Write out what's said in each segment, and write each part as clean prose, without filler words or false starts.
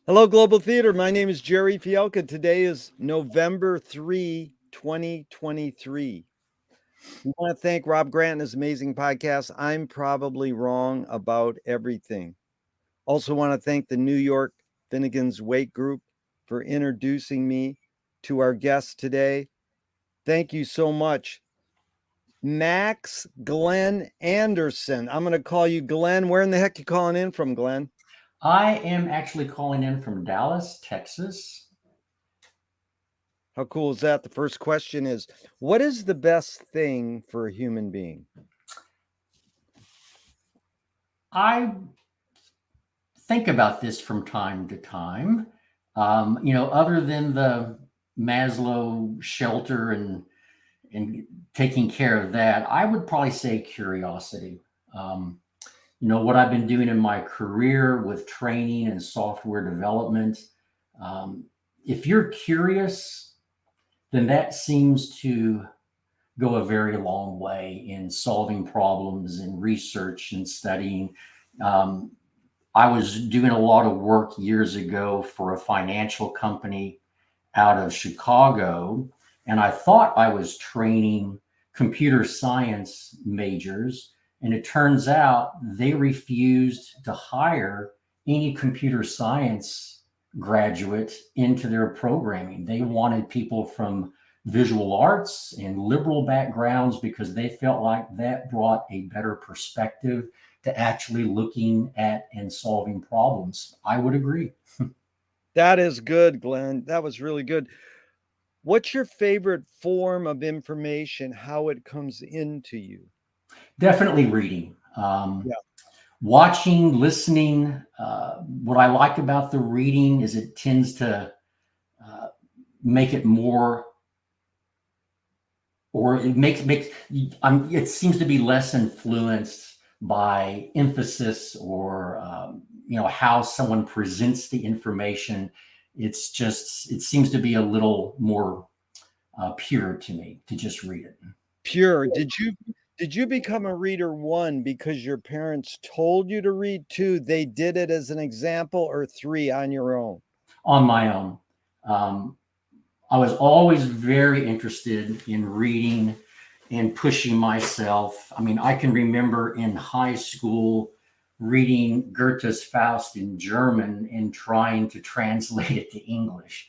Hello, Global Theater. My name is Jerry Fielka. Today is November 3, 2023. We want to thank Rob Grant and his amazing podcast, I'm Probably Wrong About Everything. Also want to thank the New York Finnegan's Wake Group for introducing me to our guest today. Thank you so much. Max Glenn Anderson. I'm going to call you Glenn. Where in the heck you calling in from, Glenn? I am actually calling in from Dallas, Texas. How cool is that? The first question is, what is the best thing for a human being? I think about this from time to time. Other than the Maslow shelter and taking care of that, I would probably say curiosity. What I've been doing in my career with training and software development. If you're curious, then that seems to go a very long way in solving problems and research and studying. Um, I was doing a lot of work years ago for a financial company out of Chicago, and I thought I was training computer science majors. And it turns out they refused to hire any computer science graduate into their programming. They wanted people from visual arts and liberal backgrounds because they felt like that brought a better perspective to actually looking at and solving problems. I would agree. That is good, Glenn. That was really good. What's your favorite form of information, how it comes into you? Definitely reading. Yeah. Watching, listening. What I like about the reading is it tends to uh, make it more, or it seems to be less influenced by emphasis or how someone presents the information. It seems to be a little more pure to me to just read it. Pure. Did you become a reader, one, because your parents told you to read, two, they did it as an example, or three, on your own? On my own. Um, I was always very interested in reading and pushing myself. I mean, I can remember in high school reading Goethe's Faust in German and trying to translate it to English.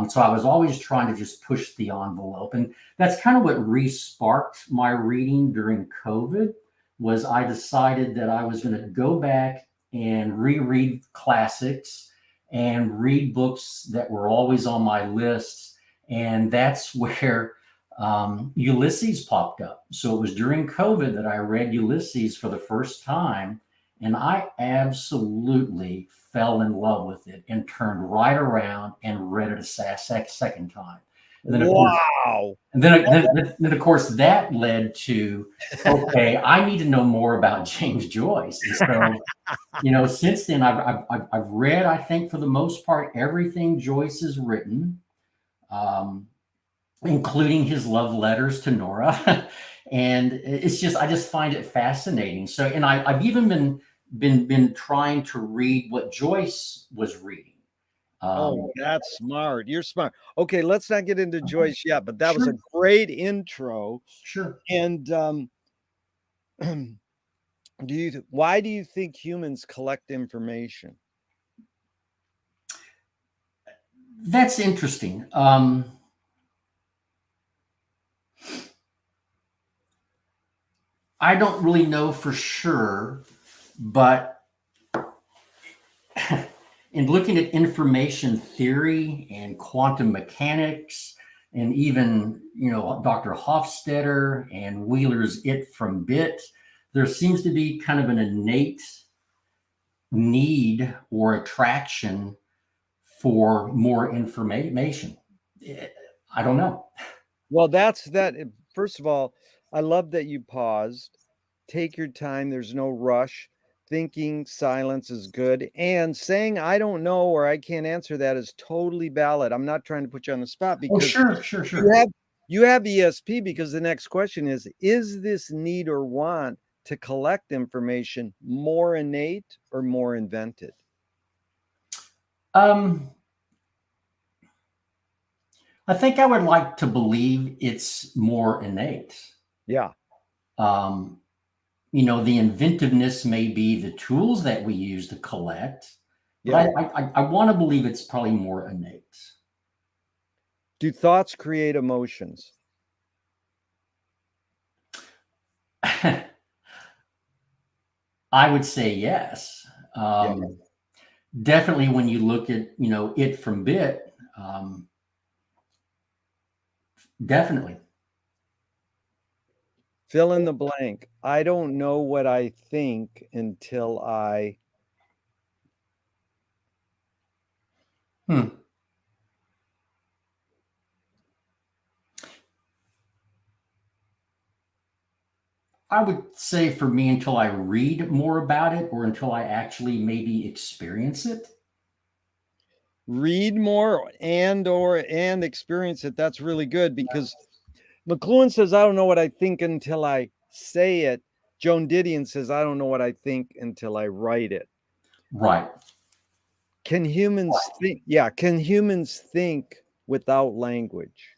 So I was always trying to just push the envelope, and that's kind of what re-sparked my reading during COVID. Was I decided that I was going to go back and reread classics and read books that were always on my lists, and that's where Ulysses popped up. So it was during COVID that I read Ulysses for the first time, and I absolutely fell in love with it and turned right around and read it a second time. And then, of course, Wow. and then of course, that led to, okay, I need to know more about James Joyce. And so, since then, I've read, I think, for the most part, everything Joyce has written. Including his love letters to Nora. And I just find it fascinating. So, and I've even been trying to read what Joyce was reading. Oh, Um, that's smart. You're smart. Okay, let's not get into Joyce yet, but that was sure, a great intro. sure. And why do you think humans collect information? That's interesting. I don't really know for sure, but in looking at information theory and quantum mechanics, and even Dr. Hofstadter and Wheeler's "It from Bit," there seems to be kind of an innate need or attraction for more information. I don't know. Well, that's that. First of all, I love that you paused. Take your time. There's no rush. Thinking silence is good. And saying, I don't know or I can't answer that is totally valid. I'm not trying to put you on the spot Oh, because sure, sure, you sure. have you have ESP, because the next question is this need or want to collect information more innate or more invented? Um, I think I would like to believe it's more innate. Yeah. Um, the inventiveness may be the tools that we use to collect, but Yeah. I want to believe it's probably more innate. Do thoughts create emotions? I would say yes. Yeah. Definitely when you look at, it from bit, definitely. Fill in the blank. I don't know what I think until I Hmm. I would say for me until I read more about it or until I actually maybe experience it. read more and experience it. That's really good because McLuhan says, I don't know what I think until I say it. Joan Didion says, I don't know what I think until I write it. Right. Can humans think? Yeah. Can humans think without language?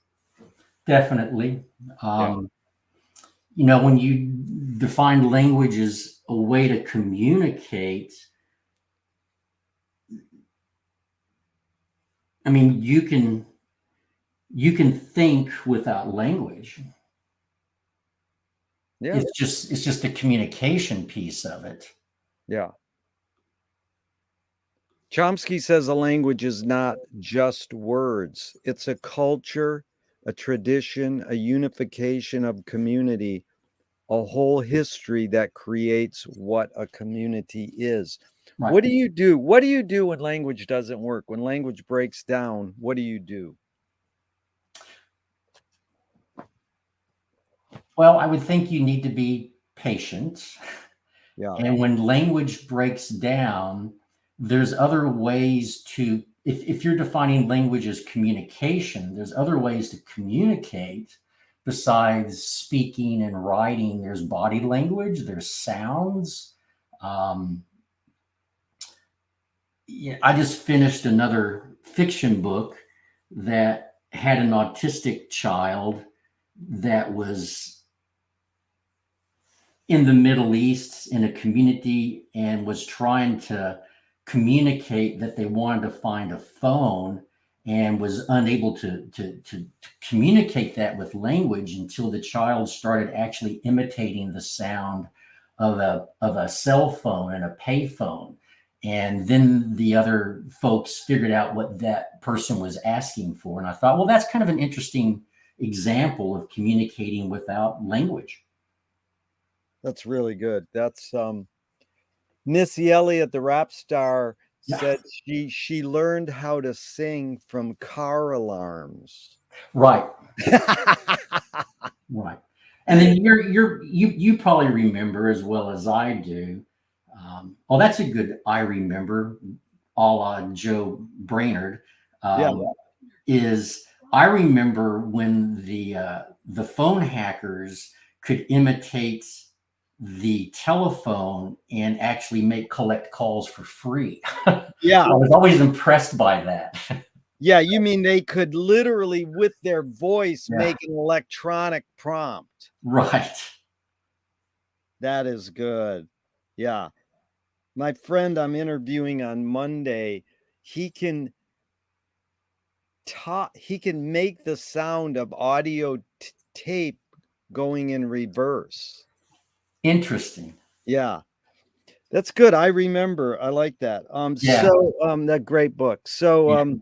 Definitely. Yeah. When you define language as a way to communicate, I mean, you can think without language. Yeah. It's just the communication piece of it. Yeah. Chomsky says a language is not just words, it's a culture, a tradition, a unification of community, a whole history that creates what a community is. Right. What do you do? What do you do when language doesn't work? When language breaks down, what do you do? Well, I would think you need to be patient. Yeah. And when language breaks down, there's other ways to, if you're defining language as communication, there's other ways to communicate besides speaking and writing. There's body language, there's sounds. Um, yeah, I just finished another fiction book that had an autistic child that was in the Middle East in a community and was trying to communicate that they wanted to find a phone and was unable to communicate that with language until the child started actually imitating the sound of a cell phone and a payphone. And then the other folks figured out what that person was asking for. And I thought, well, that's kind of an interesting example of communicating without language. That's really good. That's Missy Elliott, the rap star, Yeah. said she learned how to sing from car alarms. Right. Right. And then you probably remember as well as I do. Oh, that's a good I remember, a la Joe Brainerd. Yeah. Is I remember when the phone hackers could imitate the telephone and actually collect calls for free. I Yeah. was always impressed by that. Yeah, you mean they could literally, with their voice, Yeah. make an electronic prompt. Right. That is good. Yeah. My friend I'm interviewing on Monday, he can he can make the sound of audio tape going in reverse. Interesting. Yeah. That's good. I remember. I like that. Yeah. That great book. So, Yeah.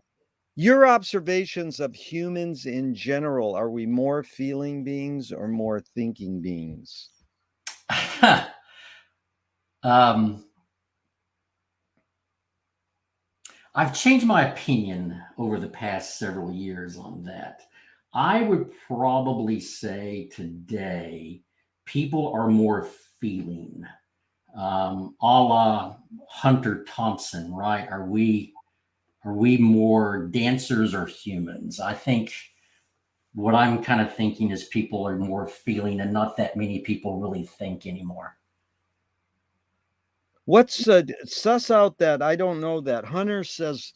your observations of humans in general, are we more feeling beings or more thinking beings? um, I've changed my opinion over the past several years on that. I would probably say today people are more feeling, a la Hunter Thompson, right? Are we more dancers or humans? I think what I'm kind of thinking is people are more feeling, and not that many people really think anymore. What's suss out that I don't know that Hunter says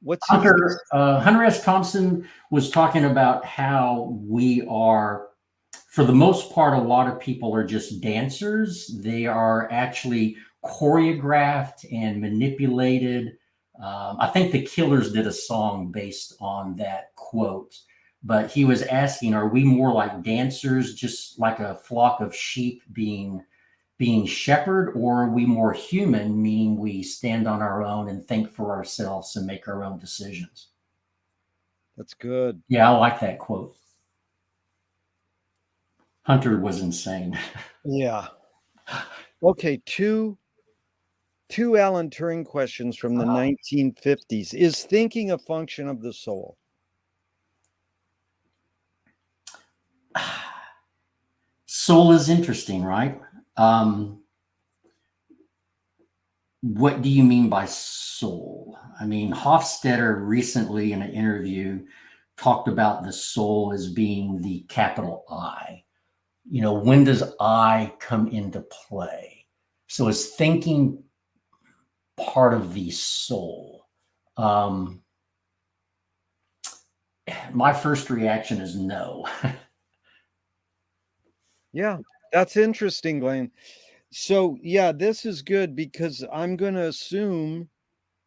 What's he? Hunter S. Thompson was talking about how we are, for the most part, a lot of people are just dancers. They are actually choreographed and manipulated. I think the Killers did a song based on that quote, but he was asking, are we more like dancers, just like a flock of sheep being shepherded, or are we more human, meaning we stand on our own and think for ourselves and make our own decisions? That's good. Yeah, I like that quote. Hunter was insane. Yeah. Okay, two Alan Turing questions from the 1950s. Is thinking a function of the soul? Soul is interesting, right? What do you mean by soul? I mean, Hofstadter recently in an interview talked about the soul as being the capital I. You know, when does I come into play? So is thinking part of the soul? My first reaction is no. Yeah, that's interesting, Glenn. So, yeah, this is good because I'm going to assume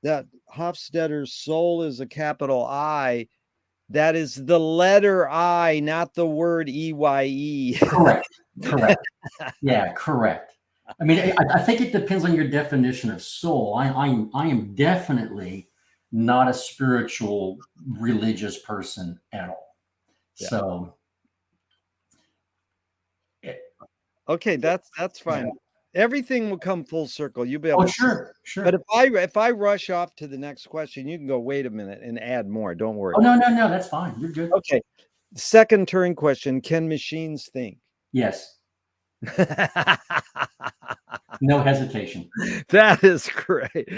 that Hofstadter's soul is a capital I. That is the letter I, not the word EYE. Correct. Correct. Yeah, correct. I mean, I think it depends on your definition of soul. I am definitely not a spiritual, religious person at all. Yeah. So, Okay, that's fine. yeah. Everything will come full circle. You'll be able Oh, to. sure, But sure. if I rush off to the next question, you can go, wait a minute, and add more. Don't worry. Oh, no, that's fine. You're good. Okay. Second Turing question: can machines think? Yes, no hesitation. That is great.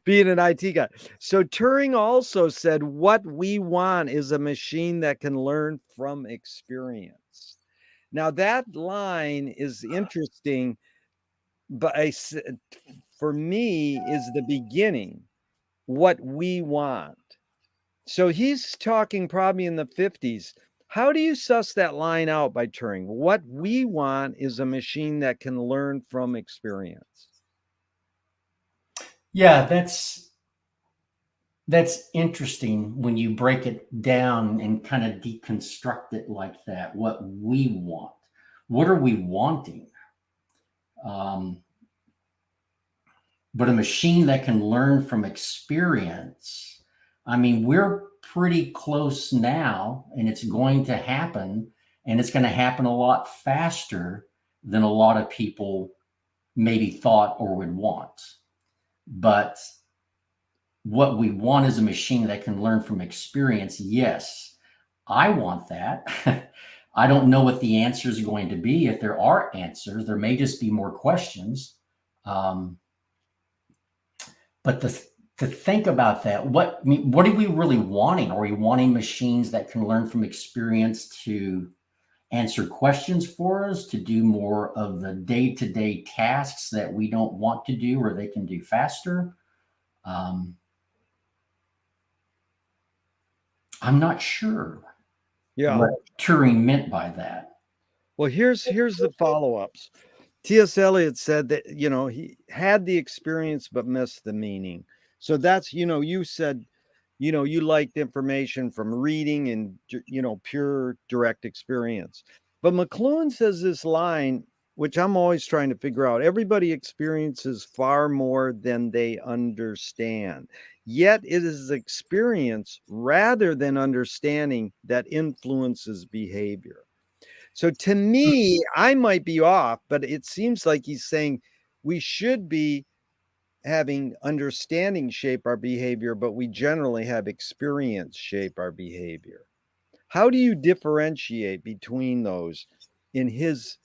Being an IT guy. So Turing also said, what we want is a machine that can learn from experience. Now that line is interesting, but for me is the beginning, what we want. So he's talking probably in the 50s. How do you suss that line out by Turing? What we want is a machine that can learn from experience. Yeah, that's interesting when you break it down and kind of deconstruct it like that. What we want. What are we wanting? Um, but a machine that can learn from experience. I mean, we're pretty close now, and it's going to happen, and it's going to happen a lot faster than a lot of people maybe thought or would want. But what we want is a machine that can learn from experience. Yes, I want that. I don't know what the answer is going to be. If there are answers, there may just be more questions. But to think about that, what are we really wanting? Are we wanting machines that can learn from experience to answer questions for us, to do more of the day-to-day tasks that we don't want to do or they can do faster? I'm not sure what Turing meant by that. Well, here's the follow-ups. T.S. Eliot said that, he had the experience but missed the meaning. So that's, you said, you liked information from reading and, pure direct experience. But McLuhan says this line, which I'm always trying to figure out. Everybody experiences far more than they understand. Yet it is experience rather than understanding that influences behavior. So to me, I might be off, but it seems like he's saying we should be having understanding shape our behavior, but we generally have experience shape our behavior. How do you differentiate between those in his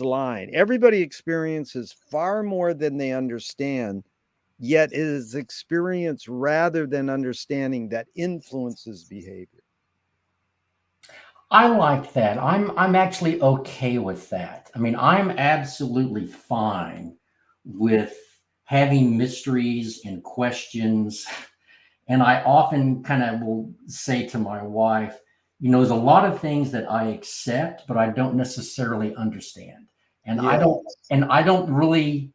line? Everybody experiences far more than they understand, yet it is experience rather than understanding that influences behavior. I like that. I'm actually okay with that. I mean, I'm absolutely fine with having mysteries and questions And I often kind of will say to my wife, there's a lot of things that I accept, but I don't necessarily understand. And I Yeah. don't, and I don't really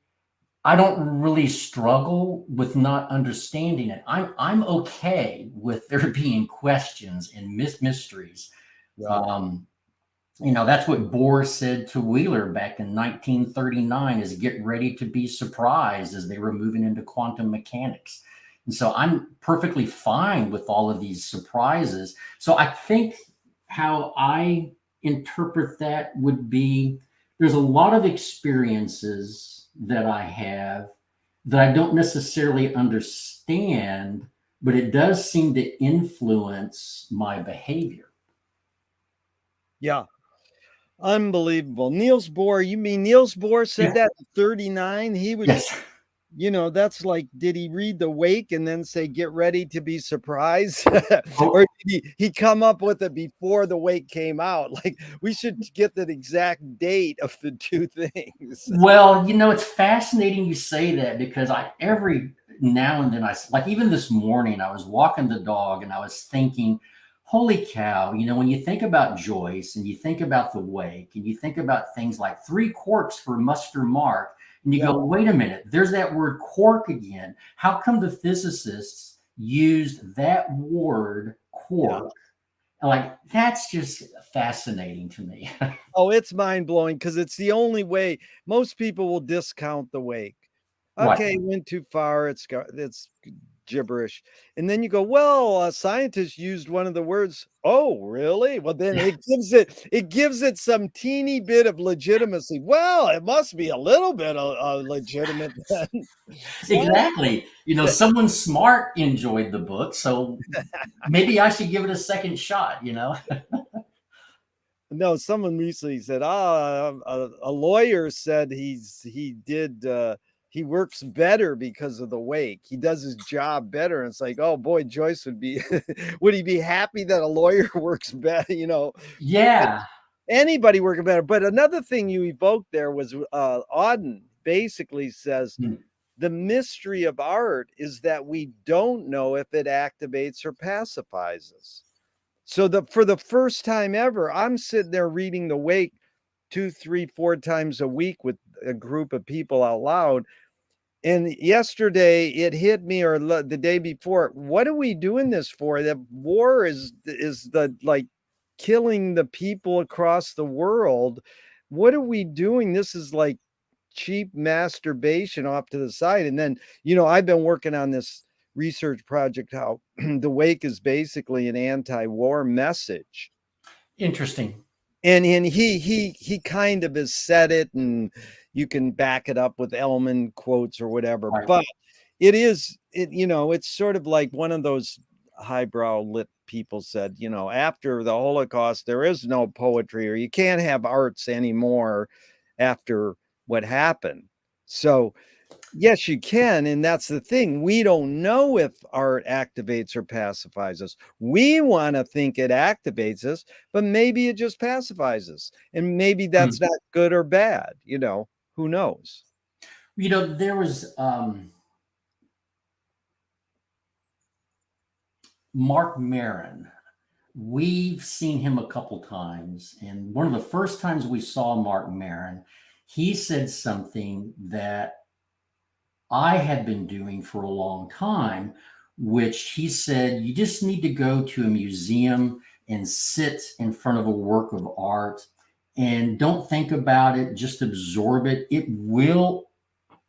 struggle with not understanding it. I'm okay with there being questions and mysteries. Right. Um, that's what Bohr said to Wheeler back in 1939 is get ready to be surprised as they were moving into quantum mechanics. And so I'm perfectly fine with all of these surprises. So I think how I interpret that would be there's a lot of experiences that I have that I don't necessarily understand, but it does seem to influence my behavior. Yeah. Unbelievable. Niels Bohr, you mean Niels Bohr said Yeah. that in 39? He was, Yes. that's like, did he read the wake and then say, get ready to be surprised? Or Oh, did he come up with it before the wake came out? Like, we should get the exact date of the two things. well, it's fascinating you say that because I every now and then like even this morning I was walking the dog and I was thinking, holy cow, when you think about Joyce and you think about the wake and you think about things like three quarks for muster mark, and you Yeah, go, wait a minute, there's that word quark again. How come the physicists used that word yeah. quark? Like that's just fascinating to me. Oh, it's mind blowing because it's the only way most people will discount the wake. Right. Okay, went too far. It's gibberish. And then you go, well, a scientist used one of the words. Oh, really? Well, then it gives it some teeny bit of legitimacy. Well, it must be a little bit legitimate then. So Exactly. Someone smart enjoyed the book, so maybe I should give it a second shot. no, someone recently said, a lawyer said he works better because of the wake. He does his job better. And it's like, oh boy, Joyce would be, would he be happy that a lawyer works better? Yeah. Anybody working better. But another thing you evoked there was Auden basically says Hmm. the mystery of art is that we don't know if it activates or pacifies us. So for the first time ever, I'm sitting there reading the wake 2, 3, 4 times a week with a group of people out loud. And yesterday it hit me, or the day before, what are we doing this for? That war is the like killing the people across the world. What are we doing? This is like cheap masturbation off to the side. And then, I've been working on this research project how the wake is basically an anti-war message. Interesting. And he kind of has said it, and you can back it up with Elman quotes or whatever. Right. But it's sort of like one of those highbrow lit people said, after the Holocaust, there is no poetry, or you can't have arts anymore after what happened. So yes, you can. And that's the thing. We don't know if art activates or pacifies us. We want to think it activates us, but maybe it just pacifies us. And maybe Hmm. that's not good or bad. Who knows? There was Mark Maron. We've seen him a couple times, and one of the first times we saw Mark Maron, he said something that I had been doing for a long time, which he said, you just need to go to a museum and sit in front of a work of art and don't think about it, just absorb it. It will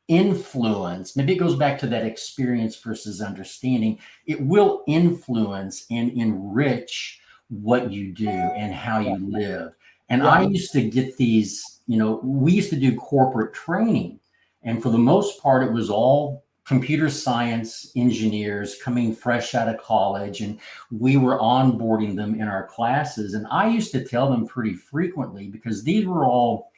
influence, maybe it goes back to that experience versus understanding. It will influence and enrich what you do and how Yeah. you live. And Yeah. I used to get these, we used to do corporate training. And for the most part, it was all computer science engineers coming fresh out of college. And we were onboarding them in our classes. And I used to tell them pretty frequently because these were all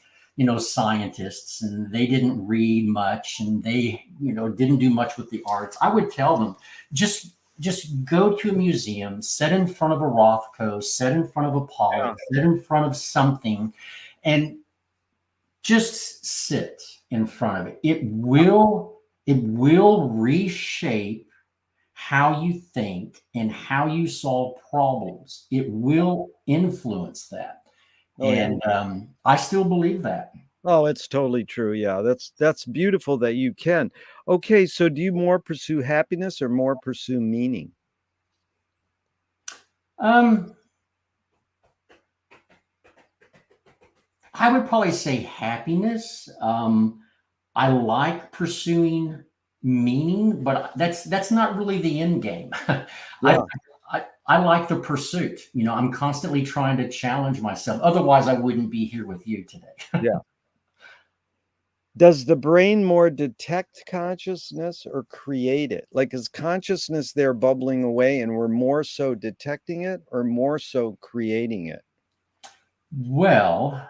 scientists and they didn't read much and they, didn't do much with the arts. I would tell them just go to a museum, sit in front of a Rothko, sit in front of a Yeah. Pollock, sit in front of something, and just sit in front of it. It will reshape how you think and how you solve problems. It will influence that. Oh, yeah. And I still believe that. Oh, it's totally true. Yeah, that's beautiful that you can. Okay, so do you more pursue happiness or more pursue meaning? Um, I would probably say happiness. I like pursuing meaning, but that's not really the end game. I, Yeah, I like the pursuit. You know, I'm constantly trying to challenge myself. Otherwise, I wouldn't be here with you today. yeah. Does the brain more detect consciousness or create it? Like, is consciousness there bubbling away and we're more so detecting it or more so creating it? Well,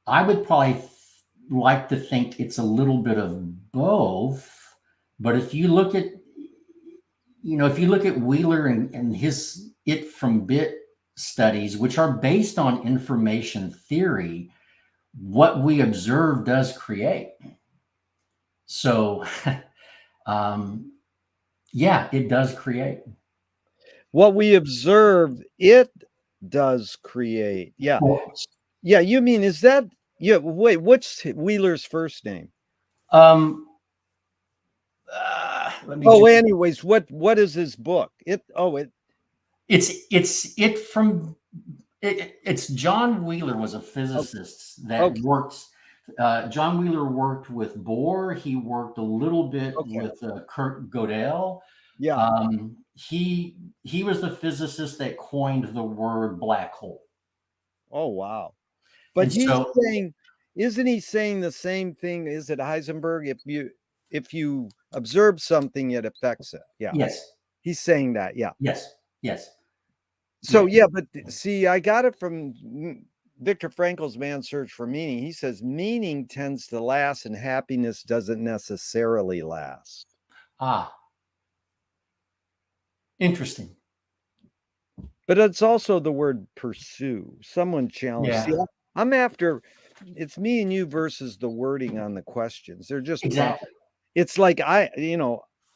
I would probably like to think it's a little bit of both. But if you look at, if you look at Wheeler and his it from bit studies, which are based on information theory, what we observe does create. So, um, yeah, it does create. What we observe, it does create. Yeah. Well, Yeah, you mean is that yeah, wait, what's Wheeler's first name? um, let me Oh, just. anyways, what is his book? It's it from it's John Wheeler was a Oh, physicist that okay, worked. John Wheeler worked with Bohr. He worked a little bit okay. with Kurt Gödel. Yeah. He was the physicist that coined the word black hole. Oh, wow. But And he's so, saying isn't he saying the same thing? Is it Heisenberg? If you observe something, it affects it. Yeah. yes, He's saying that. Yeah. yes, yes, So yes. yeah, but see, I got it from Viktor Frankl's Man's Search for Meaning. He says meaning tends to last and happiness doesn't necessarily last. Ah, interesting. But it's also the word pursue. Someone challenged. See, Yeah, I'm after it's me and you versus the wording on the questions. They're just exactly. it's like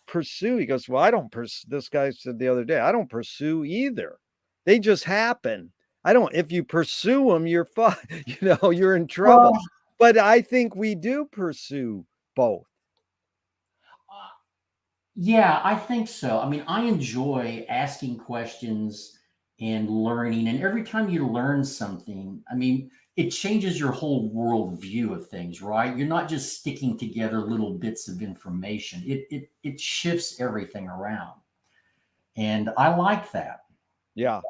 pursue. He goes, well, I don't pursue. This guy said the other day, I don't pursue either. They just happen. I don't, if you pursue them, you're fine, you're in Well, trouble. But I think we do pursue both. yeah, I think so. I mean, I enjoy asking questions and learning. And every time you learn something, I mean, it changes your whole worldview of things, right? You're not just sticking together little bits of information. It shifts everything around. And I like that. Yeah.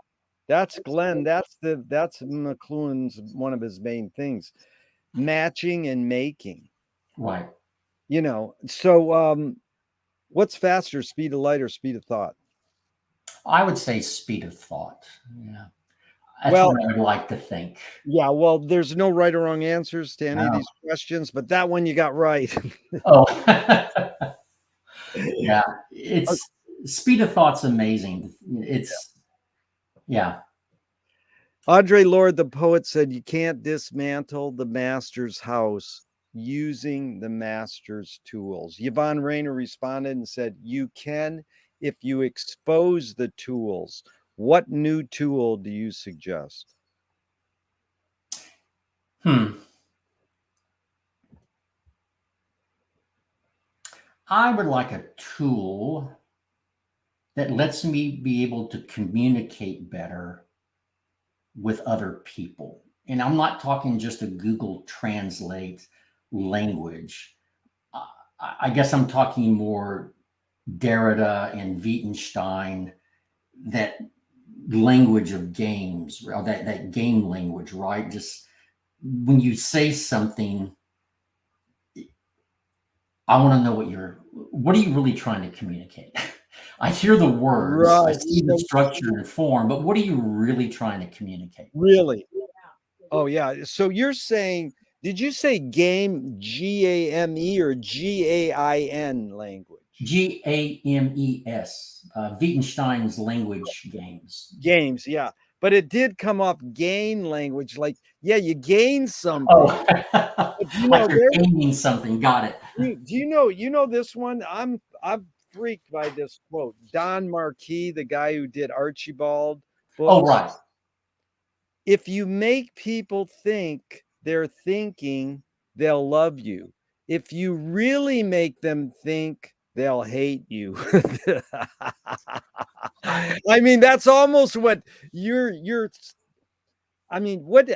That's Glenn. That's McLuhan's one of his main things. Matching and making. Right. So what's faster, speed of light or speed of thought? I would say speed of thought. Yeah. That's Well, what I would like to think. yeah, well, there's no right or wrong answers to any of No. these questions, but that one you got right. Oh, yeah. It's speed of thought's amazing. It's, yeah. Audre Lorde, the poet, said, you can't dismantle the master's house using the master's tools. Yvonne Rainer responded and said, you can if you expose the tools. What new tool do you suggest? Hmm. I would like a tool that lets me be able to communicate better with other people. And I'm not talking just a Google Translate language. I guess I'm talking more Derrida and Wittgenstein, that language of games, or that game language, right? Just when you say something, I want to know what are you really trying to communicate? I hear the words, I Right. see the structure and form, but what are you really trying to communicate? Really? Oh, yeah. So you're saying, did you say game GAME or GAIN language? GAMES, Wittgenstein's language games. Games, yeah. But it did come off gain language. Like Yeah, you gain Oh, something. But like you're gaining something. Got it. you know this one? I'm freaked by this quote. Don Marquis, the guy who did Archibald Oh, books. right. If you make people think they're thinking, they'll love you. If you really make them think, they'll hate you. I mean, that's almost what you're I mean, what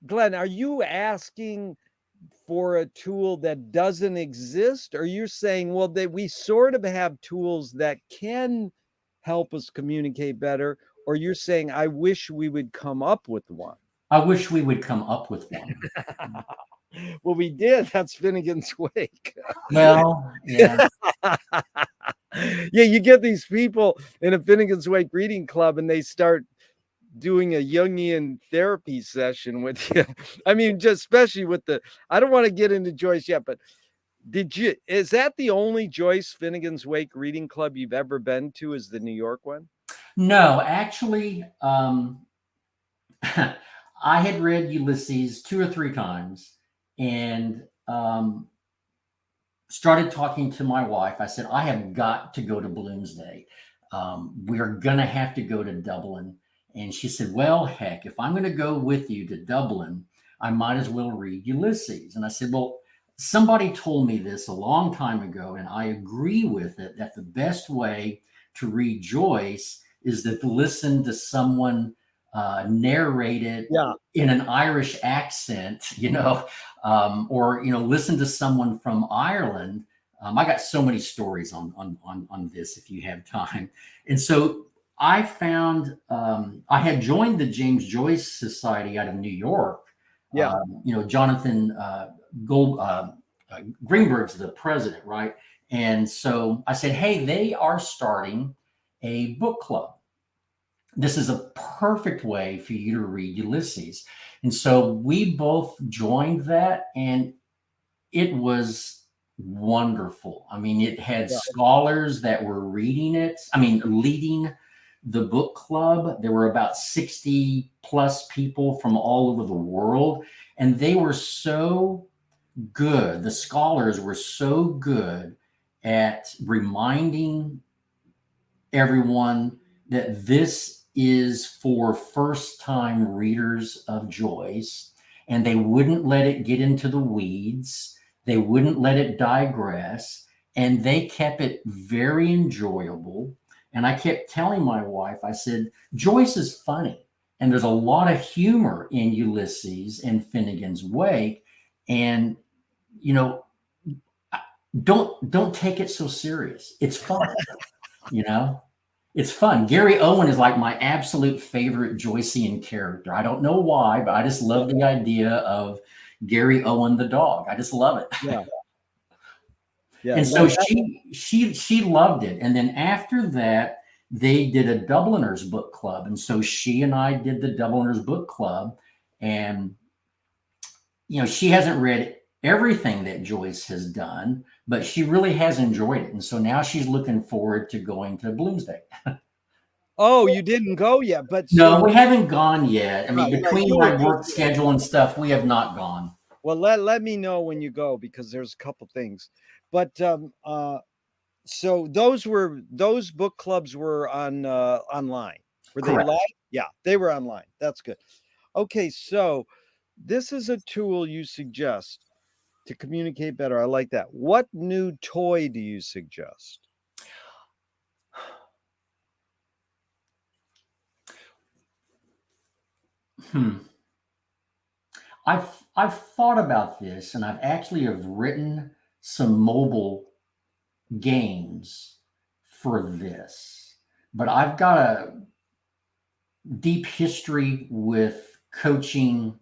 Glenn, are you asking for a tool that doesn't exist? Or you're saying, well, that we sort of have tools that can help us communicate better, or you're saying, I wish we would come up with one? I wish we would come up with one. Well, we did. That's Finnegan's Wake. Well, yeah. Yeah, you get these people in a Finnegan's Wake reading club and they start doing a Jungian therapy session with you. I mean, just especially with the, I don't want to get into Joyce yet, but is that the only Joyce Finnegan's Wake reading club you've ever been to, is the New York one? No, actually, I had read Ulysses 2 or 3 times and started talking to my wife. I said, I have got to go to Bloomsday. We're going to have to go to Dublin. And she said, well, heck, if I'm going to go with you to Dublin, I might as well read Ulysses. And I said, well, somebody told me this a long time ago, and I agree with it, that the best way to read Joyce is to listen to someone narrate it Yeah. in an Irish accent, or listen to someone from Ireland. I got so many stories on this if you have time. And so I found I had joined the James Joyce Society out of New York. Yeah. Jonathan Greenberg's the president, right? And so I said, hey, they are starting a book club. This is a perfect way for you to read Ulysses. And so we both joined that, and it was wonderful. I mean, it had Yeah. scholars that were reading it. I mean, leading the book club. There were about 60 plus people from all over the world, and they were so good. The scholars were so good at reminding everyone that this is for first time readers of Joyce, and they wouldn't let it get into the weeds. They wouldn't let it digress, and they kept it very enjoyable. And I kept telling my wife, I said, Joyce is funny, and there's a lot of humor in Ulysses and Finnegan's Wake. And, you know, don't take it so serious. It's fun, you know? It's fun. Gary Owen is like my absolute favorite Joycean character. I don't know why, but I just love the idea of Gary Owen the dog. I just love it. Yeah. Yeah. And so she loved it. And then after that, they did a Dubliners book club. And so she and I did the Dubliners book club. And she hasn't read everything that Joyce has done, but she really has enjoyed it. And so now she's looking forward to going to Bloomsday. Oh, you didn't go yet, but No, so we haven't gone yet. I mean, right, between you my were work just schedule and stuff, we have not gone. well, let me know when you go, because there's a couple things. But so those book clubs were on online. Were they Correct. live? Yeah, they were online. That's good. Okay, so this is a tool you suggest to communicate better. I like that. What new toy do you suggest? I've thought about this, and I've actually have written some mobile games for this, but I've got a deep history with coaching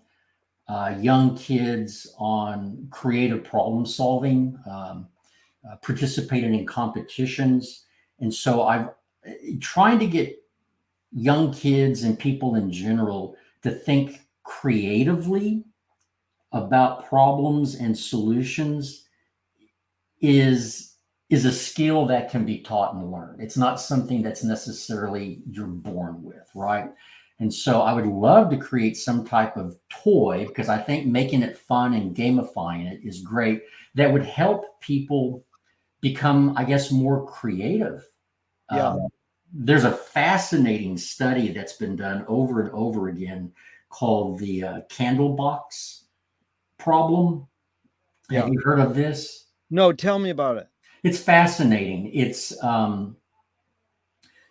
young kids on creative problem solving, participating in competitions. And so I've trying to get young kids and people in general to think creatively about problems and solutions is a skill that can be taught and learned. It's not something that's necessarily you're born with, right? And so I would love to create some type of toy, because I think making it fun and gamifying it is great. That would help people become, I guess, more creative. Yeah. There's a fascinating study that's been done over and over again called the candle box problem. Have Yeah. you heard of this? No, tell me about it. It's fascinating. It's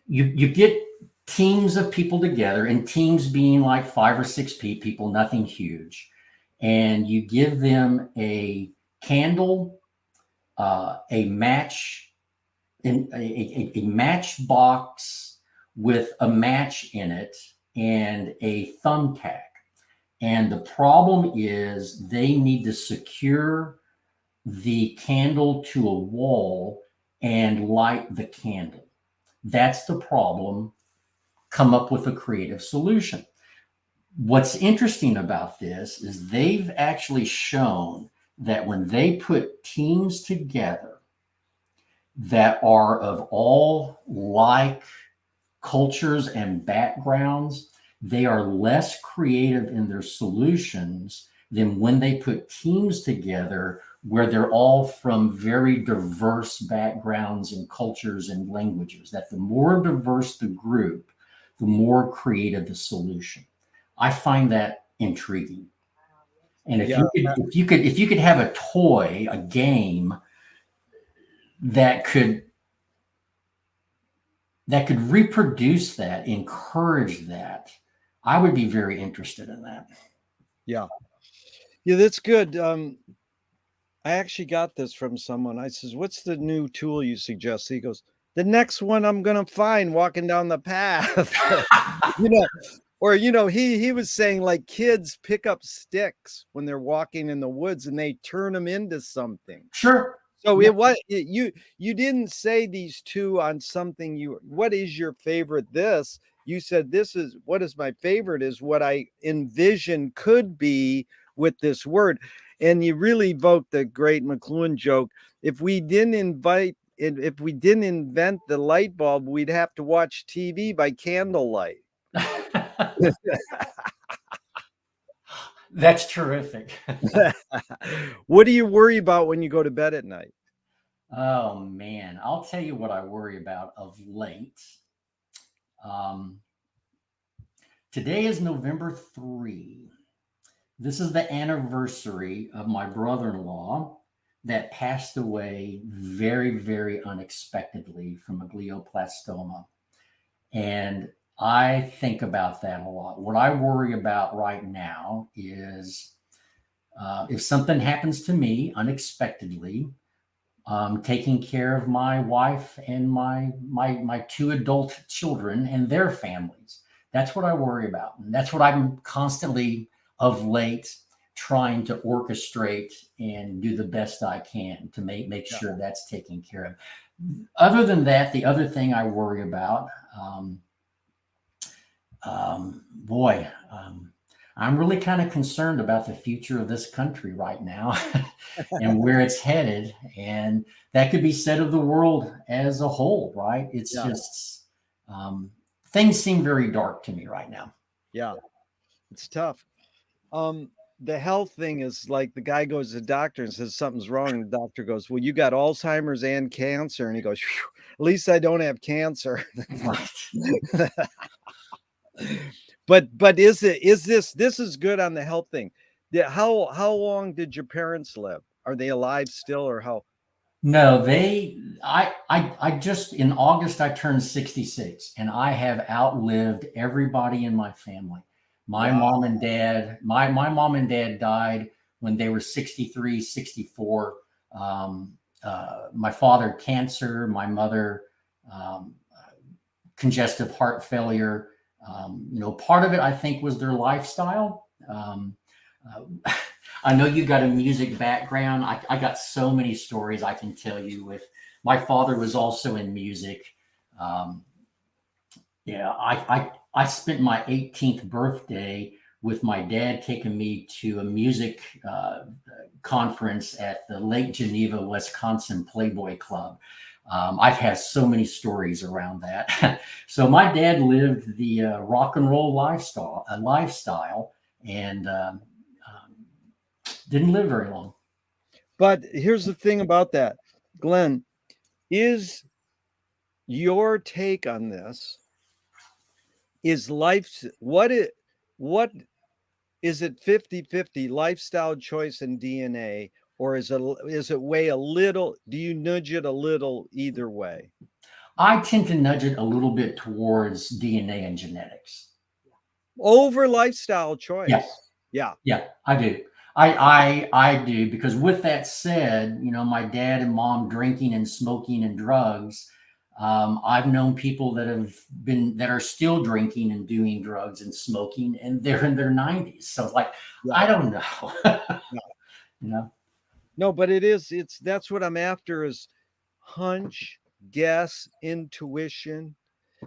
you get teams of people together, and teams being like 5 or 6 people, nothing huge, and you give them a candle, a match, in a matchbox with a match in it, and a thumbtack. And the problem is they need to secure the candle to a wall and light the candle. That's the problem. Come up with a creative solution. What's interesting about this is they've actually shown that when they put teams together that are of all like cultures and backgrounds, they are less creative in their solutions than when they put teams together where they're all from very diverse backgrounds and cultures and languages. That the more diverse the group, the more creative the solution. I find that intriguing. And Yeah. if you could have a toy, a game that could reproduce that, encourage that, I would be very interested in that. Yeah. Yeah, that's good. I actually got this from someone. I says, "What's the new tool you suggest?" He goes, "The next one I'm gonna find walking down the path." You know, or he was saying like kids pick up sticks when they're walking in the woods and they turn them into something. Sure. So Yeah. you didn't say these two on something what is your favorite this? You said this is what is my favorite is what I envision could be with this word. And you really evoked the great McLuhan joke. If we didn't if we didn't invent the light bulb, we'd have to watch TV by candlelight. That's terrific. What do you worry about when you go to bed at night? Oh man, I'll tell you what I worry about of late. Um, Today is November 3. This is the anniversary of my brother-in-law that passed away very, very unexpectedly from a glioblastoma. And I think about that a lot. What I worry about right now is if something happens to me unexpectedly, taking care of my wife and my 2 adult children and their families. That's what I worry about, and that's what I'm constantly of late trying to orchestrate and do the best I can to make sure that's taken care of. Other than that, the other thing I worry about, boy, I'm really kind of concerned about the future of this country right now and where it's headed. And that could be said of the world as a whole, right? It's Yeah. just things seem very dark to me right now. Yeah. It's tough. The health thing is like the guy goes to the doctor and says something's wrong. And the doctor goes, "Well, you got Alzheimer's and cancer." And he goes, "Phew, at least I don't have cancer." Right. But is this is good on the health thing. How long did your parents live? Are they alive still or how? No, I just in August I turned 66, and I have outlived everybody in my family. My Wow. mom and dad, my mom and dad died when they were 63, 64. My father cancer, my mother um, congestive heart failure. Part of it I think was their lifestyle. I know you got a music background. I got so many stories I can tell you. With my father was also in music. Um, yeah, I spent my 18th birthday with my dad taking me to a music conference at the Lake Geneva, Wisconsin Playboy Club. I've had so many stories around that. So my dad lived the rock and roll lifestyle, and didn't live very long. But here's the thing about that, Glenn, is your take on this is life's what is it 50-50 lifestyle choice and DNA, or is it weigh a little, do you nudge it a little either way? I tend to nudge it a little bit towards DNA and genetics. Over lifestyle Yeah, choice. Yeah. yeah, I do. I do, because with that said, my dad and mom drinking and smoking and drugs. I've known people that are still drinking and doing drugs and smoking, and they're in their 90s. So it's like, Yeah. I don't know. Yeah. You know? No, but that's what I'm after, is hunch, guess, intuition.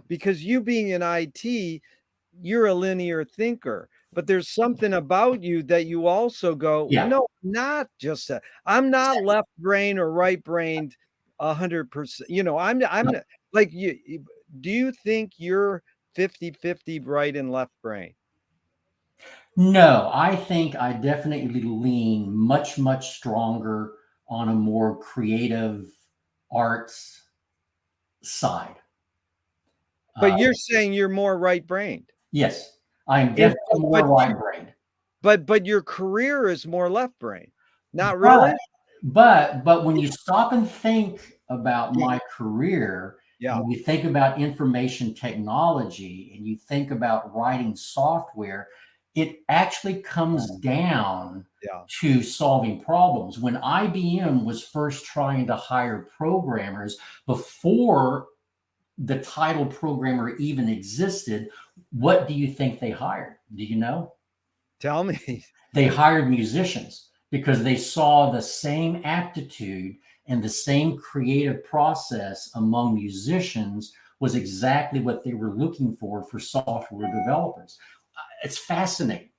Because you being in IT, you're a linear thinker, but there's something about you that you also go, Yeah. no, not just that. I'm not left brain or right brained 100%. I'm not, like do you think you're 50-50 right and left brain? No, I think I definitely lean much, much stronger on a more creative arts side. But Uh, you're saying you're more right brained. yes, I am And definitely more right brained. but your career is more left brain. Not But really? but when you stop and think about Yeah. my career, Yeah. and you think about information technology, and you think about writing software, it actually comes down Yeah. to solving problems. When IBM was first trying to hire programmers, before the title programmer even existed, what do you think they hired? Do you know? Tell me. They hired musicians because they saw the same aptitude and the same creative process among musicians was exactly what they were looking for software developers. It's fascinating.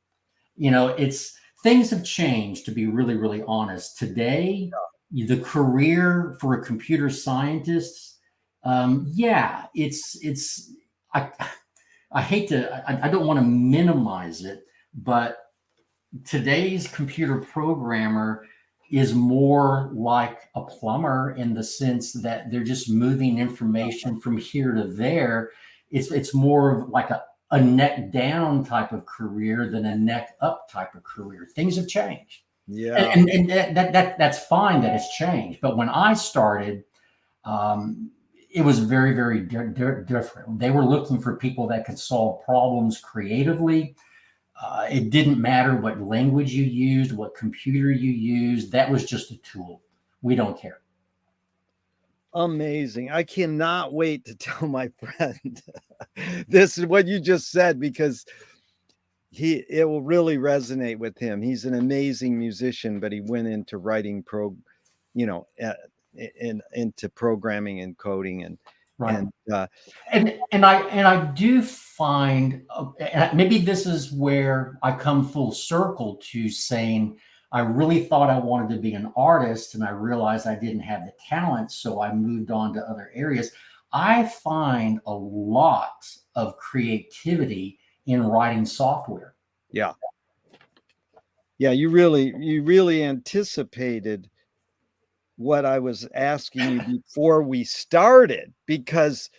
It's things have changed, to be really, really honest. Today, the career for a computer scientist, yeah, it's I I hate to I don't want to minimize it, but today's computer programmer is more like a plumber, in the sense that they're just moving information from here to there. It's more of like a neck down type of career than a neck up type of career. Things have changed. Yeah. And that's fine that it's changed. But when I started, it was very, very different. They were looking for people that could solve problems creatively. It didn't matter what language you used, what computer you used. That was just a tool. We don't care. Amazing. I cannot wait to tell my friend this is what you just said, because it will really resonate with him. He's an amazing musician, but he went into writing you know, uh, into programming and coding Right. and And I do find, and maybe this is where I come full circle to saying, I really thought I wanted to be an artist, and I realized I didn't have the talent, so I moved on to other areas. I find a lot of creativity in writing software. yeah. Yeah, you really anticipated what I was asking you before we started, because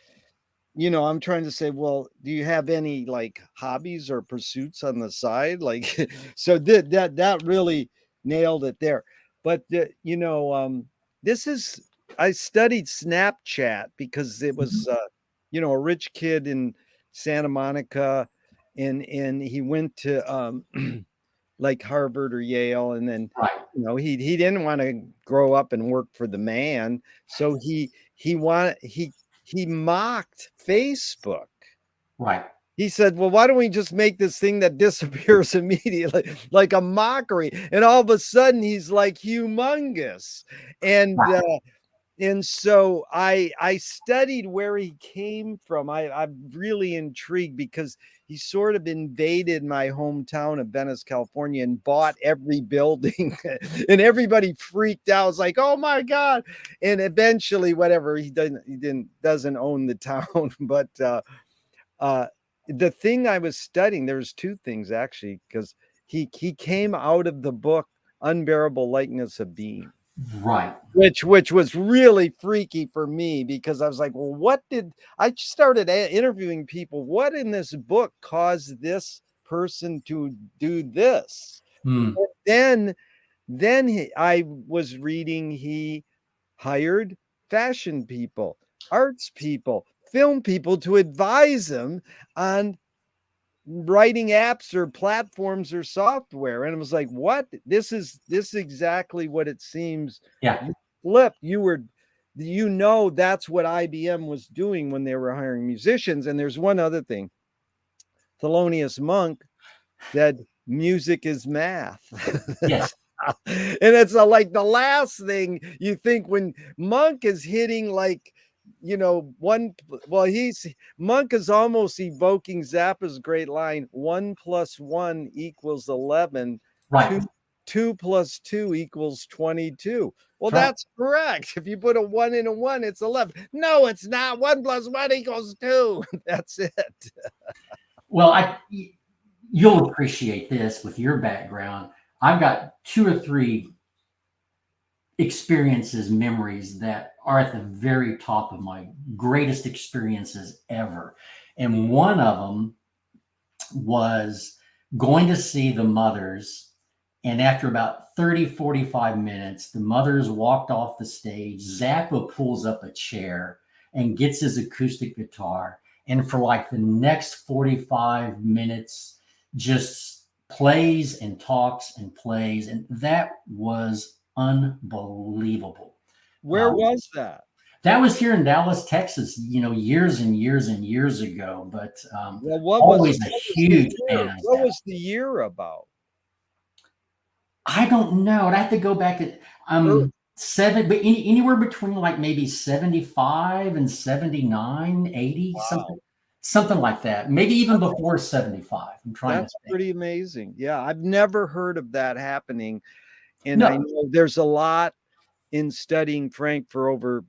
I'm trying to say, well, do you have any like hobbies or pursuits on the side? Like, so that really nailed it there. But this is I studied Snapchat because it was a rich kid in Santa Monica, and he went to like Harvard or Yale, and then Right, he didn't want to grow up and work for the man, so he mocked Facebook. right, He said, "Well, why don't we just make this thing that disappears immediately, like a mockery?" And all of a sudden, he's like humongous, and right. and so I studied where he came from. I'm really intrigued because he sort of invaded my hometown of Venice, California, and bought every building, and everybody freaked out. It's like, oh my god! And eventually, whatever, doesn't own the town, but uh, the thing I was studying, there's two things actually, because he came out of the book Unbearable Likeness of Being, Right. which was really freaky for me, because I was like, well, what did I started interviewing people? What in this book caused this person to do this? Hmm. Then I was reading he hired fashion people, arts people, film people to advise him on writing apps or platforms or software. And it was like, what? This is exactly what it seems. Yeah. You that's what IBM was doing when they were hiring musicians. And there's one other thing. Thelonious Monk said music is math. Yes. And it's like the last thing you think when Monk is hitting, like, one, well, Monk is almost evoking Zappa's great line, 1 + 1 = 11, Right. 2 + 2 = 22. Well, That's right. that's correct. If you put a 1 in a 1, it's 11. No, it's not. 1 + 1 = 2. That's it. Well, you'll appreciate this with your background. I've got two or three experiences, memories that are at the very top of my greatest experiences ever. And one of them was going to see the Mothers. And after about 30, 45 minutes, the Mothers walked off the stage. Zappa pulls up a chair and gets his acoustic guitar. And for like the next 45 minutes, just plays and talks and plays. And that was unbelievable. Where was that? That was here in Dallas, Texas, years and years and years ago. But Well, always a huge fan of what that. was the year about? I don't know. I'd have to go back at but anywhere between like maybe 75 and 79, 80, Wow. something like that. Maybe even before 75. I'm trying to That's think. pretty amazing. Yeah, I've never heard of that happening, and I No, know there's a lot in studying Frank for over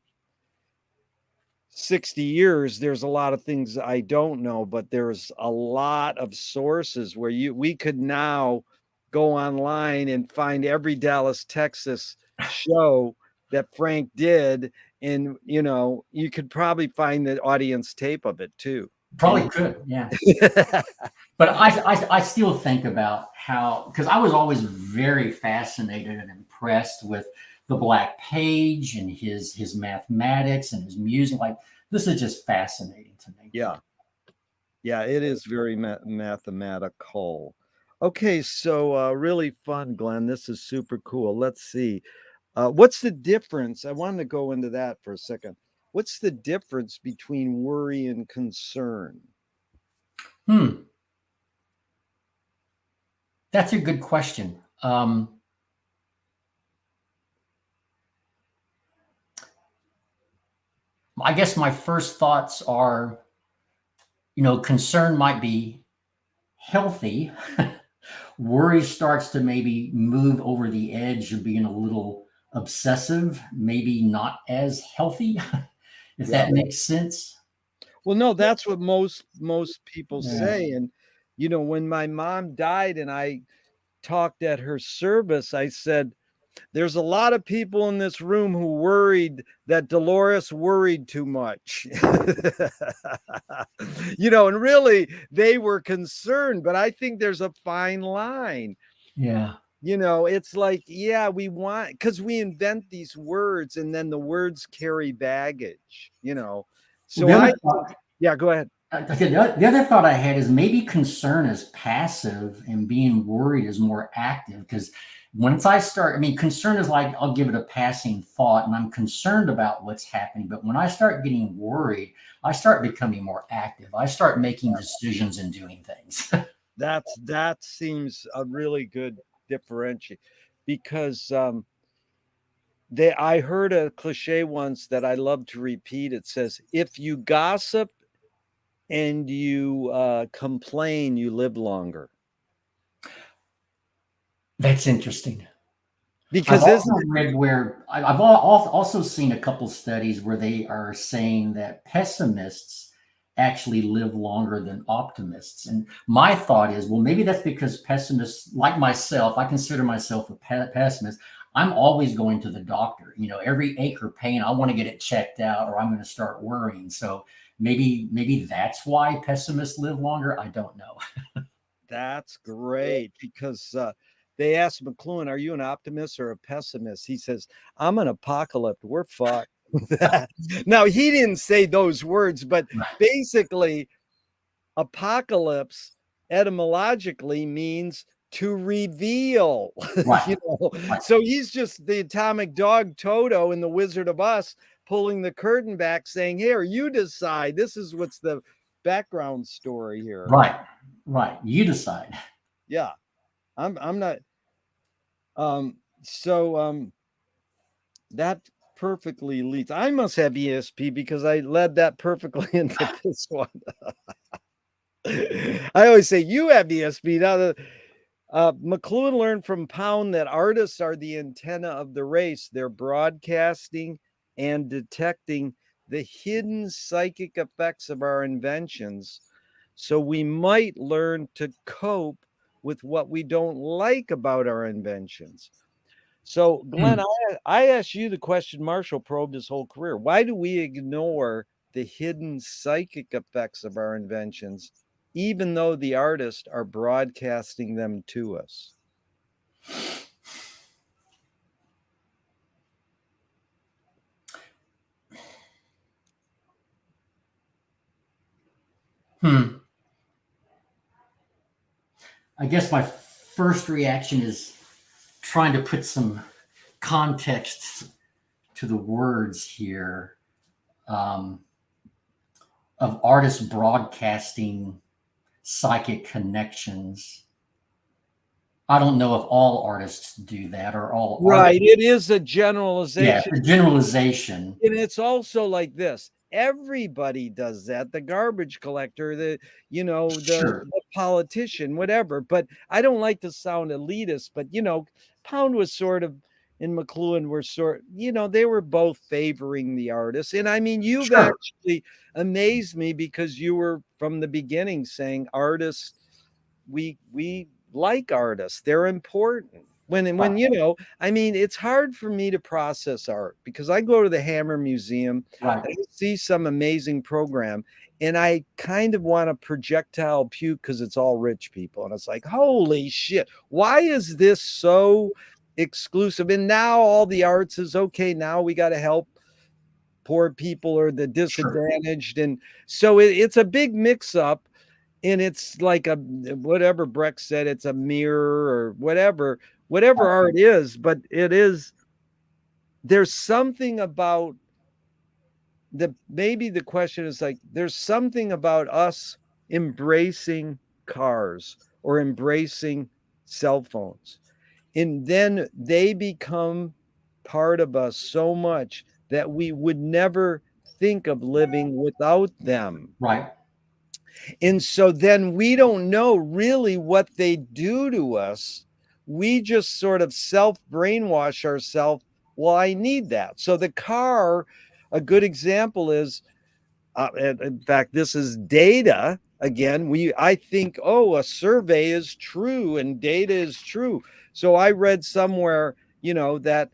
60 years. There's a lot of things I don't know, but there's a lot of sources where we could now go online and find every Dallas, Texas show that Frank did, and you could probably find the audience tape of it too. probably And could. Yeah. But I still think about how, because I was always very fascinated and impressed with the Black Page and his mathematics and his music. Like, this is just fascinating to me. yeah, it is very mathematical. Okay, so really fun, Glenn. This is super cool. Let's see. What's the difference? I wanted to go into that for a second. What's the difference between worry and concern? That's a good question. I guess my first thoughts are, concern might be healthy. Worry starts to maybe move over the edge of being a little obsessive, maybe not as healthy, if Yeah. that makes sense. Well, no, that's what most people Yeah. say. And when my mom died and I talked at her service, I said, there's a lot of people in this room who worried that Dolores worried too much. And really they were concerned, but I think there's a fine line. Yeah. It's like, yeah, because we invent these words and then the words carry baggage. So yeah, go ahead. The other thought I had is maybe concern is passive and being worried is more active. Because once concern is like, I'll give it a passing thought and I'm concerned about what's happening. But when I start getting worried, I start becoming more active. I start making decisions and doing things. That seems a really good differentiate, because I heard a cliche once that I love to repeat. It says, if you gossip and you complain, you live longer. That's interesting. I've Because also isn't it read where I've also seen a couple studies where they are saying that pessimists actually live longer than optimists. And my thought is, well, maybe that's because pessimists, like myself, I consider myself a pessimist. I'm always going to the doctor. Every ache or pain, I want to get it checked out, or I'm going to start worrying. So maybe that's why pessimists live longer. I don't know. that's great because they asked McLuhan, are you an optimist or a pessimist? He says, I'm an apocalypse. We're fucked. Now, he didn't say those words, but basically, apocalypse etymologically means to reveal. Right. Right. So he's just the atomic dog Toto in The Wizard of Oz pulling the curtain back saying, here, you decide. This is what's the background story here. Right. Right. You decide. Yeah. I'm not so that perfectly leads. I must have ESP because I led that perfectly into this one. I always say you have ESP. Now, McLuhan learned from Pound that artists are the antenna of the race. They're broadcasting and detecting the hidden psychic effects of our inventions. So we might learn to cope with what we don't like about our inventions. So, Glenn, I asked you the question Marshall probed his whole career. Why do we ignore the hidden psychic effects of our inventions, even though the artists are broadcasting them to us? I guess my first reaction is trying to put some context to the words here, of artists broadcasting psychic connections. I don't know if all artists do that or all Right. artists. It is a Yeah, generalization. it's a generalization. And it's also like this. Everybody does that. The garbage collector, Sure. the politician, whatever. But I don't like to sound elitist, but Pound was sort of and McLuhan were they were both favoring the artists. And I mean, you've Sure. actually amazed me because you were from the beginning saying artists, we like artists. They're important. When I mean, it's hard for me to process art because I go to the Hammer Museum Right. and I see some amazing program and I kind of want to projectile puke because it's all rich people. And it's like, holy shit, why is this so exclusive? And now all the arts is okay. Now we got to help poor people or the disadvantaged. Sure. And so it's a big mix up. And it's like whatever Breck said, it's a mirror or whatever art is, but there's something about maybe the question is like, there's something about us embracing cars or embracing cell phones. And then they become part of us so much that we would never think of living without them. Right. And so then we don't know really what they do to us. We just sort of self brainwash ourselves. Well, I need that. So the car, a good example is, in fact, this is data. Again, I think, oh, a survey is true and data is true. So I read somewhere, that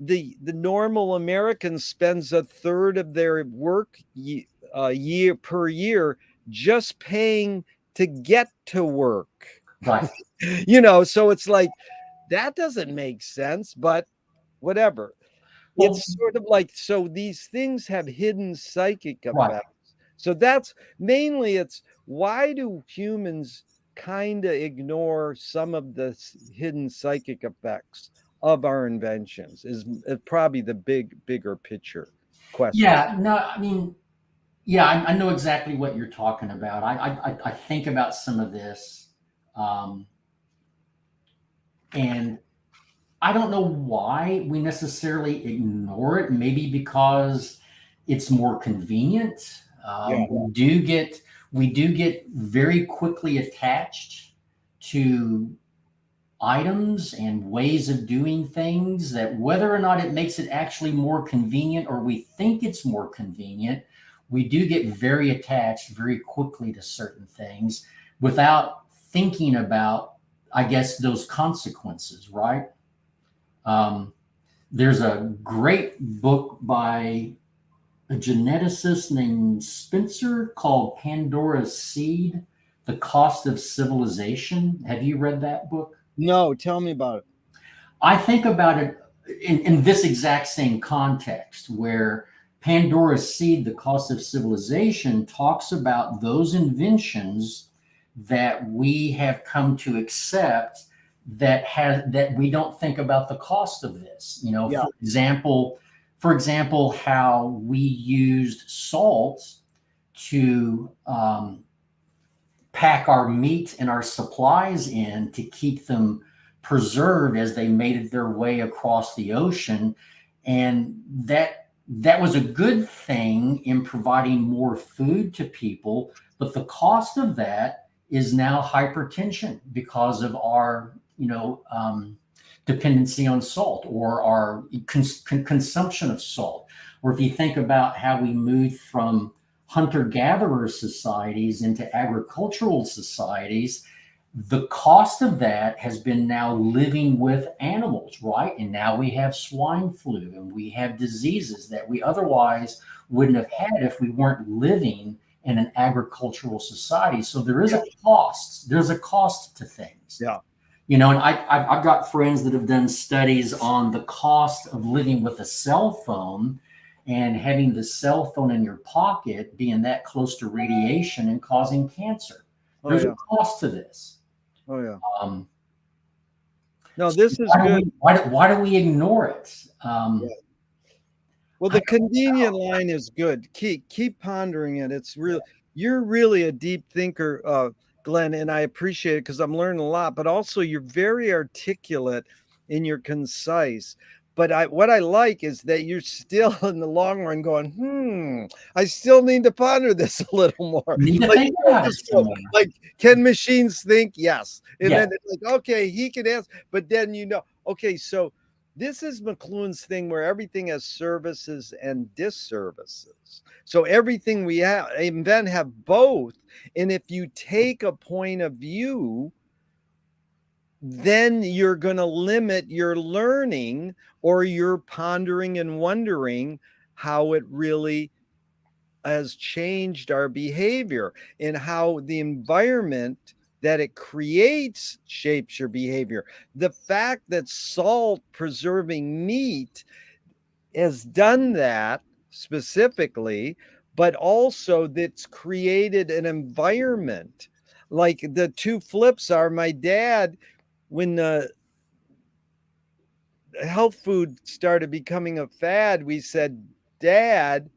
the normal American spends a third of their work year per year just paying to get to work. Right. So it's like that doesn't make sense, but whatever. Well, It's sort of like, so these things have hidden psychic right. effects. So that's mainly it's why do humans kind of ignore some of the hidden psychic effects of our inventions is probably the bigger picture question. Yeah. No, I mean, yeah, I know exactly what you're talking about. I think about some of this, and I don't know why we necessarily ignore it. Maybe because it's more convenient. Yeah. We do get very quickly attached to items and ways of doing things, that whether or not it makes it actually more convenient or we think it's more convenient, we do get very attached very quickly to certain things without thinking about, I guess, those consequences, right? Um, there's a great book by a geneticist named Spencer called Pandora's Seed: The Cost of Civilization. Have you read that book? No, tell me about it. I think about it in this exact same context, where Pandora's Seed, The Cost of Civilization, talks about those inventions that we have come to accept that we don't think about the cost of this. Yeah. For example, how we used salt to pack our meat and our supplies in to keep them preserved as they made their way across the ocean. And that was a good thing in providing more food to people, but the cost of that is now hypertension because of our dependency on salt, or our consumption of salt. Or if you think about how we moved from hunter-gatherer societies into agricultural societies, the cost of that has been now living with animals, right? And now we have swine flu and we have diseases that we otherwise wouldn't have had if we weren't living in an agricultural society. So there is Yeah. a cost. There's a cost to things. Yeah. And I've got friends that have done studies on the cost of living with a cell phone, and having the cell phone in your pocket being that close to radiation and causing cancer. Oh There's a yeah. cost to this. Oh yeah. Um, No, so this is good. why do we ignore it? Yeah. Well, the convenient line is good. Keep pondering it. It's real. You're really a deep thinker, Glenn, and I appreciate it because I'm learning a lot. But also, you're very articulate and you're concise. But what I like is that you're still in the long run going, I still need to ponder this a little more. Need to Like, think about it some more. like, can machines think? Yes. And Yeah. then it's like, okay, he can ask, but then okay, so this is McLuhan's thing where everything has services and disservices. So everything we have and then have both. And if you take a point of view, then you're going to limit your learning, or you're pondering and wondering how it really has changed our behavior and how the environment that it creates shapes your behavior. The fact that salt preserving meat has done that specifically, but also that's created an environment. Like the two flips are my dad, when the health food started becoming a fad, we said, Dad,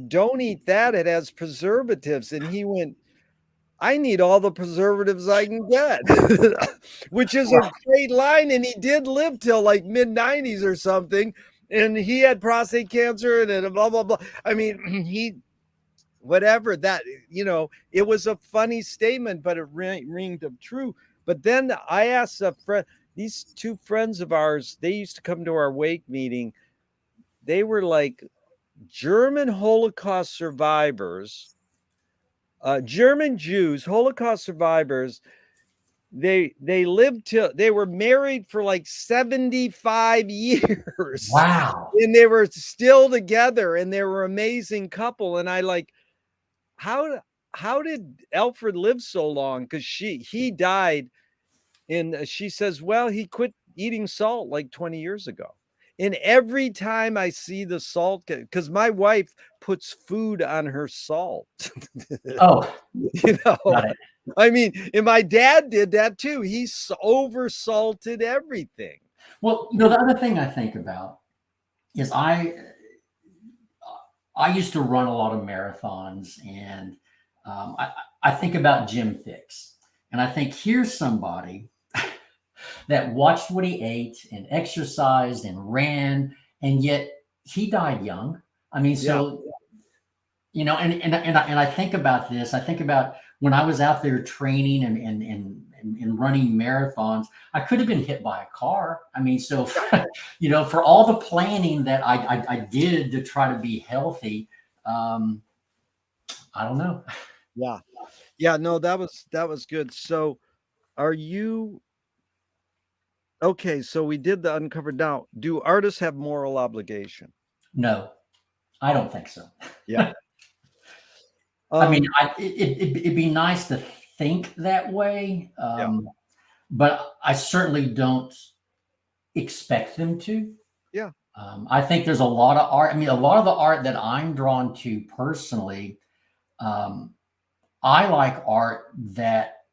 don't eat that. It has preservatives. And he went, I need all the preservatives I can get, which is a great line. And he did live till like mid-90s or something. And he had prostate cancer and blah, blah, blah. I mean, whatever that, it was a funny statement, but it ringed of true. But then I asked a friend, these two friends of ours, they used to come to our wake meeting. They were like German Holocaust survivors, German Jews, Holocaust survivors. They lived till they were married for like 75 years. Wow. And they were still together, and they were an amazing couple. And I like, how did Alfred live so long? Because he died, and she says, well, he quit eating salt like 20 years ago. And every time I see the salt, because my wife puts food on her salt, Oh, got it. I mean, and my dad did that too. He over salted everything. Well, the other thing I think about is I used to run a lot of marathons, and I think about Jim Fix, and I think here's somebody that watched what he ate and exercised and ran, and yet he died young. I mean, Yeah. so and I think about this. I think about when I was out there training and running marathons. I could have been hit by a car. I mean, so for all the planning that I did to try to be healthy, I don't know. Yeah. Yeah. No, that was good. So are you okay? So we did the uncovered. Now, do artists have moral obligation? No, I don't think so. Yeah. I mean, Um, it'd be nice to think that way, yeah. but I certainly don't expect them to. Yeah. I think there's a lot of art. I mean, a lot of the art that I'm drawn to personally, um, I like art that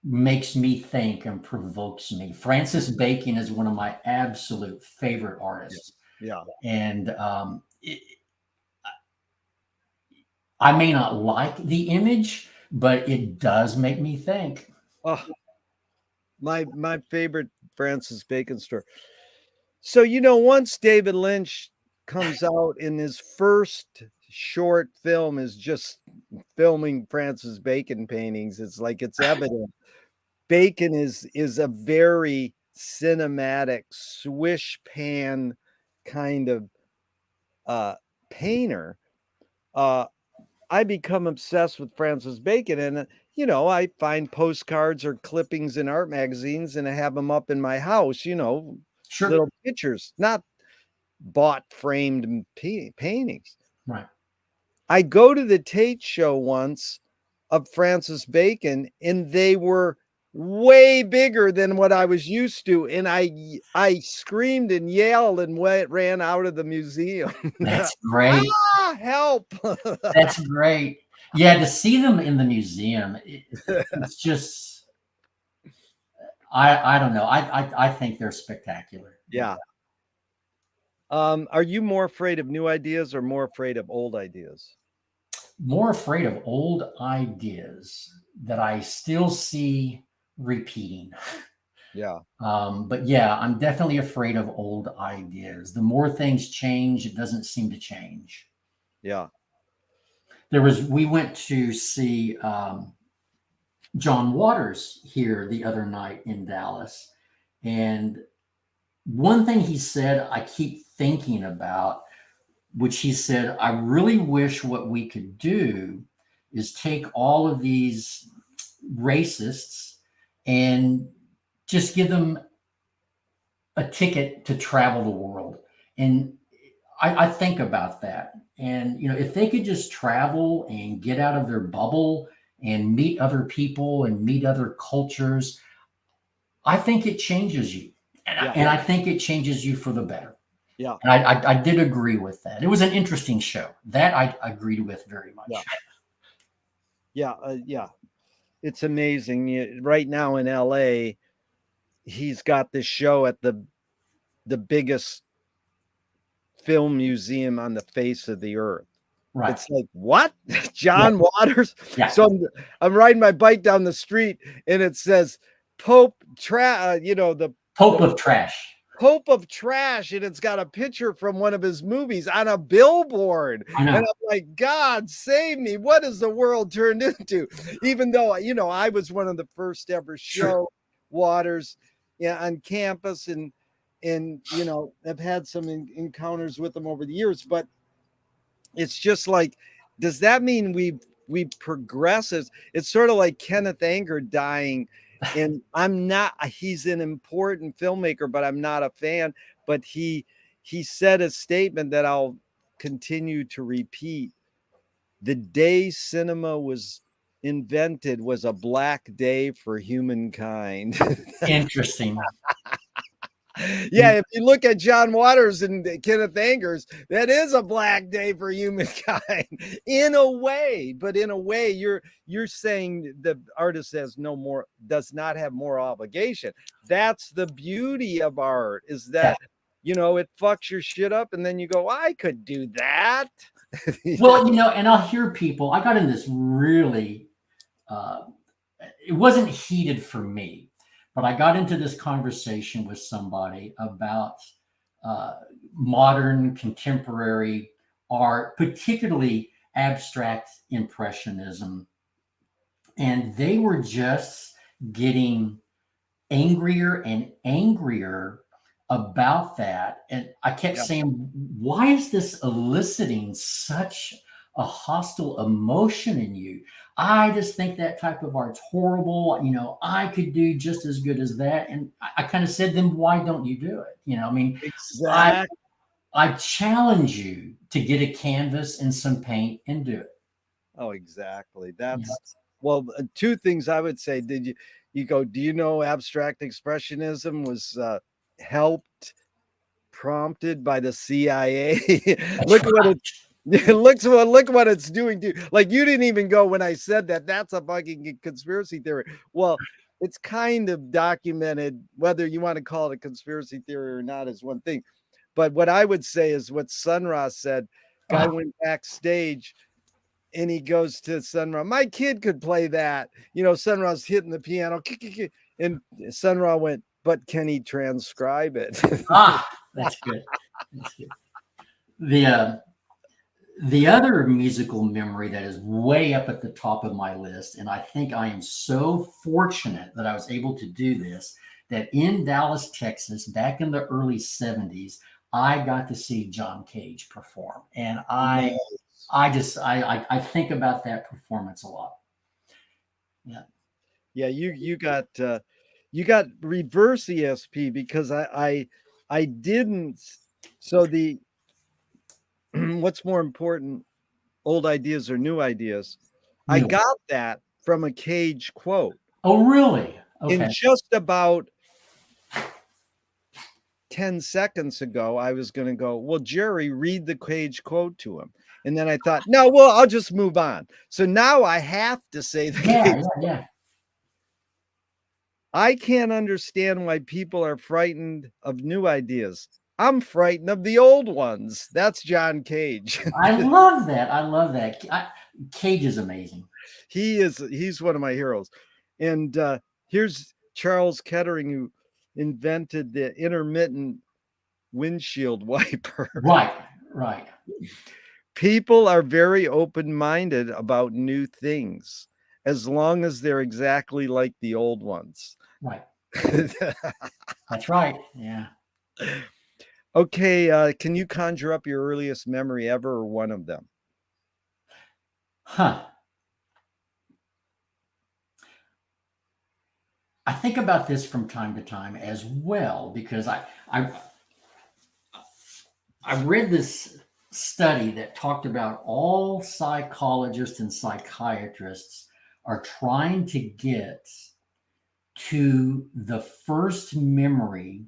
makes me think and provokes me. Francis Bacon is one of my absolute favorite Yeah. artists, Yeah. and I may not like the image, but it does make me think. Oh, my favorite Francis Bacon story. So, once David Lynch comes out in his first short film is just filming Francis Bacon paintings, it's like it's evident. Bacon is a very cinematic swish pan kind of, uh, painter. Uh, I become obsessed with Francis Bacon, and, I find postcards or clippings in art magazines, and I have them up in my house, Sure, little pictures, not bought framed paintings. right. I go to the Tate show once of Francis Bacon, and they were way bigger than what I was used to, and I screamed and yelled and ran out of the museum. That's great. Ah, help! That's great. Yeah, to see them in the museum, it's just I don't know. I think they're spectacular. Yeah. Are you more afraid of new ideas or more afraid of old ideas? More afraid of old ideas that I still see repeating. Yeah, But yeah, I'm definitely afraid of old ideas. The more things change, it doesn't seem to change. yeah, We went to see John Waters here the other night in Dallas. And one thing he said, I keep thinking about, which he said, I really wish what we could do is take all of these racists and just give them a ticket to travel the world. And I think about that. And, if they could just travel and get out of their bubble and meet other people and meet other cultures, I think it changes you. yeah, And I think it changes you for the better. yeah, And I did agree with that. It was an interesting show. That I agreed with very much. yeah, yeah. It's amazing. Right now in LA, he's got this show at the biggest film museum on the face of the earth. Right. It's like, what? Yeah. John Waters? Yeah. So I'm riding my bike down the street and it says Pope the Pope of Trash. Pope of Trash, and it's got a picture from one of his movies on a billboard. I know. And I'm like, God save me. What has the world turned into? Even though, I was one of the first ever show Waters on campus and I've had some encounters with them over the years, but it's just like, does that mean we've progressed? It's sort of like Kenneth Anger dying. And he's an important filmmaker, but I'm not a fan. But he said a statement that I'll continue to repeat. The day cinema was invented was a black day for humankind. Interesting. Yeah, if you look at John Waters and Kenneth Angers, that is a black day for humankind in a way. But in a way, you're saying the artist does not have more obligation. That's the beauty of art, is that it fucks your shit up, and then you go, I could do that. Well, and I'll hear people. I got in this really. It wasn't heated for me, But I got into this conversation with somebody about uh, modern contemporary art, particularly abstract impressionism, and they were just getting angrier and angrier about that. And I kept Yeah, saying, why is this eliciting such a hostile emotion in you? I just think that type of art's horrible. I could do just as good as that. And I kind of said, then why don't you do it? I mean, I exactly. I challenge you to get a canvas and some paint and do it. Oh, exactly. You know, That's well, two things I would say. Did you go, do you know abstract expressionism was helped prompted by the CIA? that's Look at what right. it look what it's doing to, like, you didn't even go when I said that. That's a fucking conspiracy theory. Well, it's kind of documented. Whether you want to call it a conspiracy theory or not is one thing. But what I would say is what Sun Ra said. Guy Uh, went backstage and he goes to Sun Ra. My kid could play that. Sun Ra's hitting the piano, and Sun Ra went, but can he transcribe it? that's good. That's good. The uh, the other musical memory that is way up at the top of my list, and I think I am so fortunate that I was able to do this, that in Dallas, Texas, back in the early 70s, I got to see John Cage perform. And I No. I just I think about that performance a lot. Yeah. Yeah, you got reverse ESP because I didn't. So the what's more important, old ideas or new ideas? I New. got that from a Cage quote. Oh, really? In Okay. just about 10 seconds ago, I was going to go, well, Jerry, read the Cage quote to him. And then I thought, no, well, I'll just move on. So now I have to say the Yeah, Cage. yeah, yeah. I can't understand why people are frightened of new ideas. I'm frightened of the old ones. That's John Cage. I love that. I love that. Cage is amazing. He's one of my heroes. And here's Charles Kettering, who invented the intermittent windshield wiper. Right, right, People are very open-minded about new things as long as they're exactly like the old ones. right. That's right. Yeah. Okay, can you conjure up your earliest memory ever or one of them? Huh. I think about this from time to time as well because I I read this study that talked about all psychologists and psychiatrists are trying to get to the first memory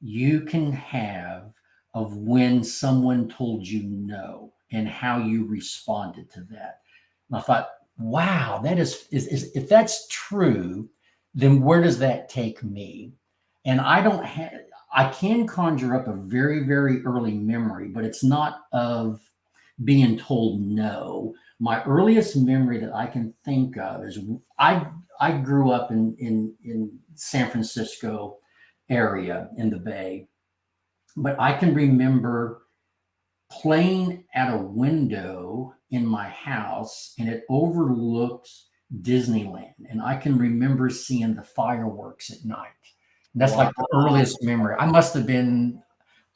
you can have of when someone told you no and how you responded to that. And I thought, wow, that is if that's true, then where does that take me? And I can conjure up a very, very early memory, but it's not of being told no. My earliest memory that I can think of is I grew up in San Francisco area in the Bay, but I can remember playing at a window in my house and it overlooked Disneyland. And I can remember seeing the fireworks at night. And that's Wow, like the earliest memory. I must have been,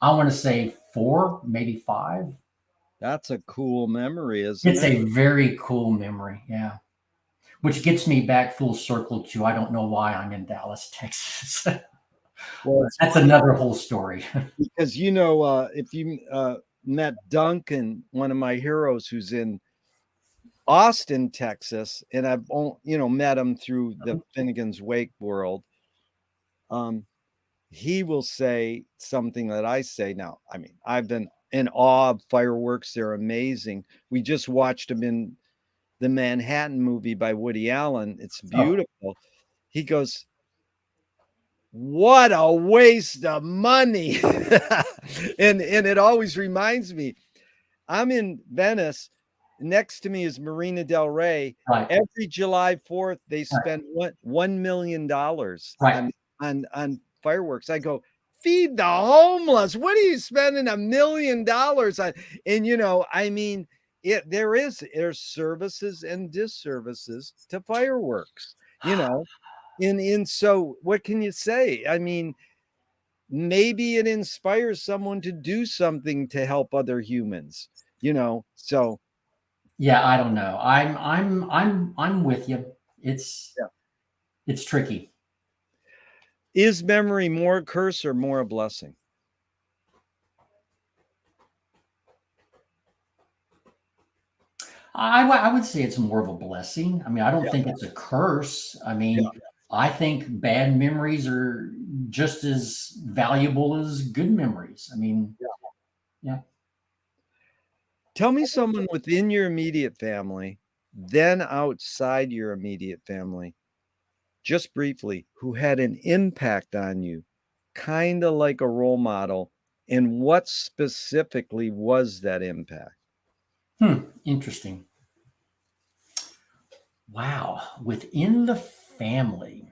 I want to say 4, maybe 5. that's a cool memory, isn't It's it? a very cool memory. Yeah. Which gets me back full circle to I don't know why I'm in Dallas, Texas. Well, But it's that's funny another whole story. because if you met Duncan, one of my heroes, who's in Austin, Texas, and I've met him through the Finnegan's Wake world. Um, he will say something that I say now. I mean, I've been in awe of fireworks. They're amazing. We just watched them in the Manhattan movie by Woody Allen. It's Oh, beautiful. He goes, what a waste of money. And it always reminds me, I'm in Venice. Next to me is Marina del Rey. right, Every July 4th, they right, spend $1 million right. on on fireworks. I go, feed the homeless. What are you spending $1 million on? And I mean, there's services and disservices to fireworks, and so what can you say? I mean, maybe it inspires someone to do something to help other humans, so Yeah, I don't know. I'm with you. It's yeah. it's tricky. Is memory more a curse or more a blessing? I would say it's more of a blessing. I mean, I don't Yeah. think it's a curse. I Yeah. mean, I think bad memories are just as valuable as good memories. I mean, Yeah. yeah. Tell me someone within your immediate family, then outside your immediate family, just briefly, who had an impact on you, kinda like a role model, and what specifically was that impact? Interesting. Wow. Within the family.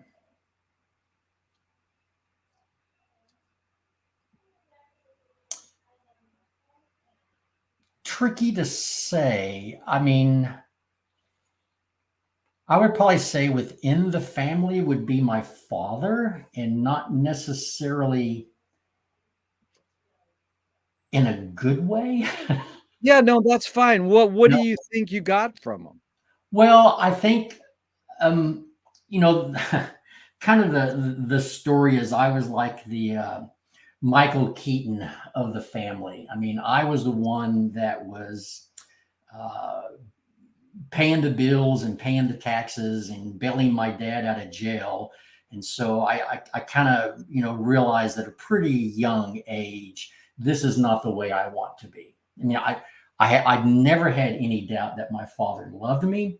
Tricky to say. I mean, I would probably say within the family would be my father, and not necessarily in a good way. Yeah, no, that's fine. What do you think you got from them? Well, I think, um, you know, kind of the story is I was like the Michael Keaton of the family. I mean, I was the one that was uh, paying the bills and paying the taxes and bailing my dad out of jail. And so I kind of, realized at a pretty young age, this is not the way I want to be. I mean, I'd never had any doubt that my father loved me,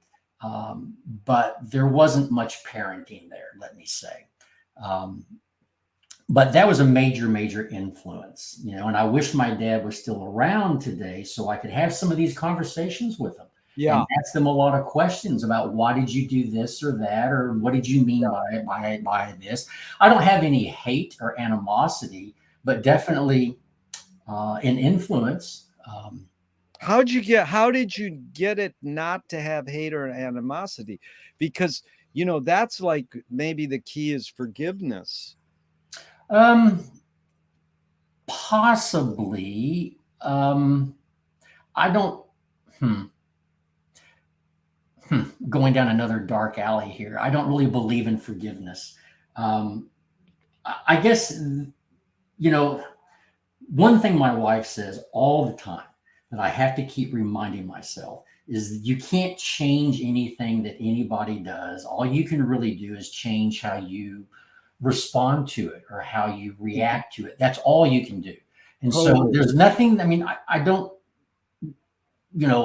but there wasn't much parenting there, let me say. Um, but that was a major, major influence, and I wish my dad was still around today so I could have some of these conversations with him and Yeah, ask them a lot of questions about why did you do this or that, or what did you mean by this. I don't have any hate or animosity, but definitely an influence. how did you get it not to have hate or animosity? Because, that's like maybe the key is forgiveness. Um, Possibly. I don't. Hmm, Going down another dark alley here. I don't really believe in forgiveness. Um, I guess, one thing my wife says all the time that I have to keep reminding myself is you can't change anything that anybody does. All you can really do is change how you respond to it or how you react to it. That's all you can do. And so Totally. there's nothing, I mean, I don't,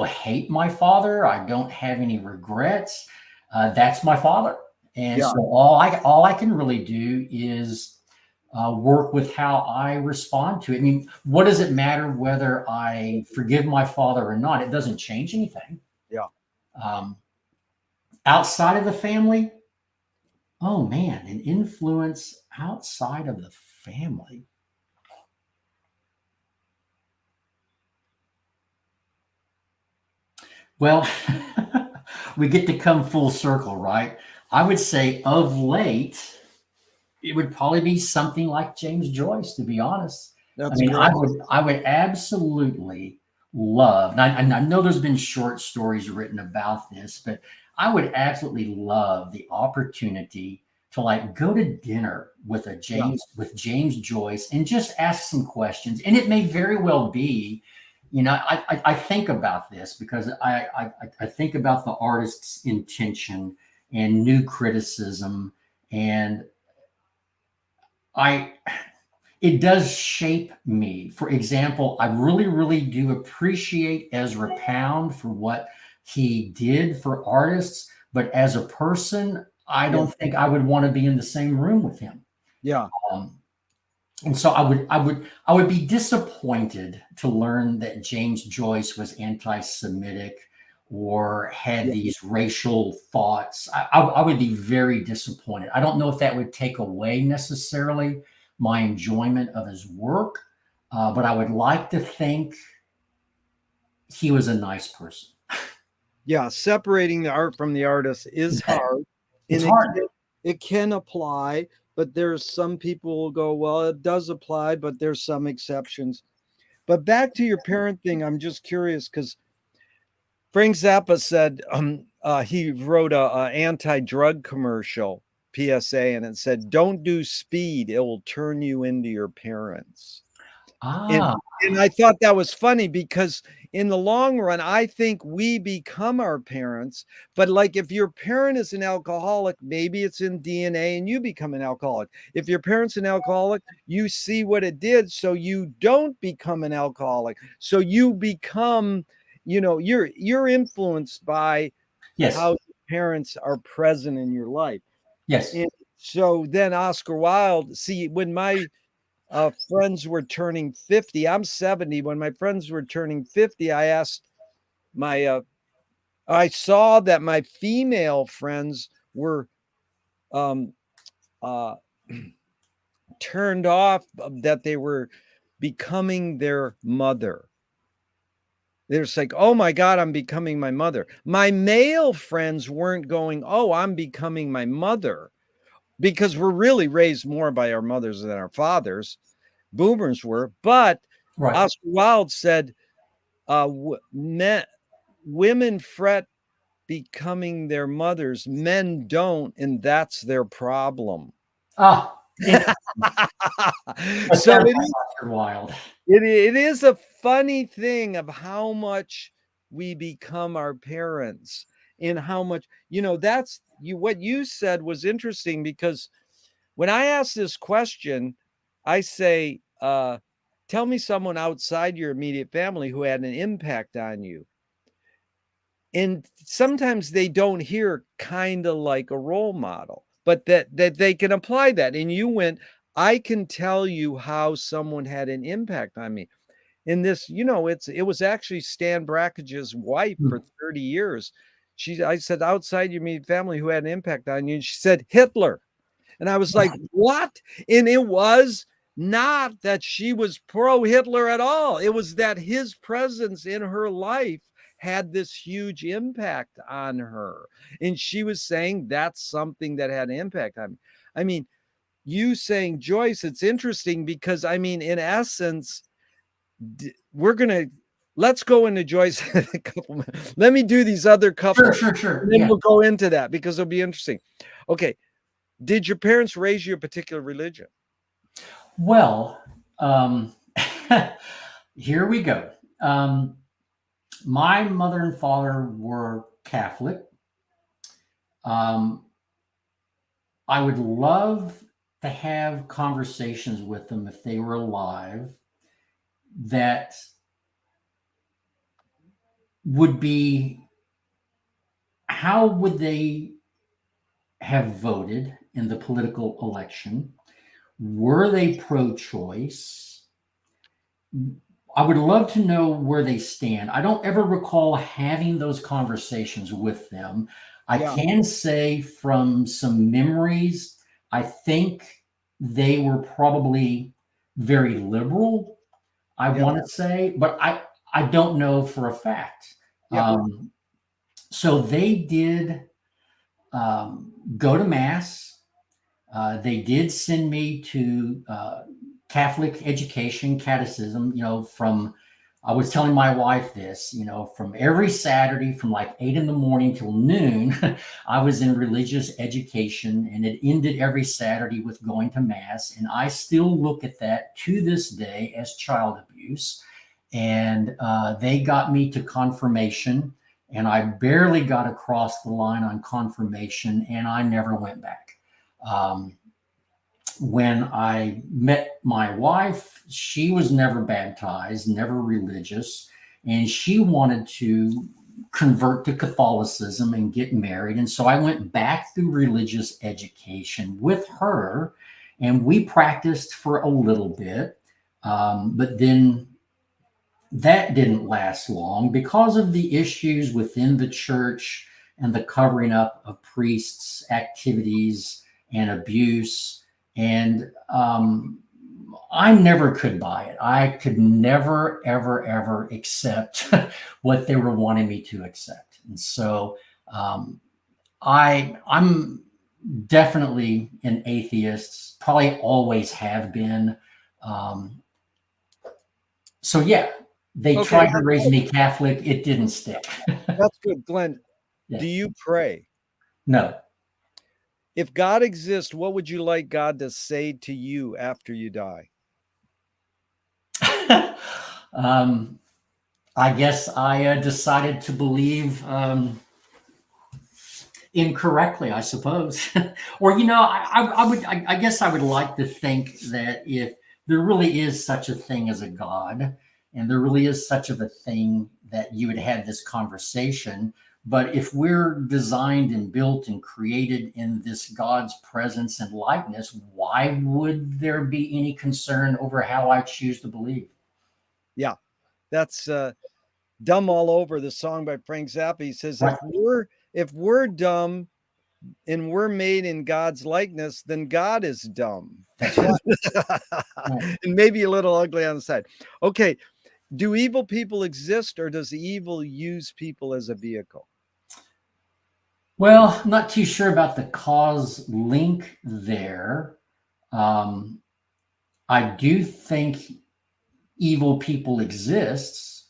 hate my father. I don't have any regrets. That's my father. And Yeah. so all I can really do is work with how I respond to it. I mean, what does it matter whether I forgive my father or not? It doesn't change anything. Yeah. Um, Outside of the family, oh man, an influence outside of the family. Well, we get to come full circle, right? I would say of late, it would probably be something like James Joyce, to be honest. I That's mean, great. I would absolutely love, and I know there's been short stories written about this, but I would absolutely love the opportunity to like go to dinner with Yeah. James Joyce and just ask some questions. And it may very well be, I think about this because I think about the artist's intention and new criticism, and I it does shape me. For example, I really, really do appreciate Ezra Pound for what he did for artists, but as a person, I Yeah. don't think I would want to be in the same room with him. Yeah. Um, and so I would be disappointed to learn that James Joyce was anti-Semitic or had Yeah. these racial thoughts, I would be very disappointed. I don't know if that would take away necessarily my enjoyment of his work, but I would like to think he was a nice person. Yeah, separating the art from the artist is hard, It's and hard. it can apply, but there's some people will go, well, it does apply, but there's some exceptions. But back to your parent thing, I'm just curious because Frank Zappa said he wrote a anti-drug commercial PSA, and it said, "Don't do speed; it will turn you into your parents." And Ah, and I thought that was funny because in the long run, I think we become our parents, but, like, if your parent is an alcoholic, maybe it's in DNA and you become an alcoholic. If your parent's an alcoholic, you see what it did, so you don't become an alcoholic. So you become, you're influenced by how yes, your parents are present in your life. yes. And so then Oscar Wilde, see, when my friends were turning 50. I'm 70. When my friends were turning 50, I asked I saw that my female friends were um, uh, turned off that they were becoming their mother. They're just like, oh my God, I'm becoming my mother. My male friends weren't going, oh, I'm becoming my mother, because we're really raised more by our mothers than our fathers. Boomers were. But Right. Oscar Wilde said, men, women fret becoming their mothers, men don't, and that's their problem. Ah, interesting. But So that was Oscar Wilde. it is a funny thing of how much we become our parents, and how much, that's you what you said was interesting, because when I ask this question, I say, tell me someone outside your immediate family who had an impact on you. And sometimes they don't hear kinda like a role model, but that they can apply that. And you went, "I can tell you how someone had an impact on me." And this, it was actually Stan Brackage's wife Hmm. for 30 years. I said, "Outside your immediate family, who had an impact on you?" And she said, "Hitler." And I was like, "What?" And it was not that she was pro Hitler at all. It was that his presence in her life had this huge impact on her. And she was saying that's something that had an impact on me. I mean, you saying Joyce, it's interesting because, I mean, in essence, we're going to let's go into Joyce in a couple minutes. Let me do these other Sure, couple, sure, sure. and then Yeah. we'll go into that because it'll be interesting. Okay. Did your parents raise you a particular religion? Well, um, here we go. Um, my mother and father were Catholic. Um, I would love to have conversations with them if they were alive that would be how would they have voted in the political election? Were they pro choice? I would love to know where they stand. I don't ever recall having those conversations with them. I Yeah, can say from some memories, I think they were probably very liberal, I yeah, want to say, but I don't know for a fact. yeah. So they did go to mass. They did send me to Catholic education, catechism, from, I was telling my wife this, from every Saturday from like 8 in the morning till noon, I was in religious education, and it ended every Saturday with going to mass. And I still look at that to this day as child abuse. And they got me to confirmation, and I barely got across the line on confirmation, and I never went back. Um, when I met my wife, she was never baptized, never religious, and she wanted to convert to Catholicism and get married. And so I went back through religious education with her, and we practiced for a little bit. But then that didn't last long because of the issues within the church and the covering up of priests' activities and abuse. And I never could buy it. I could never, ever, ever accept what they were wanting me to accept. And so um, I'm definitely an atheist, probably always have been. Um, so yeah, they Okay, tried to raise me Catholic. It didn't stick. that's good. Glenn, Yeah. do you pray? No. If God exists, what would you like God to say to you after you die? um, I guess I decided to believe incorrectly, I suppose. Or, I guess I would like to think that if there really is such a thing as a God, and there really is such of a thing that you would have this conversation. But if we're designed and built and created in this God's presence and likeness, why would there be any concern over how I choose to believe? Yeah, that's Dumb All Over, the song by Frank Zappa. He says, Right. if we're dumb and we're made in God's likeness, then God is dumb. That's right. Right. And maybe a little ugly on the side. Okay, do evil people exist, or does evil use people as a vehicle? Well, I'm not too sure about the cause link there. Um, I do think evil people exists.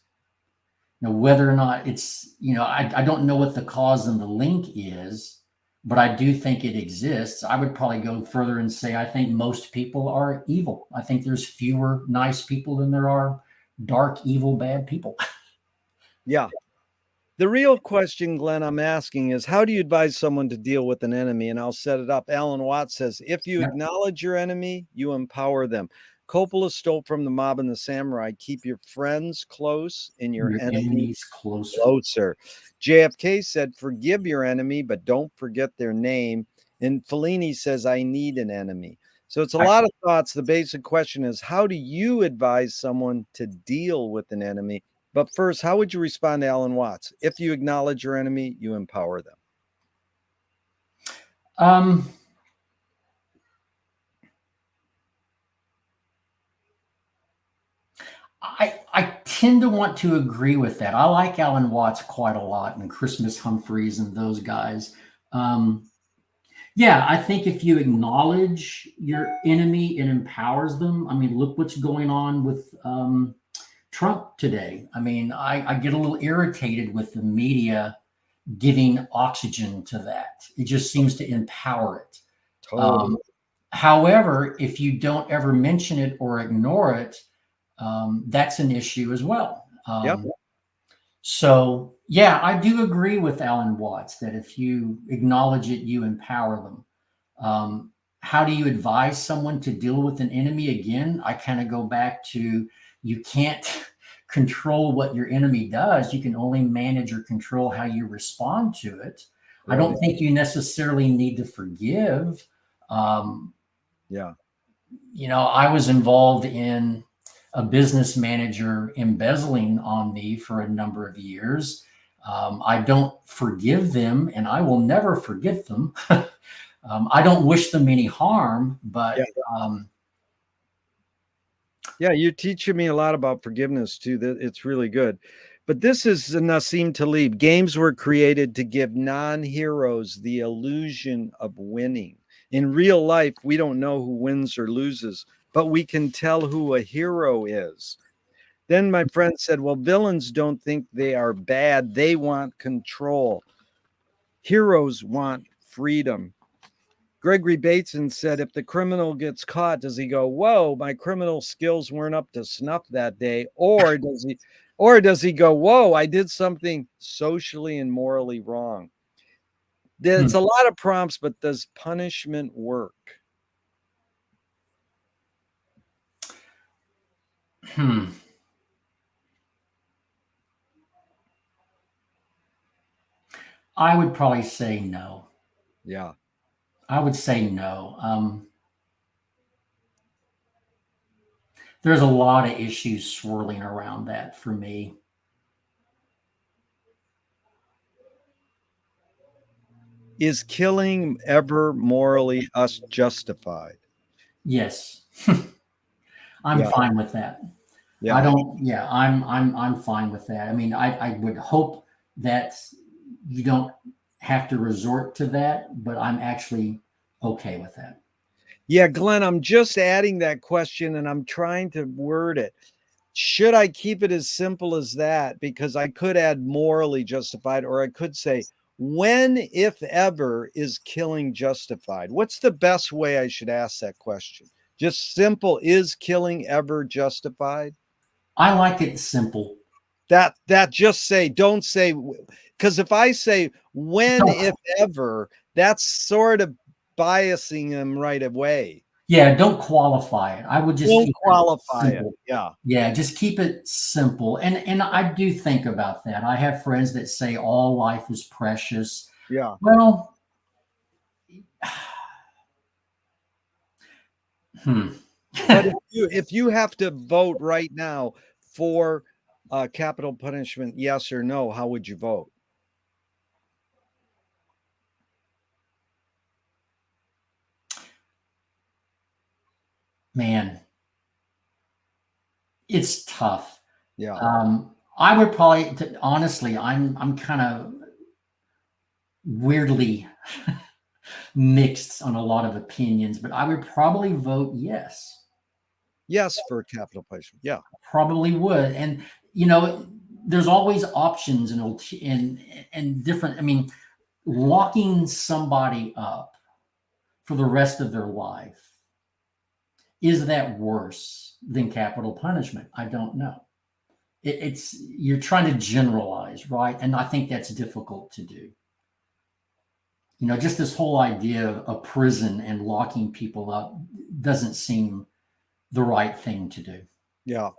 Whether or not it's, I don't know what the cause and the link is, but I do think it exists. I would probably go further and say I think most people are evil. I think there's fewer nice people than there are dark, evil, bad people. Yeah. The real question, Glenn, I'm asking is how do you advise someone to deal with an enemy? And I'll set it up. Alan Watts says, if you Yeah. acknowledge your enemy, you empower them. Coppola stole from the Mob and the Samurai. Keep your friends close and your Your enemies enemies closer. closer. JFK said, forgive your enemy, but don't forget their name. And Fellini says, I need an enemy. So it's a I, lot of thoughts. The basic question is, how do you advise someone to deal with an enemy? But first, how would you respond to Alan Watts? If you acknowledge your enemy, you empower them. um, I tend to want to agree with that. I like Alan Watts quite a lot and Christmas Humphreys and those guys. Um, yeah, I think if you acknowledge your enemy, it empowers them. I mean, look what's going on with Trump today. I mean, I get a little irritated with the media giving oxygen to that. It just seems to empower it. Totally. Um, However, if you don't ever mention it or ignore it, that's an issue as well. Yep. So, yeah, I do agree with Alan Watts that if you acknowledge it, you empower them. How do you advise someone to deal with an enemy? Again, I kind of go back to you can't control what your enemy does. You can only manage or control how you respond to it. I Right. don't think you necessarily need to forgive. Um, Yeah. I was involved in a business manager embezzling on me for a number of years. I don't forgive them and I will never forget them. I don't wish them any harm, Yeah. but Yeah. You're teaching me a lot about forgiveness too. That it's really good. But this is Nassim Taleb. Games were created to give non-heroes the illusion of winning. In real life, we don't know who wins or loses, but we can tell who a hero is. Then my friend said, well, villains don't think they are bad. They want control. Heroes want freedom. Gregory Bateson said, if the criminal gets caught, does he go, whoa, my criminal skills weren't up to snuff that day? Or does he go, whoa, I did something socially and morally wrong? It's a lot of prompts, but does punishment work? I would probably say no. Yeah. I would say no. there's a lot of issues swirling around that for me. Is killing ever morally us justified? Yes, I'm Yeah, fine with that. I yeah. don't. Yeah, I'm fine with that. I mean, I would hope that you don't have to resort to that, but I'm actually okay with that. Yeah, Glenn, I'm just adding that question and I'm trying to word it. Should I keep it as simple as that? Because I could add morally justified, or I could say, when, if ever, is killing justified? What's the best way I should ask that question? Just simple, is killing ever justified? I like it simple. That just say, don't say, because if I say when, if ever, that's sort of biasing them right away. Yeah, don't qualify it. I would just Don't keep it qualify it. simple. Yeah. Yeah, just keep it simple. And I do think about that. I have friends that say all life is precious. Yeah. Well, hmm. But if you have to vote right now for capital punishment, yes or no, how would you vote? Man, it's tough. Yeah. I would probably, honestly, I'm kind of weirdly mixed on a lot of opinions, but I would probably vote yes. Yes for capital punishment. Yeah. Probably would, and you know, there's always options and different. I mean, locking somebody up for the rest of their life, is that worse than capital punishment? I don't know. It's you're trying to generalize, right? And I think that's difficult to do. You know, just this whole idea of a prison and locking people up doesn't seem the right thing to do. Yeah.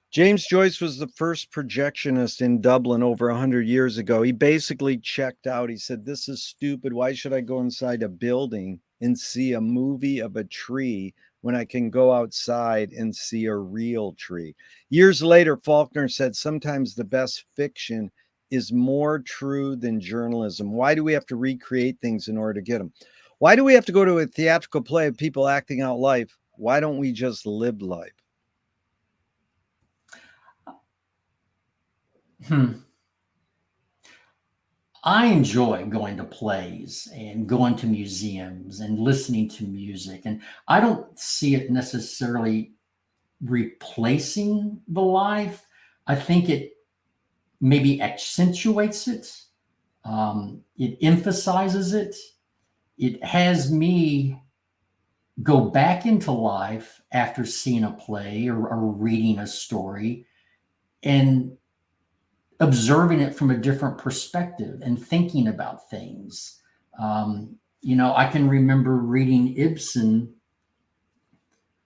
James Joyce was the first projectionist in Dublin over 100 years ago. He basically checked out. He said, "This is stupid. Why should I go inside a building and see a movie of a tree when I can go outside and see a real tree?" Years later, Faulkner said, "Sometimes the best fiction is more true than journalism. Why do we have to recreate things in order to get them? Why do we have to go to a theatrical play of people acting out life? Why don't we just live life?" Hmm. I enjoy going to plays and going to museums and listening to music. And I don't see it necessarily replacing the life. I think it maybe accentuates it, it emphasizes it. It has me go back into life after seeing a play or reading a story and observing it from a different perspective and thinking about things. You know, I can remember reading Ibsen,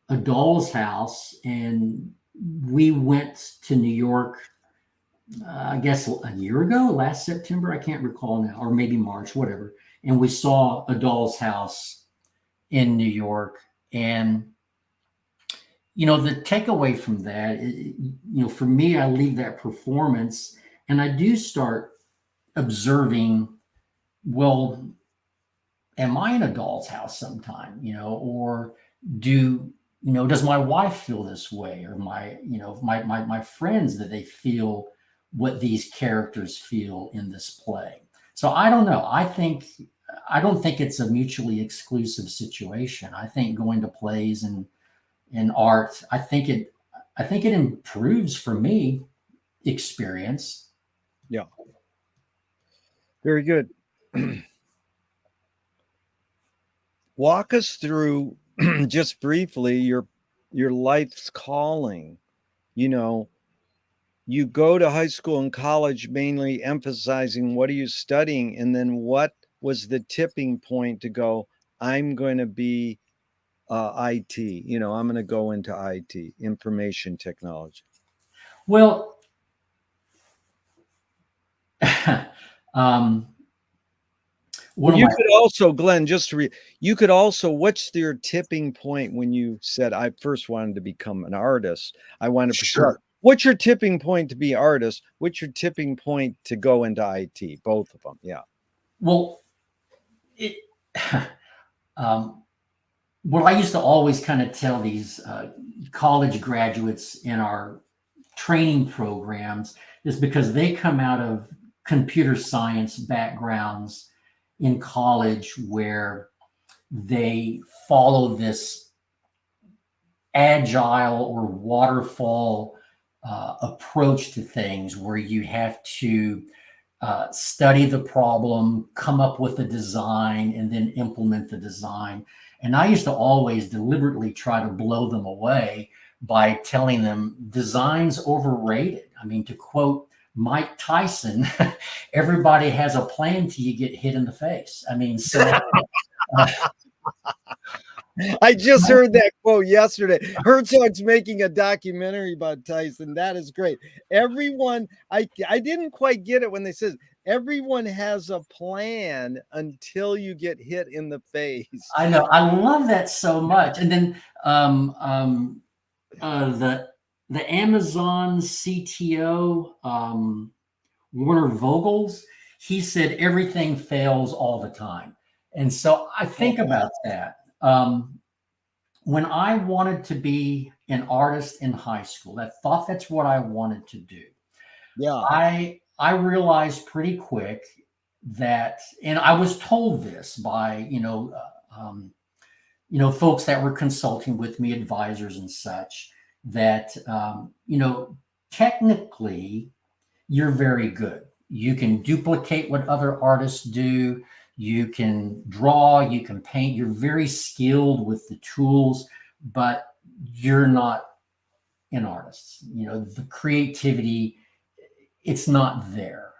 A Doll's House, and we went to New York, I guess a year ago, last September, I can't recall now, or maybe March, whatever. And we saw A Doll's House in New York. And, you know, the takeaway from that, you know, for me, I leave that performance and I do start observing, well, am I in a doll's house sometime, you know, or do, you know, does my wife feel this way, or my, you know, my friends, that they feel what these characters feel in this play? So I don't know. I don't think it's a mutually exclusive situation. I think going to plays and art, I think it improves for me experience. Yeah. Very good. Walk us through just briefly your life's calling. You know, you go to high school and college mainly emphasizing what are you studying, and then what was the tipping point to go, I'm going to be IT, you know, I'm going to go into IT, information technology. Well, um, one of You my could also, Glenn, just to you could also, what's your tipping point when you said, I first wanted to become an artist? I wanted to pursue art. sure. What's your tipping point to be artist? What's your tipping point to go into IT? Both of them. Yeah. Well, it, um, what I used to always kind of tell these college graduates in our training programs is because they come out of computer science backgrounds in college where they follow this agile or waterfall approach to things where you have to study the problem, come up with a design, and then implement the design. And I used to always deliberately try to blow them away by telling them design's overrated. I mean, to quote Mike Tyson, everybody has a plan till you get hit in the face. I mean, so uh, I just heard that quote yesterday. Herzog's making a documentary about Tyson. That is great. Everyone, I didn't quite get it when they said everyone has a plan until you get hit in the face. I know I love that so much. And then um, um, the Amazon CTO, Werner Vogels, he said everything fails all the time. And so I think about that. When I wanted to be an artist in high school, I thought that's what I wanted to do. Yeah. I realized pretty quick that, and I was told this by folks that were consulting with me, advisors and such, that technically you're very good. You can duplicate what other artists do. You can draw, you can paint. You're very skilled with the tools, but you're not an artist. The creativity, it's not there.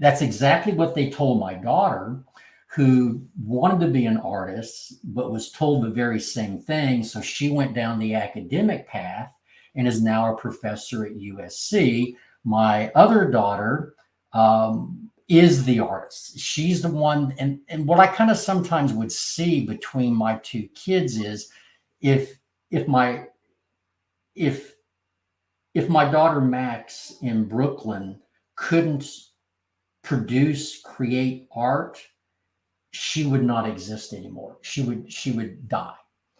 That's exactly what they told my daughter, who wanted to be an artist, but was told the very same thing. So she went down the academic path and is now a professor at USC. My other daughter is the artist. She's the one, and what I kind of sometimes would see between my two kids is if if my if if my daughter Max in Brooklyn couldn't create art, she would not exist anymore. She would die.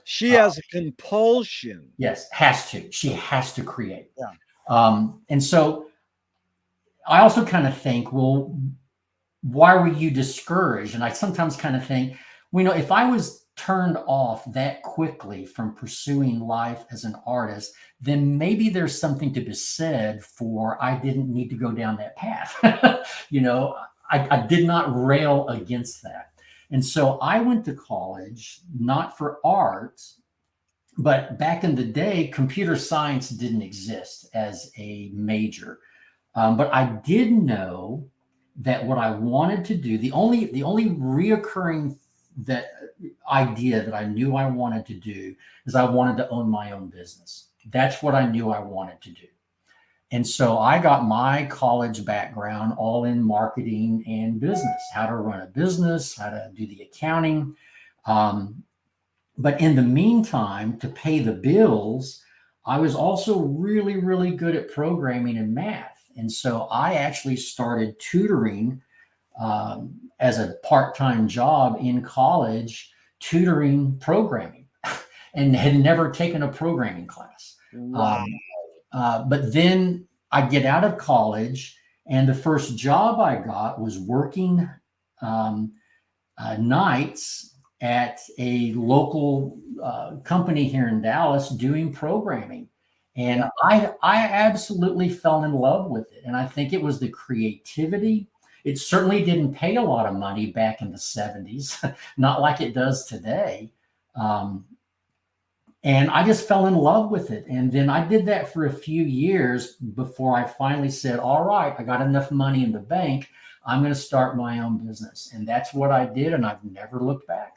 She Uh, has a compulsion. yes, has to. She has to create. Yeah. And so I also kind of think, well, why were you discouraged? And I sometimes kind of think, if I was turned off that quickly from pursuing life as an artist, then maybe there's something to be said for I didn't need to go down that path. I did not rail against that. And so I went to college, not for art, but back in the day, computer science didn't exist as a major. But I did know that what I wanted to do, the only reoccurring that idea that I knew I wanted to do is I wanted to own my own business. That's what I knew I wanted to do. And so I got my college background all in marketing and business, how to run a business, how to do the accounting. Um, but in the meantime, to pay the bills, I was also really, really good at programming and math. And so I actually started tutoring as a part-time job in college, tutoring programming, and had never taken a programming class. Wow. But then I get out of college, and the first job I got was working um, nights at a local company here in Dallas doing programming. And I absolutely fell in love with it. And I think it was the creativity. It certainly didn't pay a lot of money back in the 70s, not like it does today. And I just fell in love with it. And then I did that for a few years before I finally said, all right, I got enough money in the bank. I'm going to start my own business. And that's what I did. And I've never looked back.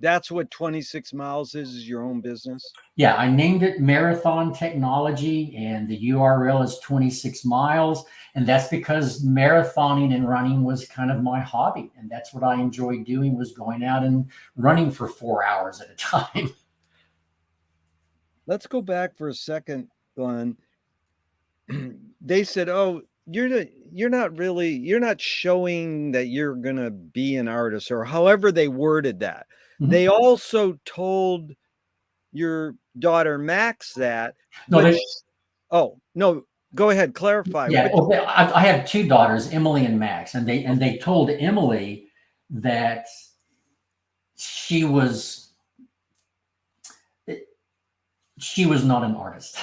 That's what 26 miles is your own business? Yeah, I named it Marathon Technology, and the URL is 26 miles. And that's because marathoning and running was kind of my hobby. And that's what I enjoyed doing, was going out and running for 4 hours at a time. Let's go back for a second, Glenn. They said, "Oh, you're not showing that you're gonna be an artist," or however they worded that. Mhm. They also told your daughter Max that, No, they, which oh, no, go ahead, clarify, yeah, which okay, I have two daughters, Emily and Max, and they told Emily that she was she was not an artist.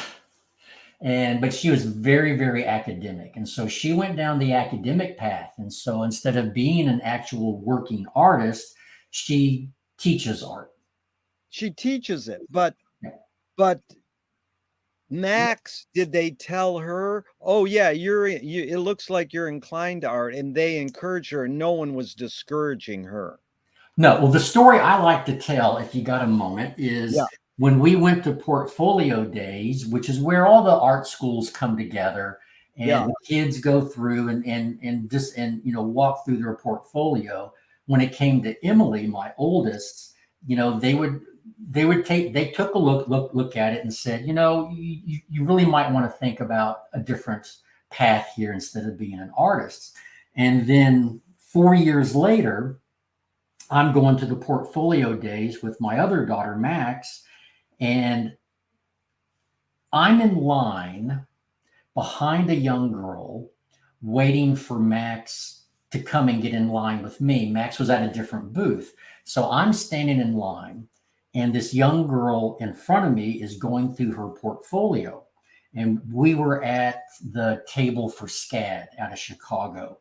And but she was very academic, and so she went down the academic path. And so instead of being an actual working artist, she teaches art. she teaches it, but Yeah. but Max, did they tell her, "Oh, yeah, it looks like you're inclined to art," and they encouraged her, and no one was discouraging her? No, well, the story I like to tell, if you got a moment, Yeah, is when we went to portfolio days, which is where all the art schools come together, yeah. and the kids go through and just and walk through their portfolio. When it came to Emily, my oldest, they took a look at it and said, you really might want to think about a different path here instead of being an artist. And then 4 years later, I'm going to the portfolio days with my other daughter, Max, and I'm in line behind a young girl waiting for Max to come and get in line with me. Max was at a different booth. So I'm standing in line, and this young girl in front of me is going through her portfolio. And we were at the table for SCAD out of Chicago.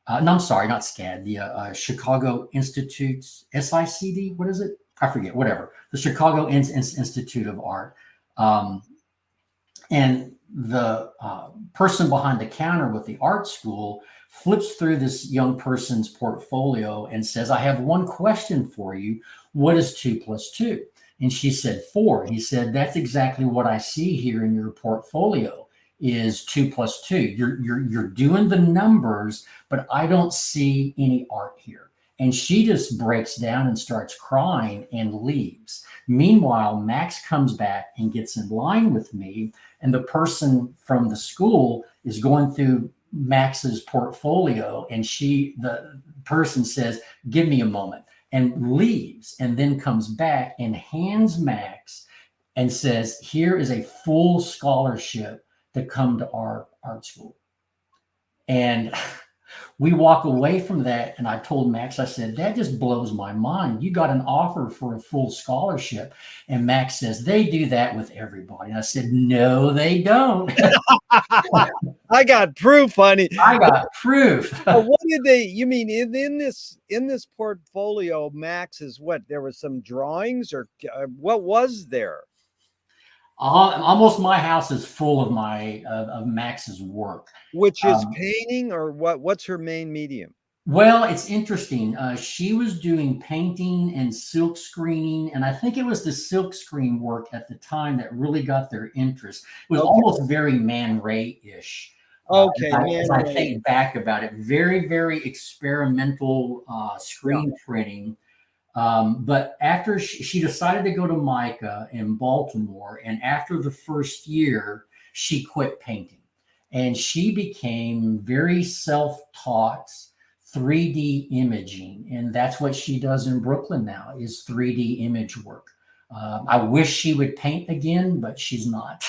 No, I'm sorry, not SCAD, the Chicago Institute, SICD, what is it? I forget, whatever. The Chicago Institute of Art. Um, and the person behind the counter with the art school flips through this young person's portfolio and says, I have one question for you. What is 2 + 2? And she said 4. He said, that's exactly what I see here in your portfolio is 2 + 2. You're doing the numbers, but I don't see any art here. And she just breaks down and starts crying and leaves. Meanwhile, Max comes back and gets in line with me, and the person from the school is going through Max's portfolio, and the person says, give me a moment, and leaves, and then comes back and hands Max and says, here is a full scholarship to come to our art school. And we walk away from that, and I told Max, I said, that just blows my mind. You got an offer for a full scholarship. And Max says, they do that with everybody. And I said, no, they don't. I got proof, honey. I got proof. What did you mean in this portfolio, Max, is what? There was some drawings, or what was there? Almost my house is full of of Max's work. Which is Um, painting, or what? What's her main medium? Well, it's interesting. She was doing painting and silk screening, and I think it was the silk screen work at the time that really got their interest. It was Okay. almost very Man Ray-ish. Okay, As Man I Ray. think back about it, very experimental Yeah. screen printing. But after she decided to go to MICA in Baltimore, and after the first year, she quit painting, and she became very self-taught 3D imaging, and that's what she does in Brooklyn now is 3D image work. I wish she would paint again, but she's not.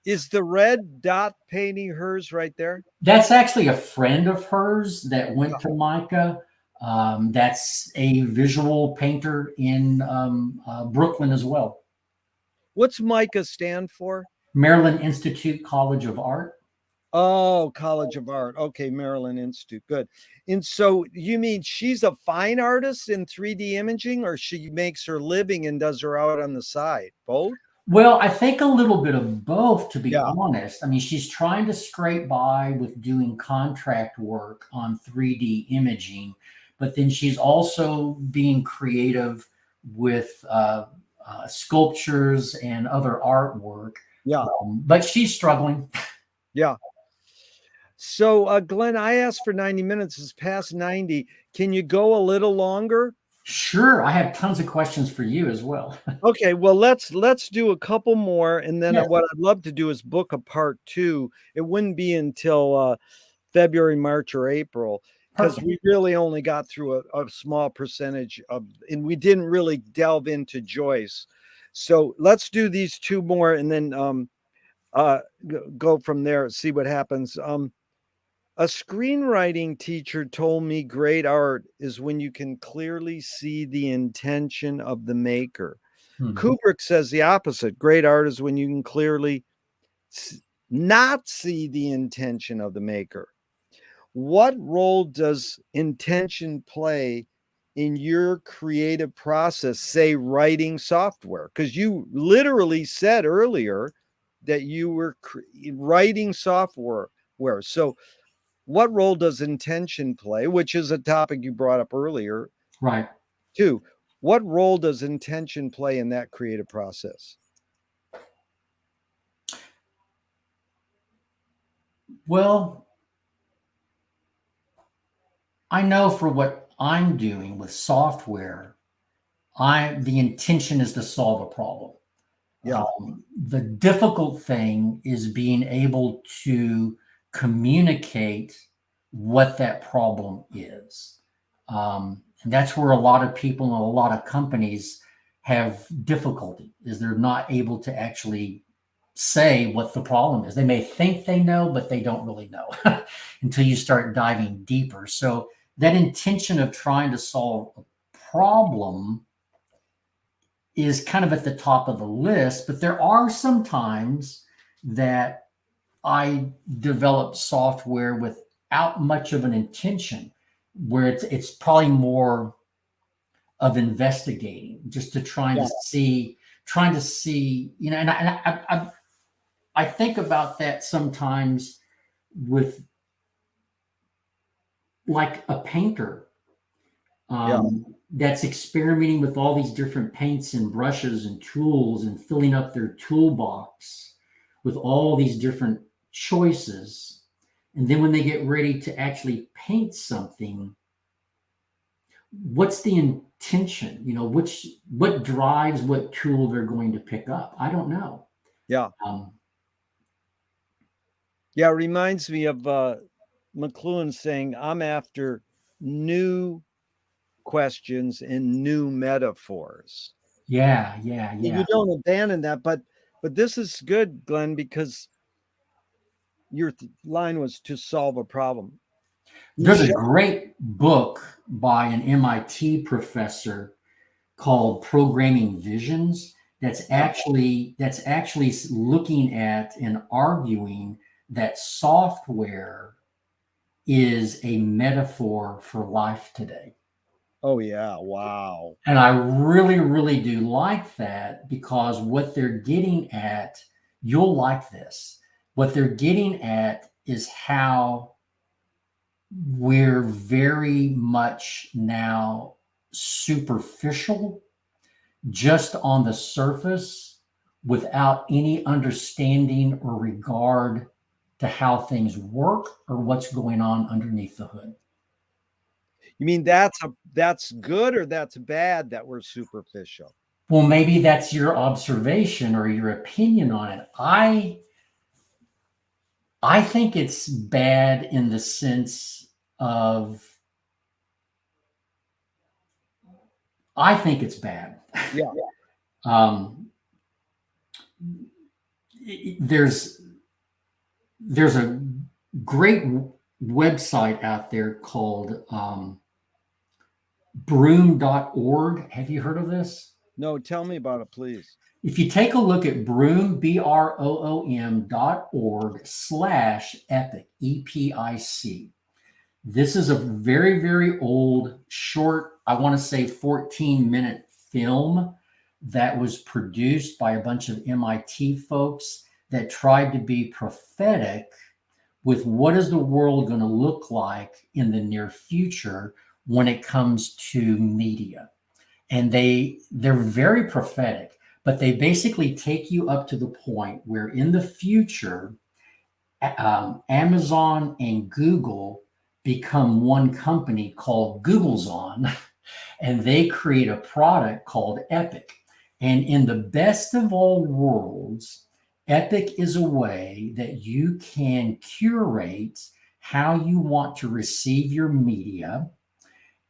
Is the red dot painting hers right there? That's actually a friend of hers that went to MICA. That's a visual painter in Brooklyn as well. What's MICA stand for? Maryland Institute College of Art. Oh, College of Art. Okay, Maryland Institute. Good. And so you mean she's a fine artist in 3D imaging, or she makes her living and does her out on the side? Both? Well, I think a little bit of both, to be Yeah. honest. I mean, she's trying to scrape by with doing contract work on 3D imaging, but then she's also being creative with sculptures and other artwork. Yeah. But she's struggling. Yeah. So, Glenn, I asked for 90 minutes. It's past 90. Can you go a little longer? Sure, I have tons of questions for you as well. Okay, well, let's do a couple more, and then Yes. what I'd love to do is book a part 2. It wouldn't be until February, March, or April, because Perfect. we really only got through a small percentage of, and we didn't really delve into Joyce. So let's do these 2 more, and then go from there. See what happens. A screenwriting teacher told me great art is when you can clearly see the intention of the maker. Kubrick says the opposite. Great art is when you can clearly not see the intention of the maker. What role does intention play in your creative process, say writing software? Because you literally said earlier that you were writing software. So, what role does intention play, which is a topic you brought up earlier? Right. 2, what role does intention play in that creative process? Well, I know for what I'm doing with software, the intention is to solve a problem. Yeah. The difficult thing is being able to communicate what that problem is. And that's where a lot of people and a lot of companies have difficulty, is they're not able to actually say what the problem is. They may think they know, but they don't really know until you start diving deeper. So that intention of trying to solve a problem is kind of at the top of the list, but there are some times that I develop software without much of an intention, where it's probably more of investigating, just to trying to see, and I think about that sometimes with like a painter that's experimenting with all these different paints and brushes and tools and filling up their toolbox with all these different choices. And then when they get ready to actually paint something, what's the intention? What drives what tool they're going to pick up? I don't know. Yeah. It reminds me of McLuhan saying, I'm after new questions and new metaphors. Yeah. You don't abandon that, but this is good, Glenn, because your line was to solve a problem. There's a great book by an MIT professor called Programming Visions that's actually looking at and arguing that software is a metaphor for life today. Oh yeah, wow. And I really, really do like that, because what they're getting at, you'll like this. What they're getting at is how we're very much now superficial, just on the surface, without any understanding or regard to how things work or what's going on underneath the hood. You mean that's good or that's bad that we're superficial? Well, maybe that's your observation or your opinion on it. I think it's bad in the sense of, I think it's bad. Yeah. There's a great website out there called broom.org. Have you heard of this? No, tell me about it, please. If you take a look at broom.org/epic, EPIC, this is a very, very old, short, I want to say 14-minute film that was produced by a bunch of MIT folks that tried to be prophetic with what is the world going to look like in the near future when it comes to media. and they're very prophetic, but they basically take you up to the point where in the future, Amazon and Google become one company called Google's On, and they create a product called Epic. And in the best of all worlds, Epic is a way that you can curate how you want to receive your media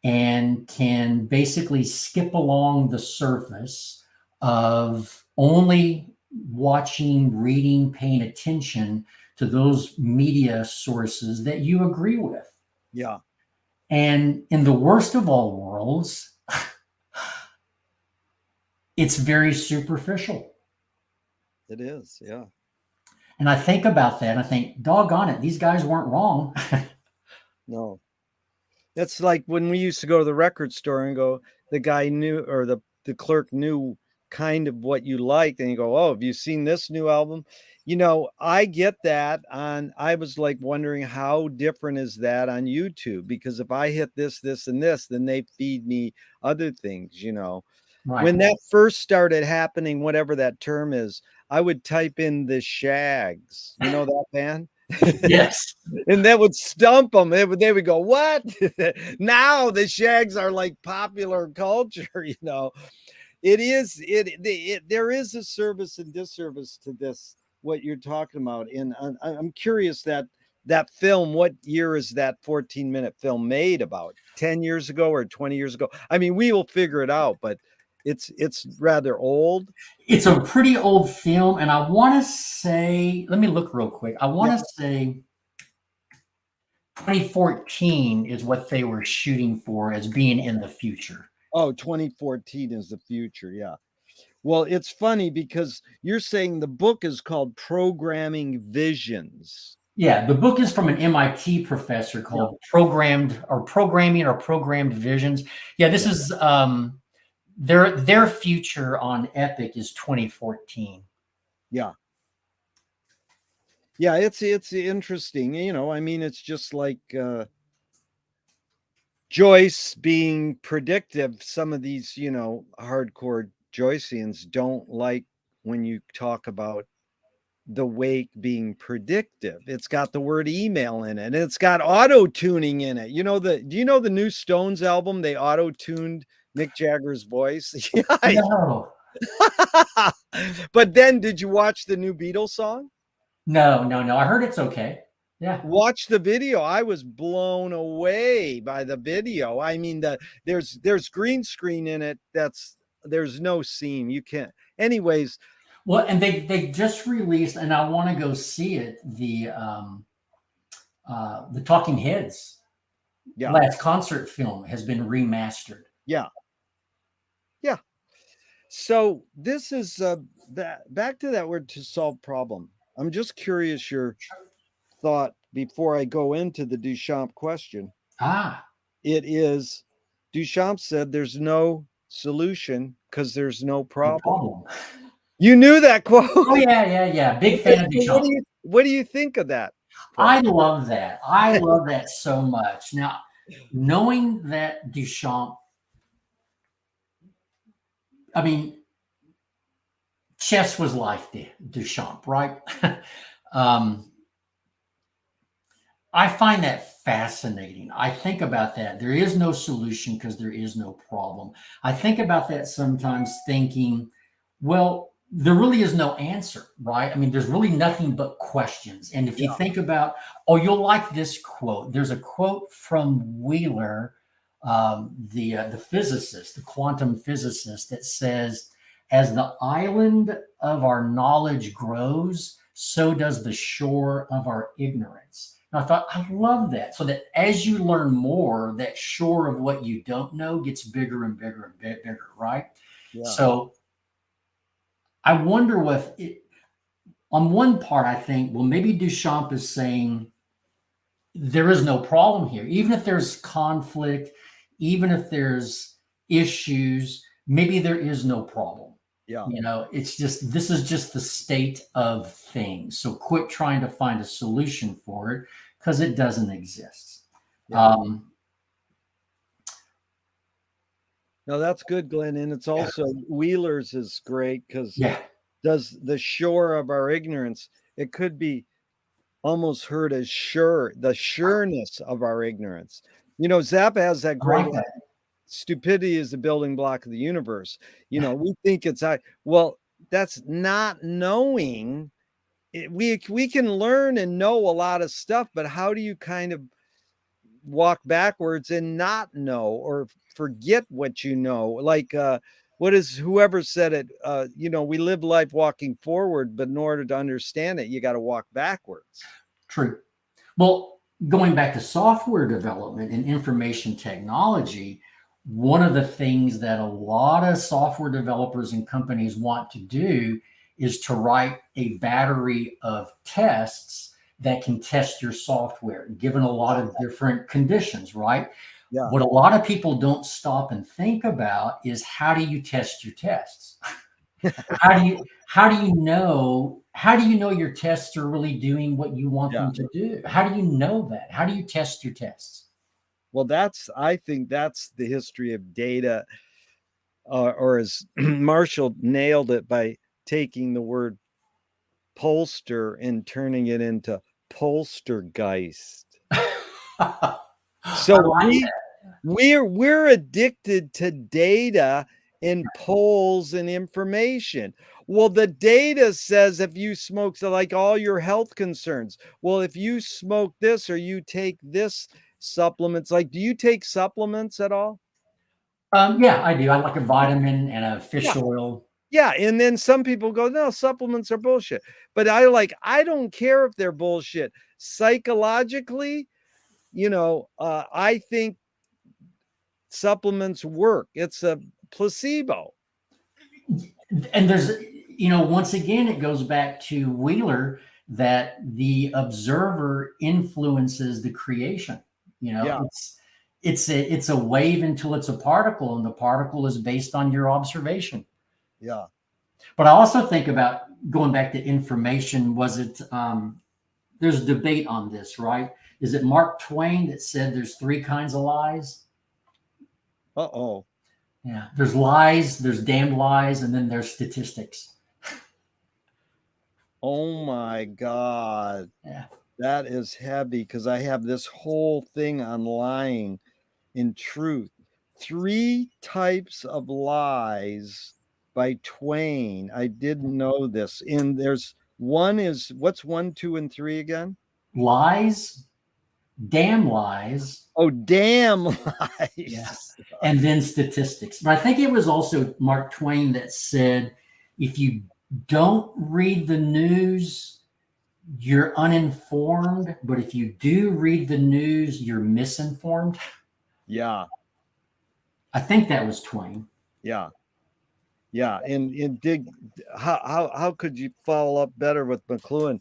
and can basically skip along the surface of only watching, reading, paying attention to those media sources that you agree with. Yeah. And in the worst of all worlds, it's very superficial. It is. Yeah. And I think about that and I think, doggone it, these guys weren't wrong. No. That's like when we used to go to the record store and go, the guy knew, or the clerk knew kind of what you liked, and you go, "Oh, have you seen this new album?" You know, I get that I was like wondering how different is that on YouTube? Because if I hit this, this, and this, then they feed me other things, you know. Right. When that first started happening, whatever that term is, I would type in the Shags. You know that band? Yes. And that would stump them. They would go, "What?" Now the Shags are like popular culture, you know. It is there is a service and disservice to this, what you're talking about. And I'm curious that film, what year is that 14-minute film made about? 10 years ago or 20 years ago? I mean, we will figure it out, but it's rather old. It's a pretty old film. And I want to say, let me look real quick. I Yeah. want to say 2014 is what they were shooting for as being in the future. Oh, 2014 is the future. Yeah. Well, it's funny because you're saying the book is called Programming Visions. Yeah, the book is from an MIT professor Yeah. called Programming or Programmed Visions. Yeah, this Yeah. is their future on Epic is 2014. Yeah. Yeah, it's interesting, you know. I mean, it's just like Joyce being predictive. Some of these, you know, hardcore Joyceans don't like when you talk about the wake being predictive. It's got the word email in it, and it's got auto tuning in it. You know, do you know the new Stones album? They auto tuned Mick Jagger's voice. Yeah. No, But then, did you watch the new Beatles song? no. I heard it's okay. Yeah. Watch the video. I was blown away by the video. I mean, there's green screen in it. There's no scene. You can't. Anyways, Well, and they just released, and I want to go see it. The Talking Heads yeah, last concert film has been remastered. yeah, yeah. So this is that back to that word, to solve problem. I'm just curious your thought before I go into the Duchamp question. Ah, It is Duchamp said there's no solution because there's no no problem. problem. You knew that quote. Oh yeah. Big fan of What Duchamp. what do you think of that I quote? love that. I love that so much. Now, knowing that Duchamp, I mean, chess was life to Duchamp, right? um, I find that fascinating. I think about that. There is no solution because there is no problem. I think about that sometimes thinking, well, there really is no answer, right? I mean, there's really nothing but questions. And if you Yeah. think about, oh, you'll like this quote. There's a quote from Wheeler, the physicist, the quantum physicist, that says, "As the island of our knowledge grows, so does the shore of our ignorance." And I thought, I love that. So that as you learn more, that shore of what you don't know gets bigger and bigger and bigger, right? Yeah. So I wonder what it, on one part, I think, well, maybe Duchamp is saying there is no problem here. Even if there's conflict, even if there's issues, maybe there is no problem. Yeah. You know, it's just, this is just the state of things. So quit trying to find a solution for it because it doesn't exist. Yeah. No, that's good, Glenn. And it's Yeah. also Wheeler's is great because Yeah. does the shore of our ignorance. It could be almost heard as sure, the sureness of our ignorance. Zappa has that I great like line, that. stupidity is the building block of the universe. We think it's well, that's not knowing. We can learn and know a lot of stuff, but how do you kind of walk backwards and not know or forget what you know? Like what is whoever said it, we live life walking forward, but in order to understand it, you got to walk backwards. True. Well, going back to software development and information technology, one of the things that a lot of software developers and companies want to do is to write a battery of tests that can test your software, given a lot of different conditions, right? Yeah. What a lot of people don't stop and think about is, how do you test your tests? How do you know your tests are really doing what you want Yeah. them to do? How do you know that? How do you test your tests? Well, I think that's the history of data, or as Marshall nailed it by taking the word pollster and turning it into polstergeist. I So like we're addicted to data and polls and information. Well, the data says if you smoke, so like all your health concerns. Well, if you smoke this or you take this supplements, like do you take supplements at all? Yeah, I do. I like a vitamin and a Yeah. fish oil. Yeah, and then some people go, "No, supplements are bullshit." But I don't care if they're bullshit. Psychologically, I think supplements work. It's a placebo. And once again, it goes back to Wheeler, that the observer influences the creation. Yeah, It's a wave until it's a particle, and the particle is based on your observation. yeah. But I also think about going back to information. Was it there's debate on this, right? Is it Mark Twain that said there's three kinds of lies? Uh-oh. Yeah, there's lies, there's damned lies, and then there's statistics. Oh my God. Yeah. That is heavy because I have this whole thing on lying in truth. Three types of lies by Twain. I didn't know this. And what's 1, 2, and 3 again? Lies, damn lies, Oh, damn yeah, lies. and then statistics. But I think it was also Mark Twain that said, if you don't read the news, you're uninformed. But if you do read the news, you're misinformed. Yeah, I think that was Twain. yeah, yeah. And dig how could you follow up better with McLuhan?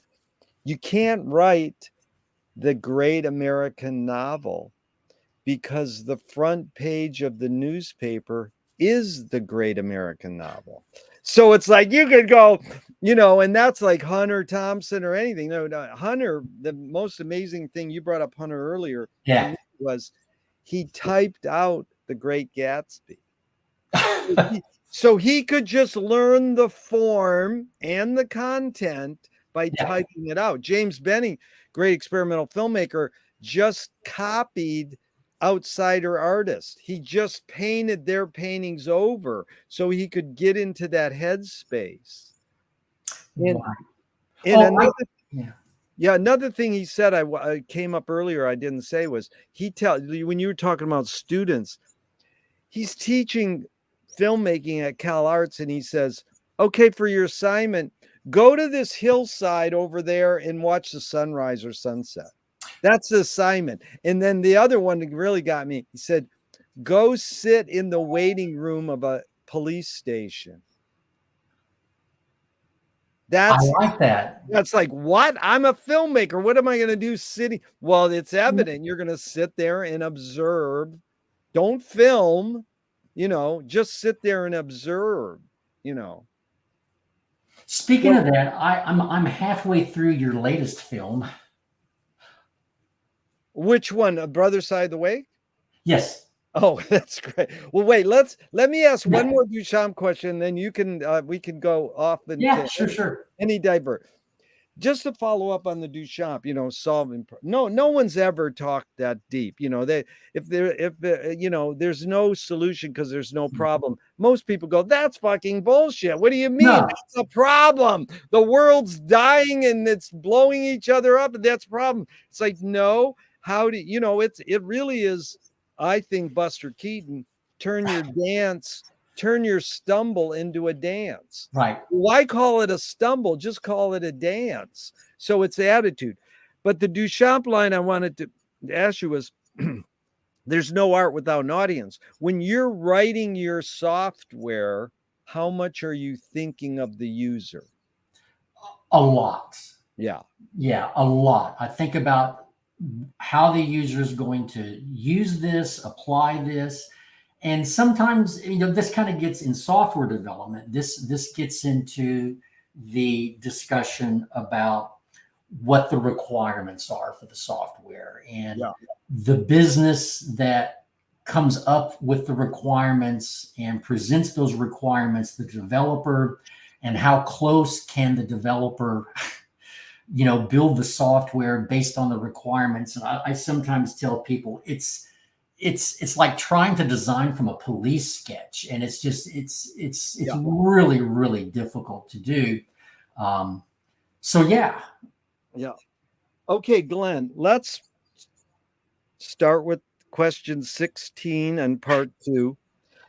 You can't write the great American novel because the front page of the newspaper is the great American novel. So it's like you could go, and that's like Hunter Thompson or anything. No, Hunter, the most amazing thing you brought up Hunter earlier to Yeah. me was he typed out The Great Gatsby. So he could just learn the form and the content by Yeah. typing it out. James Benning, great experimental filmmaker, just copied outsider artists. He just painted their paintings over so he could get into that headspace. And, Right. and Oh, another yeah. yeah, another thing he said I came up earlier I didn't say was when you were talking about students, he's teaching filmmaking at Cal Arts and he says, "Okay, for your assignment, go to this hillside over there and watch the sunrise or sunset." That's the assignment. And then the other one that really got me, he said, "Go sit in the waiting room of a police station." I That's like that. That's like, what? I'm a filmmaker. What am I going to do sitting? Well, it's evident you're going to sit there and observe. Don't film, just sit there and observe, you know. Speaking So, of that, I'm halfway through your latest film. which one? A Brother Side of the Wake? Yes. Oh, that's great. Well, wait, let me ask one Yeah. more Duchamp question, then you can we can go off Yeah, into sure, sure. any divert. Just to follow up on the Duchamp, solving no one's ever talked that deep. They if there's no solution because there's no Mhm. problem. Most people go, that's fucking bullshit. What do you mean? No, That's a problem. The world's dying and it's blowing each other up, and that's a problem. It's like, no, how do it really is, I think, Buster Keaton, turn your dance, turn your stumble into a dance. right. Why call it a stumble? Just call it a dance. So it's the attitude. But the Duchamp line I wanted to ask you was there's no art without an audience. When you're writing your software, how much are you thinking of the user? A lot. Yeah. Yeah, a lot. I think about how the user is going to use this, apply this, and sometimes this kind of gets in software development. This gets into the discussion about what the requirements are for the software and Yeah. the business that comes up with the requirements and presents those requirements to the developer, and how close can the developer build the software based on the requirements. And I sometimes tell people it's like trying to design from a police sketch, and it's Yeah. really really difficult to do. um, so yeah. Yeah. Okay, Glenn, let's start with question 16 and part 2.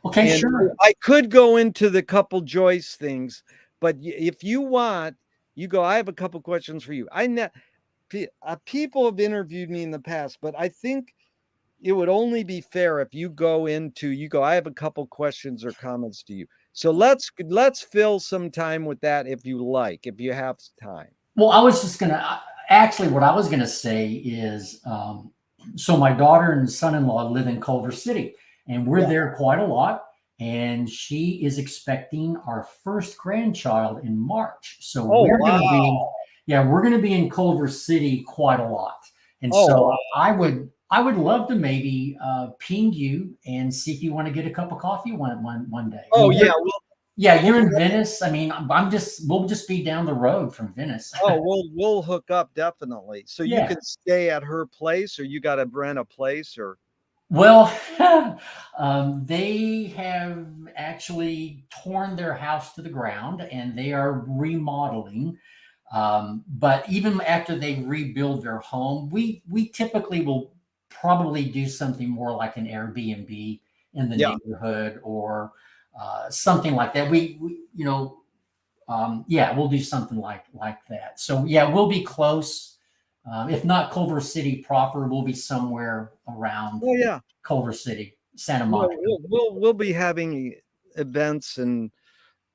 Okay, And sure. I could go into the couple Joyce things, but if you want, you go. I have a couple questions for you. People have interviewed me in the past, but I think it would only be fair if you go. I have a couple questions or comments to you. So let's fill some time with that if you like, if you have time. Well, I was just gonna actually, what I was gonna say is, so my daughter and son-in-law live in Culver City, and we're Yeah. there quite a lot. And she is expecting our first grandchild in March, so Oh we're wow. gonna be, yeah, we're gonna be in Culver City quite a lot. And Oh so wow. I would love to maybe ping you and see if you want to get a cup of coffee one day. I Oh mean, yeah. yeah, you're in Venice. I mean, we'll just be down the road from Venice. Oh, we'll hook up definitely. So you Yeah. can stay at her place, or you got to rent a place, or Well, they have actually torn their house to the ground and they are remodeling. But even after they rebuild their home, we typically will probably do something more like an Airbnb in the yeah. neighborhood, or something like that. Yeah, we'll do something like that. So yeah, we'll be close. If not Culver City proper, we'll be somewhere around Oh yeah. Culver City, Santa No, Monica. we'll be having events, and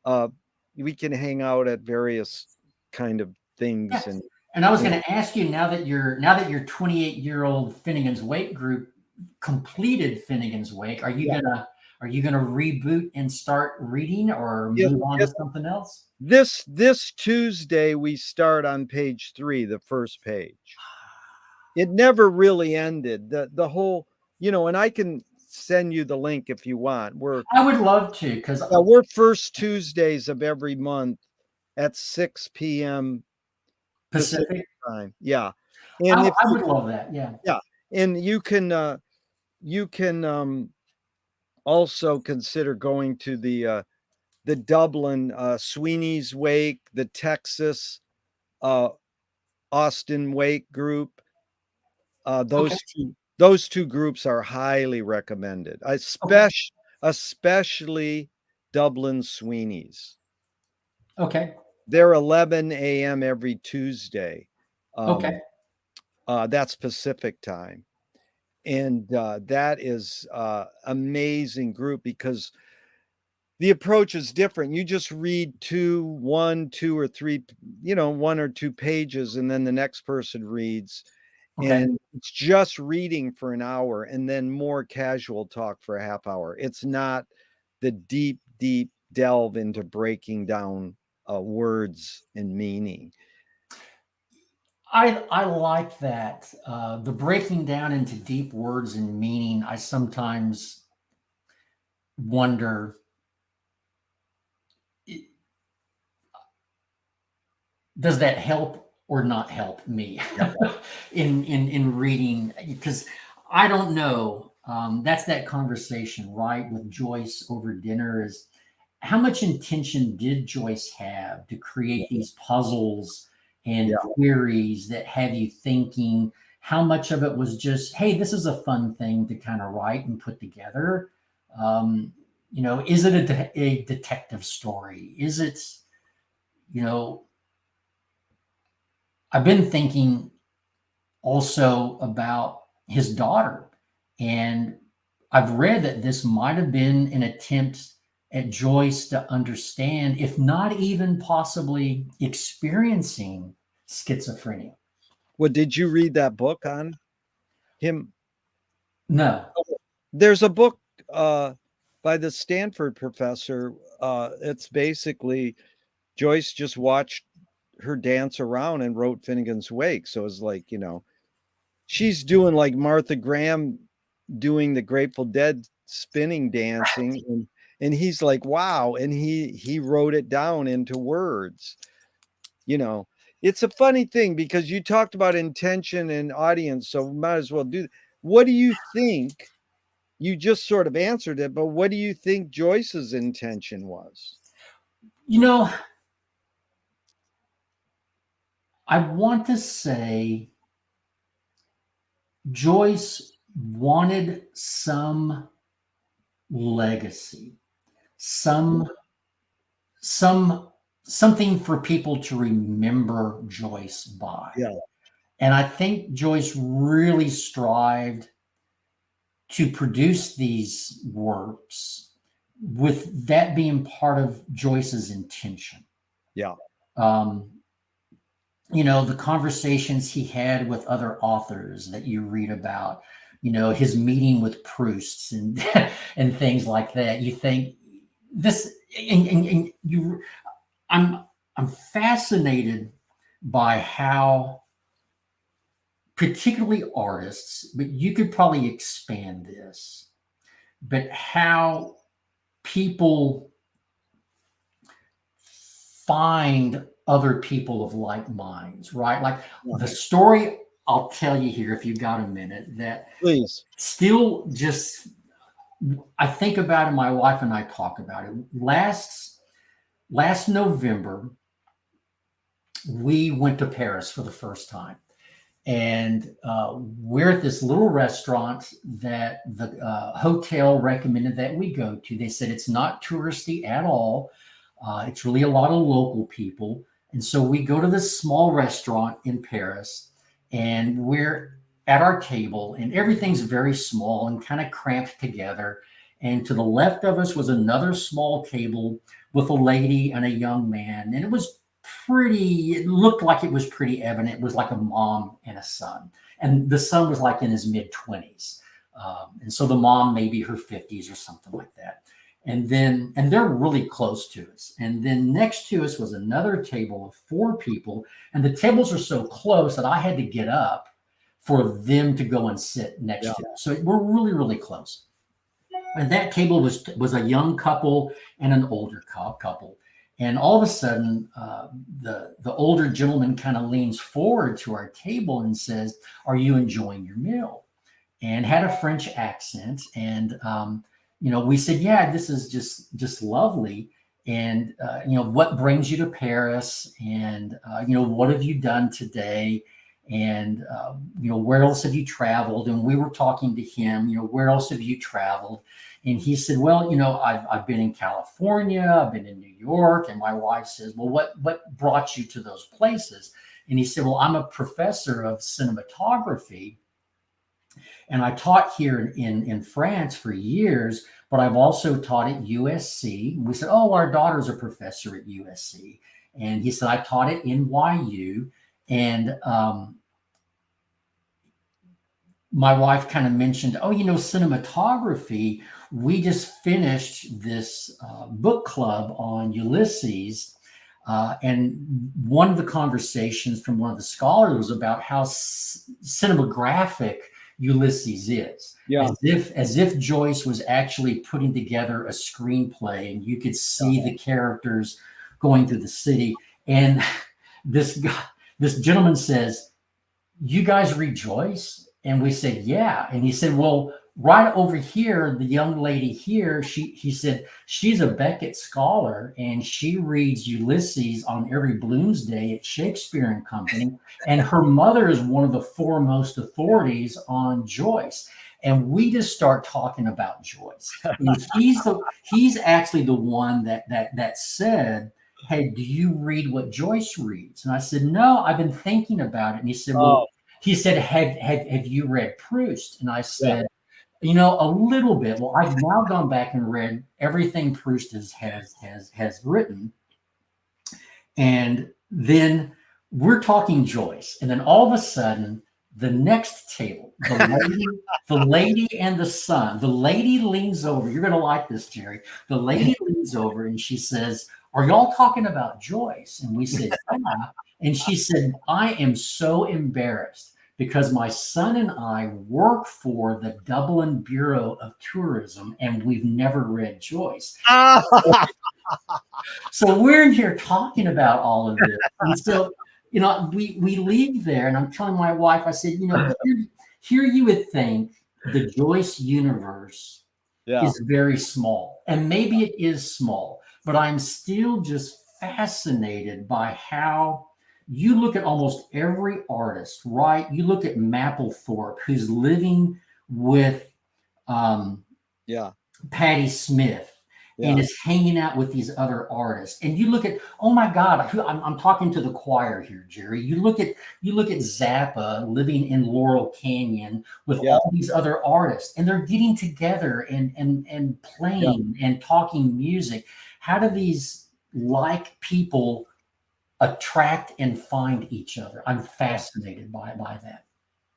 uh we can hang out at various kind of things, Yes. And I was and going to ask you, now that your 28-year-old Finnegan's Wake group completed Finnegan's Wake, yeah. are you gonna reboot and start reading, or Yes, move on to yes. something else? This Tuesday we start on page 3, the first page. It never really ended. The whole, and I can send you the link if you want. I would love to, because We're first Tuesdays of every month at 6 p.m. Pacific Pacific. time. Yeah. I, And if I you would love that. Yeah. yeah, and you can also consider going to the Dublin Sweeney's Wake, the Texas uh Austin Wake group. Okay. Those two groups are highly recommended, Okay. especially Dublin Sweeney's. Okay. They're 11 a.m. every Tuesday. Okay. Um, that's Pacific time, and that is amazing group because the approach is different. You just read one, two, or three, one or two pages, and then the next person reads, Okay. and it's just reading for an hour and then more casual talk for a half hour. It's not the deep, deep delve into breaking down words and meaning. I like that. The breaking down into deep words and meaning. I sometimes wonder, does that help or not help me Yeah. in reading? Because I don't know. That's that conversation, right, with Joyce over dinner is how much intention did Joyce have to create these puzzles and Yeah. queries that have you thinking? How much of it was just, hey, this is a fun thing to kind of write and put together? Um, is it a detective story? Is it, you know, I've been thinking also about his daughter. And I've read that this might have been an attempt at Joyce to understand, if not even possibly experiencing schizophrenia. Well, did you read that book on him? No. There's a book by the Stanford professor. It's basically Joyce just watched her dance around and wrote Finnegan's Wake. So it's like, she's doing like Martha Graham doing the Grateful Dead spinning dancing, and he's like, wow, and he wrote it down into words. You know, it's a funny thing because you talked about intention and audience, so we might as well do. What do you think? You just sort of answered it, but what do you think Joyce's intention was? You know, I want to say Joyce wanted some legacy, some some something for people to remember Joyce by. Yeah, And I think Joyce really strived to produce these works with that being part of Joyce's intention. yeah, Um, the conversations he had with other authors that you read about, his meeting with Proust and and things like that. You think this, and you, I'm I'm fascinated by how particularly artists, but you could probably expand this, but how people find other people of like minds, right? Like yeah. the story I'll tell you here, if you've got a minute, that Please. still just, I think about it, my wife and I talk about it. Last November, we went to Paris for the first time. And we're at this little restaurant that the hotel recommended that we go to. They said it's not touristy at all. It's really a lot of local people. And so we go to this small restaurant in Paris, and we're at our table, and everything's very small and kind of cramped together. And to the left of us was another small table with a lady and a young man. And it looked like it was pretty evident. It was like a mom and a son. And the son was like in his mid 20s. And so the mom, maybe her 50s or something like that. And they're really close to us. And then next to us was another table of four people. And the tables are so close that I had to get up for them to go and sit next Yeah, to us. So we're really, really close. And that table was a young couple and an older couple. And all of a sudden, the older gentleman kind of leans forward to our table and says, "Are you enjoying your meal?" And had a French accent. And we said, "Yeah, this is just lovely." And what brings you to Paris? And what have you done today? And where else have you traveled? And we were talking to him. Where else have you traveled? And he said, "Well, I've been in California, I've been in New York." And my wife says, "Well, what brought you to those places?" And he said, "Well, I'm a professor of cinematography, and I taught here in France for years, but I've also taught at USC." We said, "Oh, our daughter's a professor at USC." And he said, "I taught at NYU." And my wife kind of mentioned, "Oh, cinematography. We just finished this book club on Ulysses." And one of the conversations from one of the scholars was about how cinematographic Ulysses is. Yeah. As if Joyce was actually putting together a screenplay, and you could see the characters going through the city. And this guy, this gentleman says, "You guys read Joyce?" And we said, "Yeah." And he said, "Well, right over here, the young lady here, he said, she's a Beckett scholar and she reads Ulysses on every Bloomsday at Shakespeare and Company. And her mother is one of the foremost authorities on Joyce." And we just start talking about Joyce. And he's actually the one that said, "Hey, do you read what Joyce reads?" And I said, "No, I've been thinking about it." And he said, "Well," Oh, he said, have you read Proust?" And I yeah. said, a little bit. Well, I've now gone back and read everything Proust has written. And then we're talking Joyce. And then all of a sudden, the next table, the lady and the son, the lady leans over. You're going to like this, Jerry. The lady leans over and she says, "Are y'all talking about Joyce?" And we said, "Yeah." And she said, "I am so embarrassed because my son and I work for the Dublin Bureau of Tourism and we've never read Joyce." Ah, So we're in here talking about all of this. And so, we leave there, and I'm telling my wife, I said, here you would think the Joyce universe yeah. is very small. And maybe it is small, but I'm still just fascinated by how you look at almost every artist, right? You look at Mapplethorpe, who's living with um, Yeah. Patti Smith and Yeah. is hanging out with these other artists. And you look at, oh my God, I'm talking to the choir here, Jerry. You look at Zappa living in Laurel Canyon with Yeah. all these other artists, and they're getting together and Yeah. playing and talking music. How do these like people attract and find each other? I'm fascinated by that.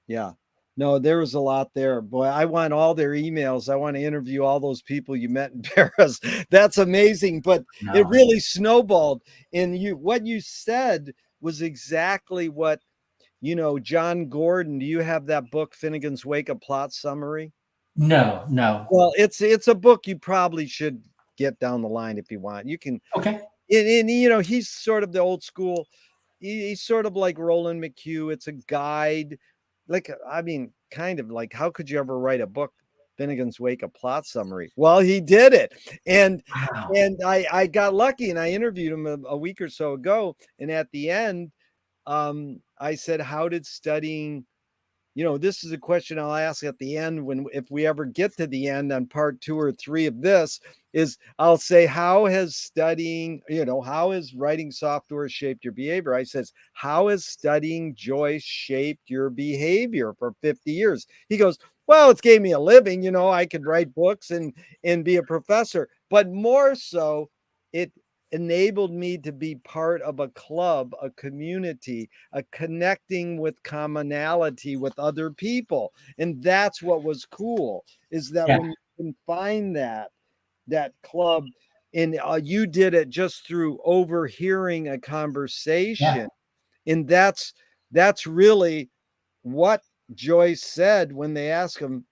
Yeah. No, there was a lot there. Boy, I want all their emails. I want to interview all those people you met in Paris. That's amazing. But it No, really snowballed. And what you said was exactly what, John Gordon. Do you have that book, Finnegan's Wake, a plot summary? no, no. Well, it's a book you probably should get down the line if you want. You can, Okay. and he's sort of the old school. He's sort of like Roland McHugh. It's a guide. Like, I mean, kind of like, how could you ever write a book, Finnegan's Wake, a plot summary? Well, he did it. And Wow. and I got lucky and I interviewed him a week or so ago. And at the end, I said, how did studying, this is a question I'll ask at the end if we ever get to the end on part 2 or 3 of this, is I'll say, how has studying, how has writing software shaped your behavior? I says, how has studying Joyce shaped your behavior for 50 years? He goes, well, it's gave me a living, I could write books and be a professor, but more so, it enabled me to be part of a club, a community, a connecting with commonality with other people. And that's what was cool, is that Yeah. when you can find that club, and you did it just through overhearing a Yeah. conversation. And that's really what Joyce said when they asked him,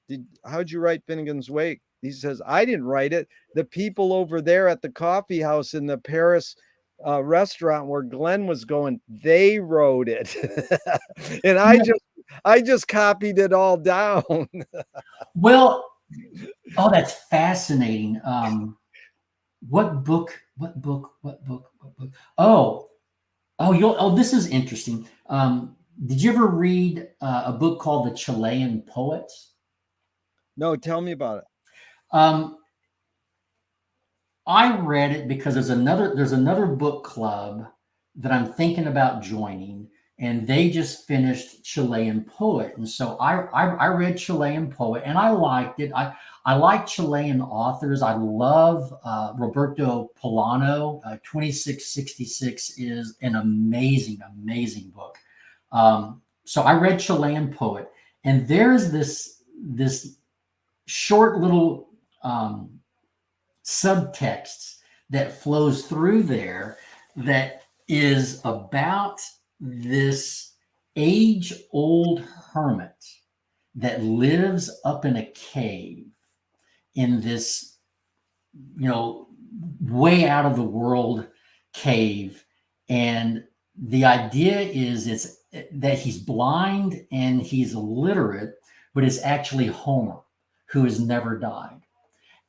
how'd you write Finnegan's Wake? He says, I didn't write it. The people over there at the coffee house in the Paris restaurant where Glenn was going, they wrote it. And I just copied it all down. Well, oh, that's fascinating. What book? What book? What book? What book? This is interesting. Did you ever read a book called The Chilean Poets? No, tell me about it. Um, I read it because there's another book club that I'm thinking about joining, and they just finished Chilean Poet, and so I read Chilean Poet and I liked it. I like Chilean authors. I love Roberto Polano. 2666 is an amazing book. So I read Chilean Poet, and there's this short little subtext that flows through there that is about this age old hermit that lives up in a cave in this, way out of the world cave. And the idea is it's that he's blind and he's illiterate, but it's actually Homer, who has never died.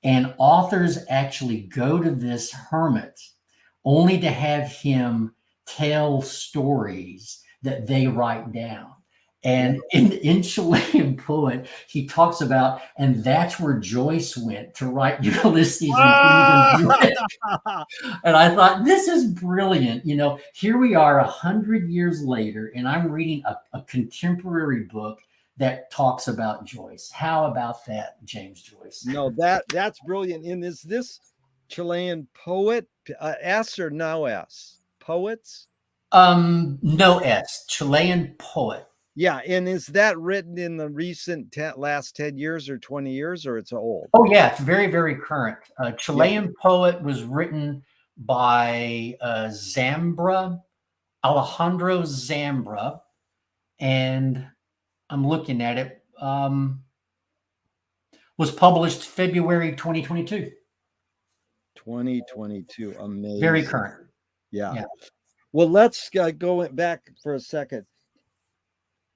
And authors actually go to this hermit only to have him tell stories that they write down. And in Chilean Poet, he talks about, and that's where Joyce went to write Ulysses and and I thought, this is brilliant. Here we are 100 years later, and I'm reading a contemporary book that talks about Joyce. How about that, James Joyce? No, that's brilliant. And is this Chilean poet, S or no S? Poets? No S. Chilean Poet. Yeah, and is that written in the recent last 10 years or 20 years, or it's old? Oh, yeah, it's very, very current. Chilean Poet was written by Zambra, Alejandro Zambra, and I'm looking at it. Was published February 2022. 2022. Amazing. Very current. Yeah. Well, let's go back for a second.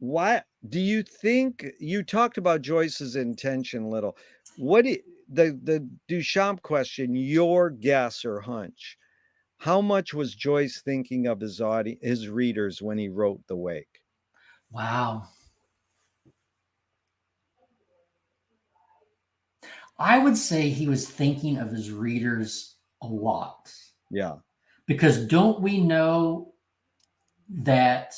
Why do you think you talked about Joyce's intention a little? What the Duchamp question, your guess or hunch? How much was Joyce thinking of his readers when he wrote The Wake? Wow. I would say he was thinking of his readers a lot. Yeah. Because don't we know that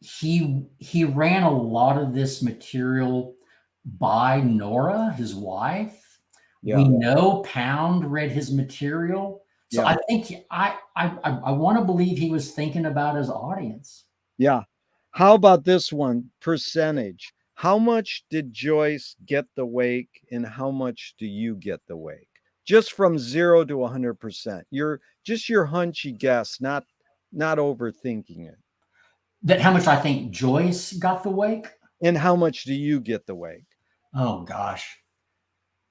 he ran a lot of this material by Nora, his wife? Yeah. We know Pound read his material. So I think I want to believe he was thinking about his audience. Yeah. How about this one? Percentage. How much did Joyce get The Wake, and how much do you get The Wake? Just from 0 to 100%. Your hunchy guess, not overthinking it. That how much I think Joyce got The Wake? And how much do you get The Wake? Oh gosh.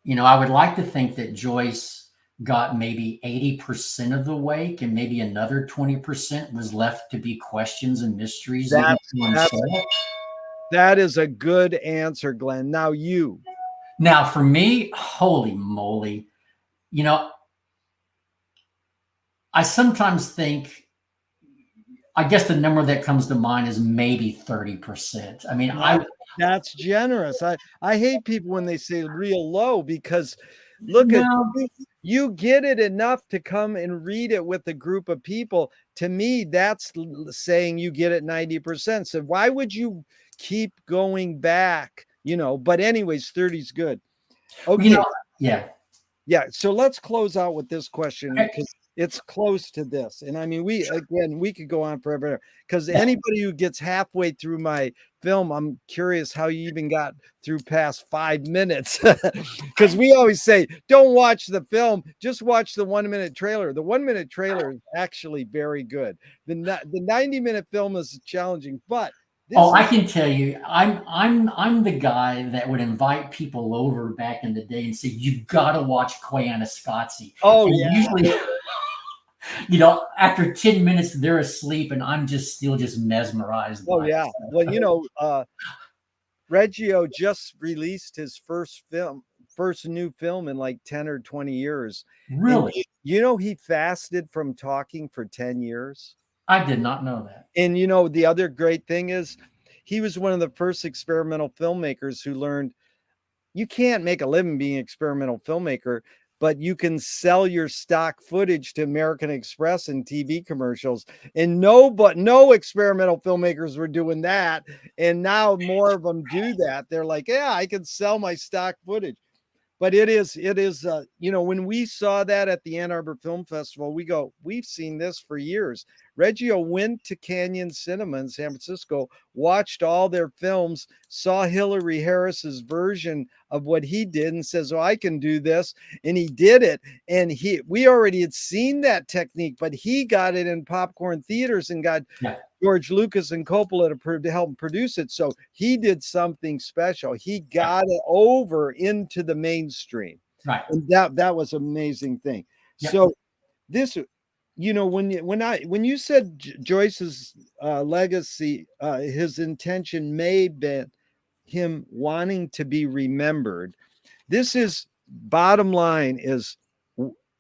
I would like to think that Joyce got maybe 80% of The Wake, and maybe another 20% was left to be questions and mysteries. That is a good answer, Glenn. Now you. Now for me, holy moly. I sometimes think, I guess the number that comes to mind is maybe 30%. I mean, that's generous. I hate people when they say real low, because look at you get it enough to come and read it with a group of people. To me, that's saying you get it 90%. So why would you keep going back? But anyways, 30 is good. Okay. Yeah. So let's close out with this question, because it's close to this. And I mean, we could go on forever, because anybody who gets halfway through my film, I'm curious how you even got through past 5 minutes, because we always say, don't watch the film, just watch the 1-minute trailer. The 1-minute trailer is actually very good. The 90-minute film is challenging, but I can tell you, I'm the guy that would invite people over back in the day and say, you've got to watch Koyaanisqatsi. Oh, and yeah. Usually, after 10 minutes, they're asleep, and I'm still mesmerized. Oh, yeah. Well, Reggio just released his first new film in like 10 or 20 years. Really? And, he fasted from talking for 10 years. I did not know that. And, the other great thing is he was one of the first experimental filmmakers who learned you can't make a living being an experimental filmmaker, but you can sell your stock footage to American Express and TV commercials. And no experimental filmmakers were doing that. And now more of them do that. They're like, yeah, I can sell my stock footage. But it is, when we saw that at the Ann Arbor Film Festival, we've seen this for years. Reggio went to Canyon Cinema in San Francisco, watched all their films, saw Hillary Harris's version of what he did, and says, I can do this. And he did it. And we already had seen that technique, but he got it in popcorn theaters and got George Lucas and Coppola to help produce it. So he did something special. He got it over into the mainstream. Right. And that was an amazing thing. Yep. So this, when you said Joyce's legacy, his intention may have been him wanting to be remembered. This is bottom line is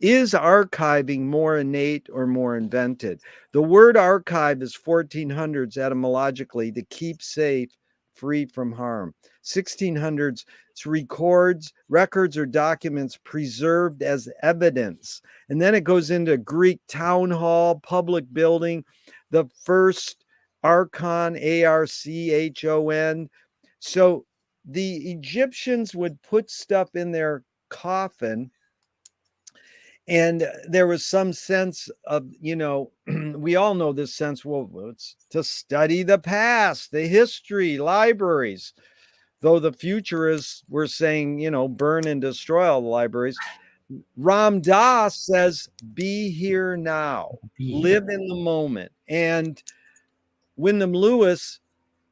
archiving more innate or more invented? The word archive is 1400s etymologically, to keep safe, free from harm. 1600s, it's records or documents preserved as evidence. And then it goes into Greek town hall, public building, the first archon, Archon. So the Egyptians would put stuff in their coffin, and there was some sense of, we all know this sense, well, it's to study the past, the history, libraries, though the future is, we're saying, burn and destroy all the libraries. Ram Dass says, be here now, live in the moment. And Wyndham Lewis,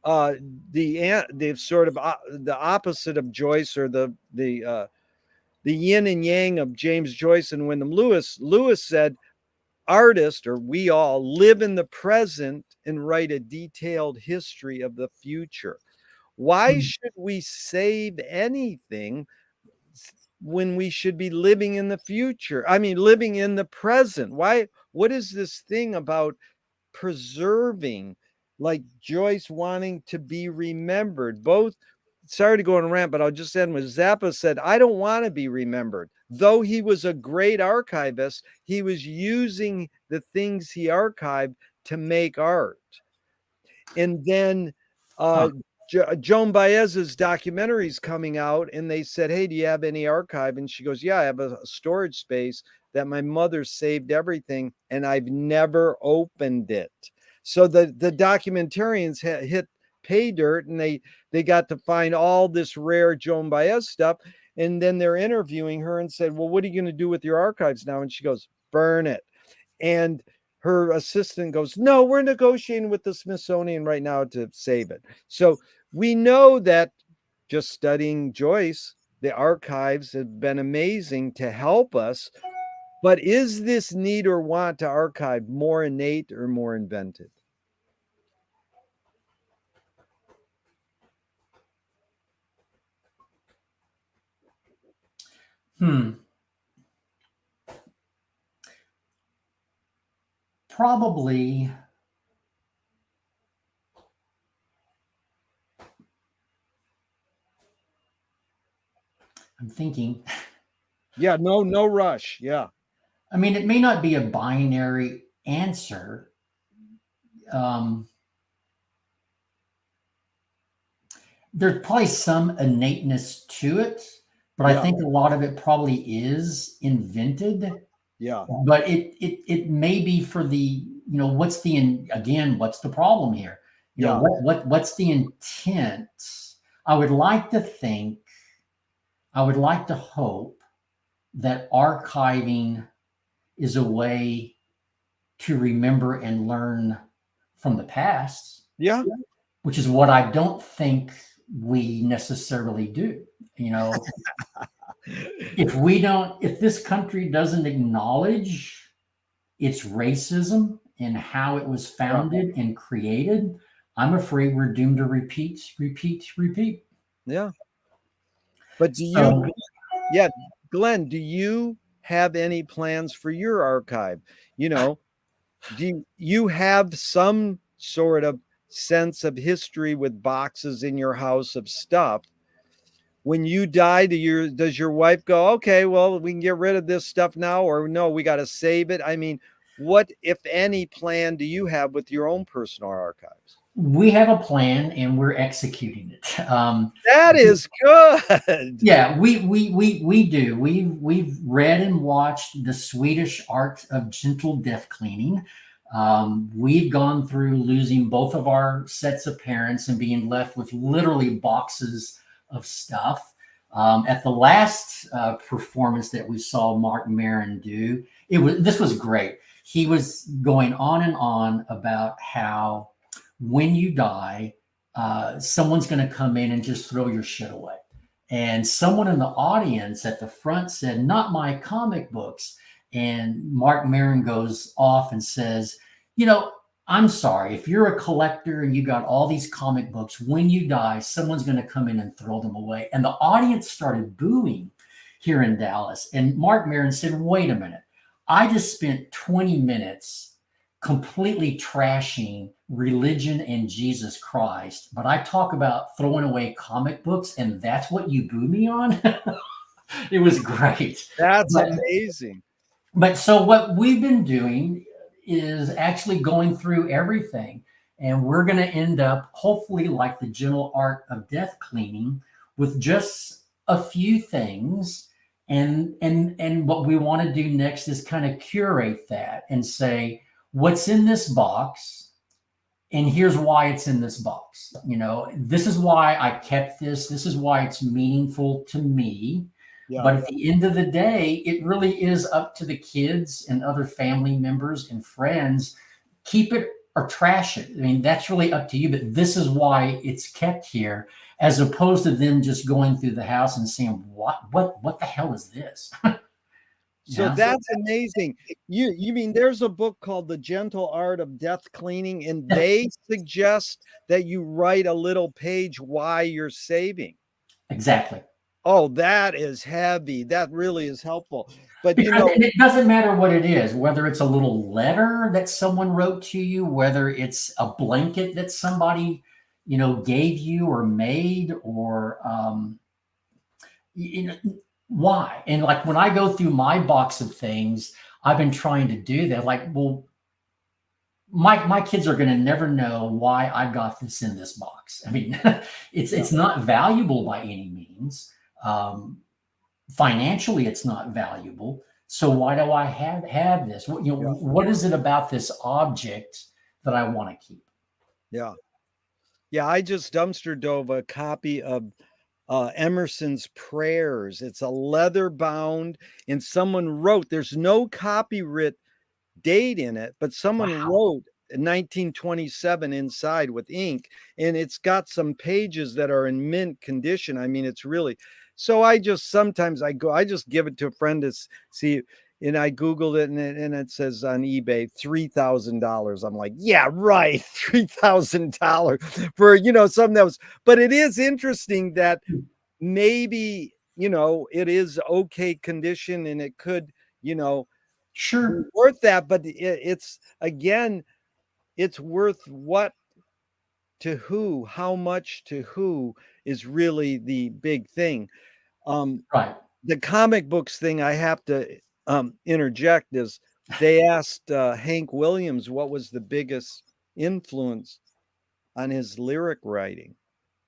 the sort of the opposite of Joyce, or the yin and yang of James Joyce and Wyndham Lewis. Lewis said, artists, or we all, live in the present and write a detailed history of the future. Why should we save anything when we should be living in the future? I mean, living in the present. Why? What is this thing about preserving, like Joyce wanting to be remembered? Both, sorry to go on a rant, but I'll just end with Zappa said, I don't want to be remembered. Though he was a great archivist, he was using the things he archived to make art. And then Joan Baez's documentary is coming out, and they said, hey, do you have any archive? And she goes, yeah, I have a storage space that my mother saved everything, and I've never opened it. So the documentarians hit pay dirt, and they got to find all this rare Joan Baez stuff. And then they're interviewing her and said, well, what are you going to do with your archives now? And she goes, burn it. And her assistant goes, no, we're negotiating with the Smithsonian right now to save it. So we know that just studying Joyce, the archives have been amazing to help us. But is this need or want to archive more innate or more invented? Probably I'm thinking. Yeah, no rush. Yeah. I mean, it may not be a binary answer. There's probably some innateness to it, but I think a lot of it probably is invented. Yeah. But it may be for the, what's the problem here? What's the intent? I would like to hope that archiving is a way to remember and learn from the past. Yeah. Which is what I don't think we necessarily do. If this country doesn't acknowledge its racism and how it was founded and created, I'm afraid we're doomed to repeat. Yeah. But Glenn, do you have any plans for your archive? Do you have some sort of sense of history with boxes in your house of stuff? When you die, does your wife go, okay, well, we can get rid of this stuff now, or no, we got to save it? I mean, what, if any, plan do you have with your own personal archives? We have a plan and we're executing it. That is good. Yeah, we do. We've read and watched The Swedish Art of Gentle Death Cleaning. We've gone through losing both of our sets of parents and being left with literally boxes of stuff. At the last performance that we saw Mark Maron do, this was great. He was going on and on about how when you die, someone's going to come in and just throw your shit away. And someone in the audience at the front said, "Not my comic books." And Mark Maron goes off and says, "You know, I'm sorry. If you're a collector and you got all these comic books, when you die, someone's going to come in and throw them away." And the audience started booing here in Dallas. And Mark Maron said, "Wait a minute. I just spent 20 minutes completely trashing religion and Jesus Christ, but I talk about throwing away comic books, and that's what you boo me on." It was great. That's But, amazing. but so what we've been doing is actually going through everything, and we're going to end up, hopefully, like the gentle art of death cleaning, with just a few things. And what we want to do next is kind of curate that and say, what's in this box, and here's why it's in this box. This is why I kept this. This is why it's meaningful to me. Yeah. But at the end of the day, it really is up to the kids and other family members and friends. Keep it or trash it. I mean, that's really up to you. But this is why it's kept here, as opposed to them just going through the house and saying, "What the hell is this?" So Yeah. that's amazing. You mean there's a book called The Gentle Art of Death Cleaning, and they suggest that you write a little page why you're saving. Exactly. Oh, that is heavy. That really is helpful. But Because it doesn't matter what it is, whether it's a little letter that someone wrote to you, whether it's a blanket that somebody, gave you or made, or why. And like when I go through my box of things, I've been trying to do that. Like, well, my kids are going to never know why I got this in this box. I mean, it's not valuable by any means. Financially, it's not valuable. So why do I have this? What is it about this object that I want to keep? Yeah. I just dumpster dove a copy of Emerson's Prayers. It's a leather bound, and someone wrote, there's no copyright date in it, but someone wrote 1927 inside with ink, and it's got some pages that are in mint condition. I mean, it's really, so I just sometimes I just give it to a friend to see, and I Googled it, and it says on eBay $3,000. I'm like, yeah, right, $3,000 for something that was. But it is interesting that maybe it is okay condition, and it could Sure. worth that, but it's again, it's worth what to who, how much to who is really the big thing. Right. The comic books thing I have to interject is they asked Hank Williams what was the biggest influence on his lyric writing.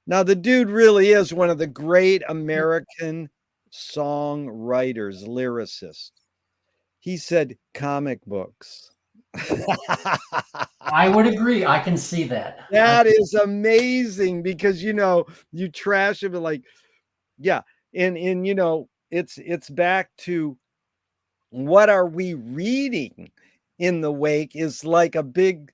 Now, the dude really is one of the great American songwriters, lyricists. He said comic books. I would agree. I can see that. That is amazing because you trash it, but like, yeah, and it's back to what are we reading in the wake is like a big,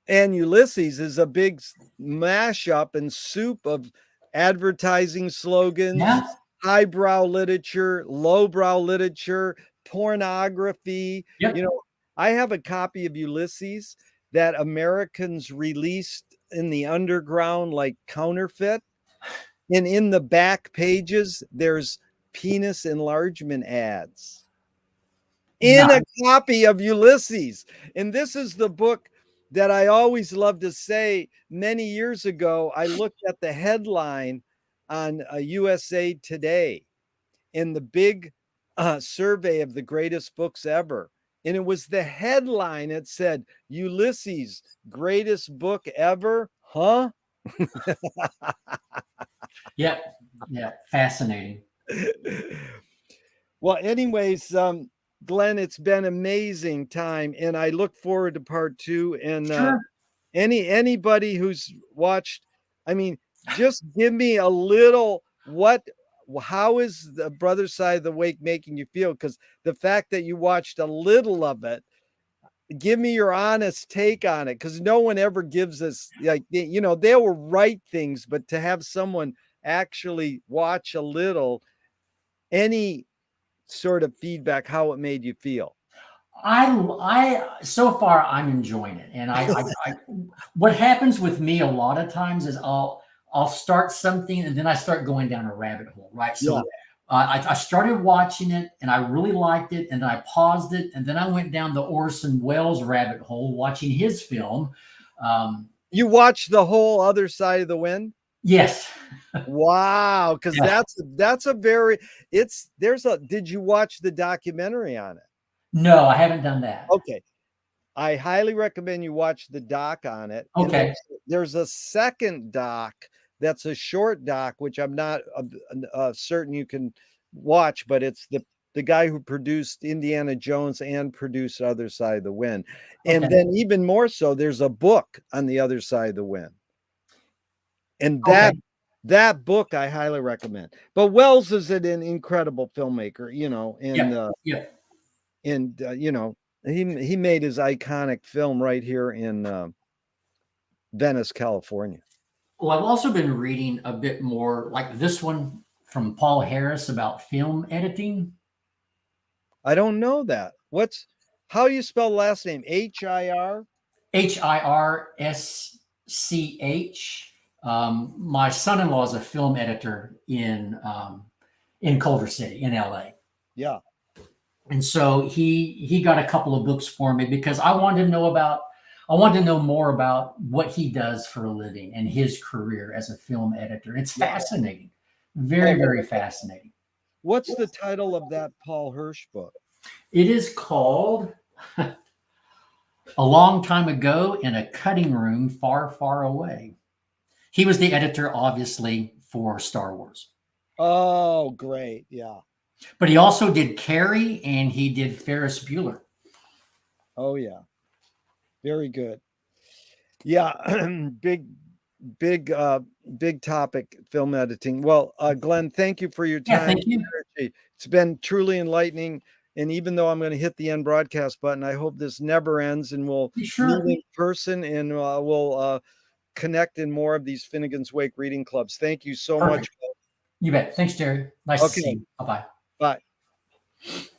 and Ulysses is a big mashup and soup of advertising slogans, Yeah. highbrow literature, lowbrow literature, pornography. Yep. I have a copy of Ulysses that Americans released in the underground, like counterfeit. And in the back pages, there's penis enlargement ads in a copy of Ulysses. And this is the book that I always love to say. Many years ago, I looked at the headline on USA Today in the big survey of the greatest books ever. And it was the headline. It said, Ulysses, greatest book ever. Huh? Yep. Yeah. Fascinating. Well, anyways, Glenn, it's been amazing time, and I look forward to part 2. And Sure. anybody who's watched, I mean, just give me a little how is the Brother Side of the Wake making you feel? Because the fact that you watched a little of it, give me your honest take on it, because no one ever gives us, like, you know, they will write things, but to have someone actually watch a little, any sort of feedback, how it made you feel. So far I'm enjoying it, and what happens with me a lot of times is I'll start something and then I start going down a rabbit hole, right? Yeah. So I started watching it and I really liked it, and then I paused it, and then I went down the Orson Welles rabbit hole watching his film. Um, You watch the whole Other Side of the Wind? yes, Wow, because yeah, that's a very, it's there's a did you watch the documentary on it? no, I haven't done that. Okay. I highly recommend you watch the doc on it. And Okay, there's a second doc that's a short doc, which I'm not certain you can watch, but it's the guy who produced Indiana Jones and produced Other Side of the Wind. And okay, then even more so, there's a book on the Other Side of the Wind. And okay, that book I highly recommend. But Wells is an incredible filmmaker, you know, yeah, yeah. you know, he made his iconic film right here in Venice, California. Well, I've also been reading a bit more, like this one from Paul Harris about film editing. I don't know that. How you spell last name? H-I-R? Hirsch. My son-in-law is a film editor in Culver City, in LA. Yeah. And so he got a couple of books for me because I wanted to know more about what he does for a living and his career as a film editor. It's Yeah. fascinating. Very, very fascinating. What's the title of that Paul Hirsch book? It is called A Long Time Ago in a Cutting Room Far, Far Away. He was the editor, obviously, for Star Wars. Oh, great. Yeah. But he also did Carrie and he did Ferris Bueller. Oh, yeah. Very good. Yeah. big, big topic, film editing. Well, Glenn, thank you for your Yeah, time thank you. and energy. It's been truly enlightening. And even though I'm going to hit the end broadcast button, I hope this never ends and we'll Sure. meet in person, and we'll connect in more of these Finnegan's Wake reading clubs. Thank you so much. Perfect. You bet. Thanks, Jerry. Nice to see Okay. you. Bye-bye. Bye.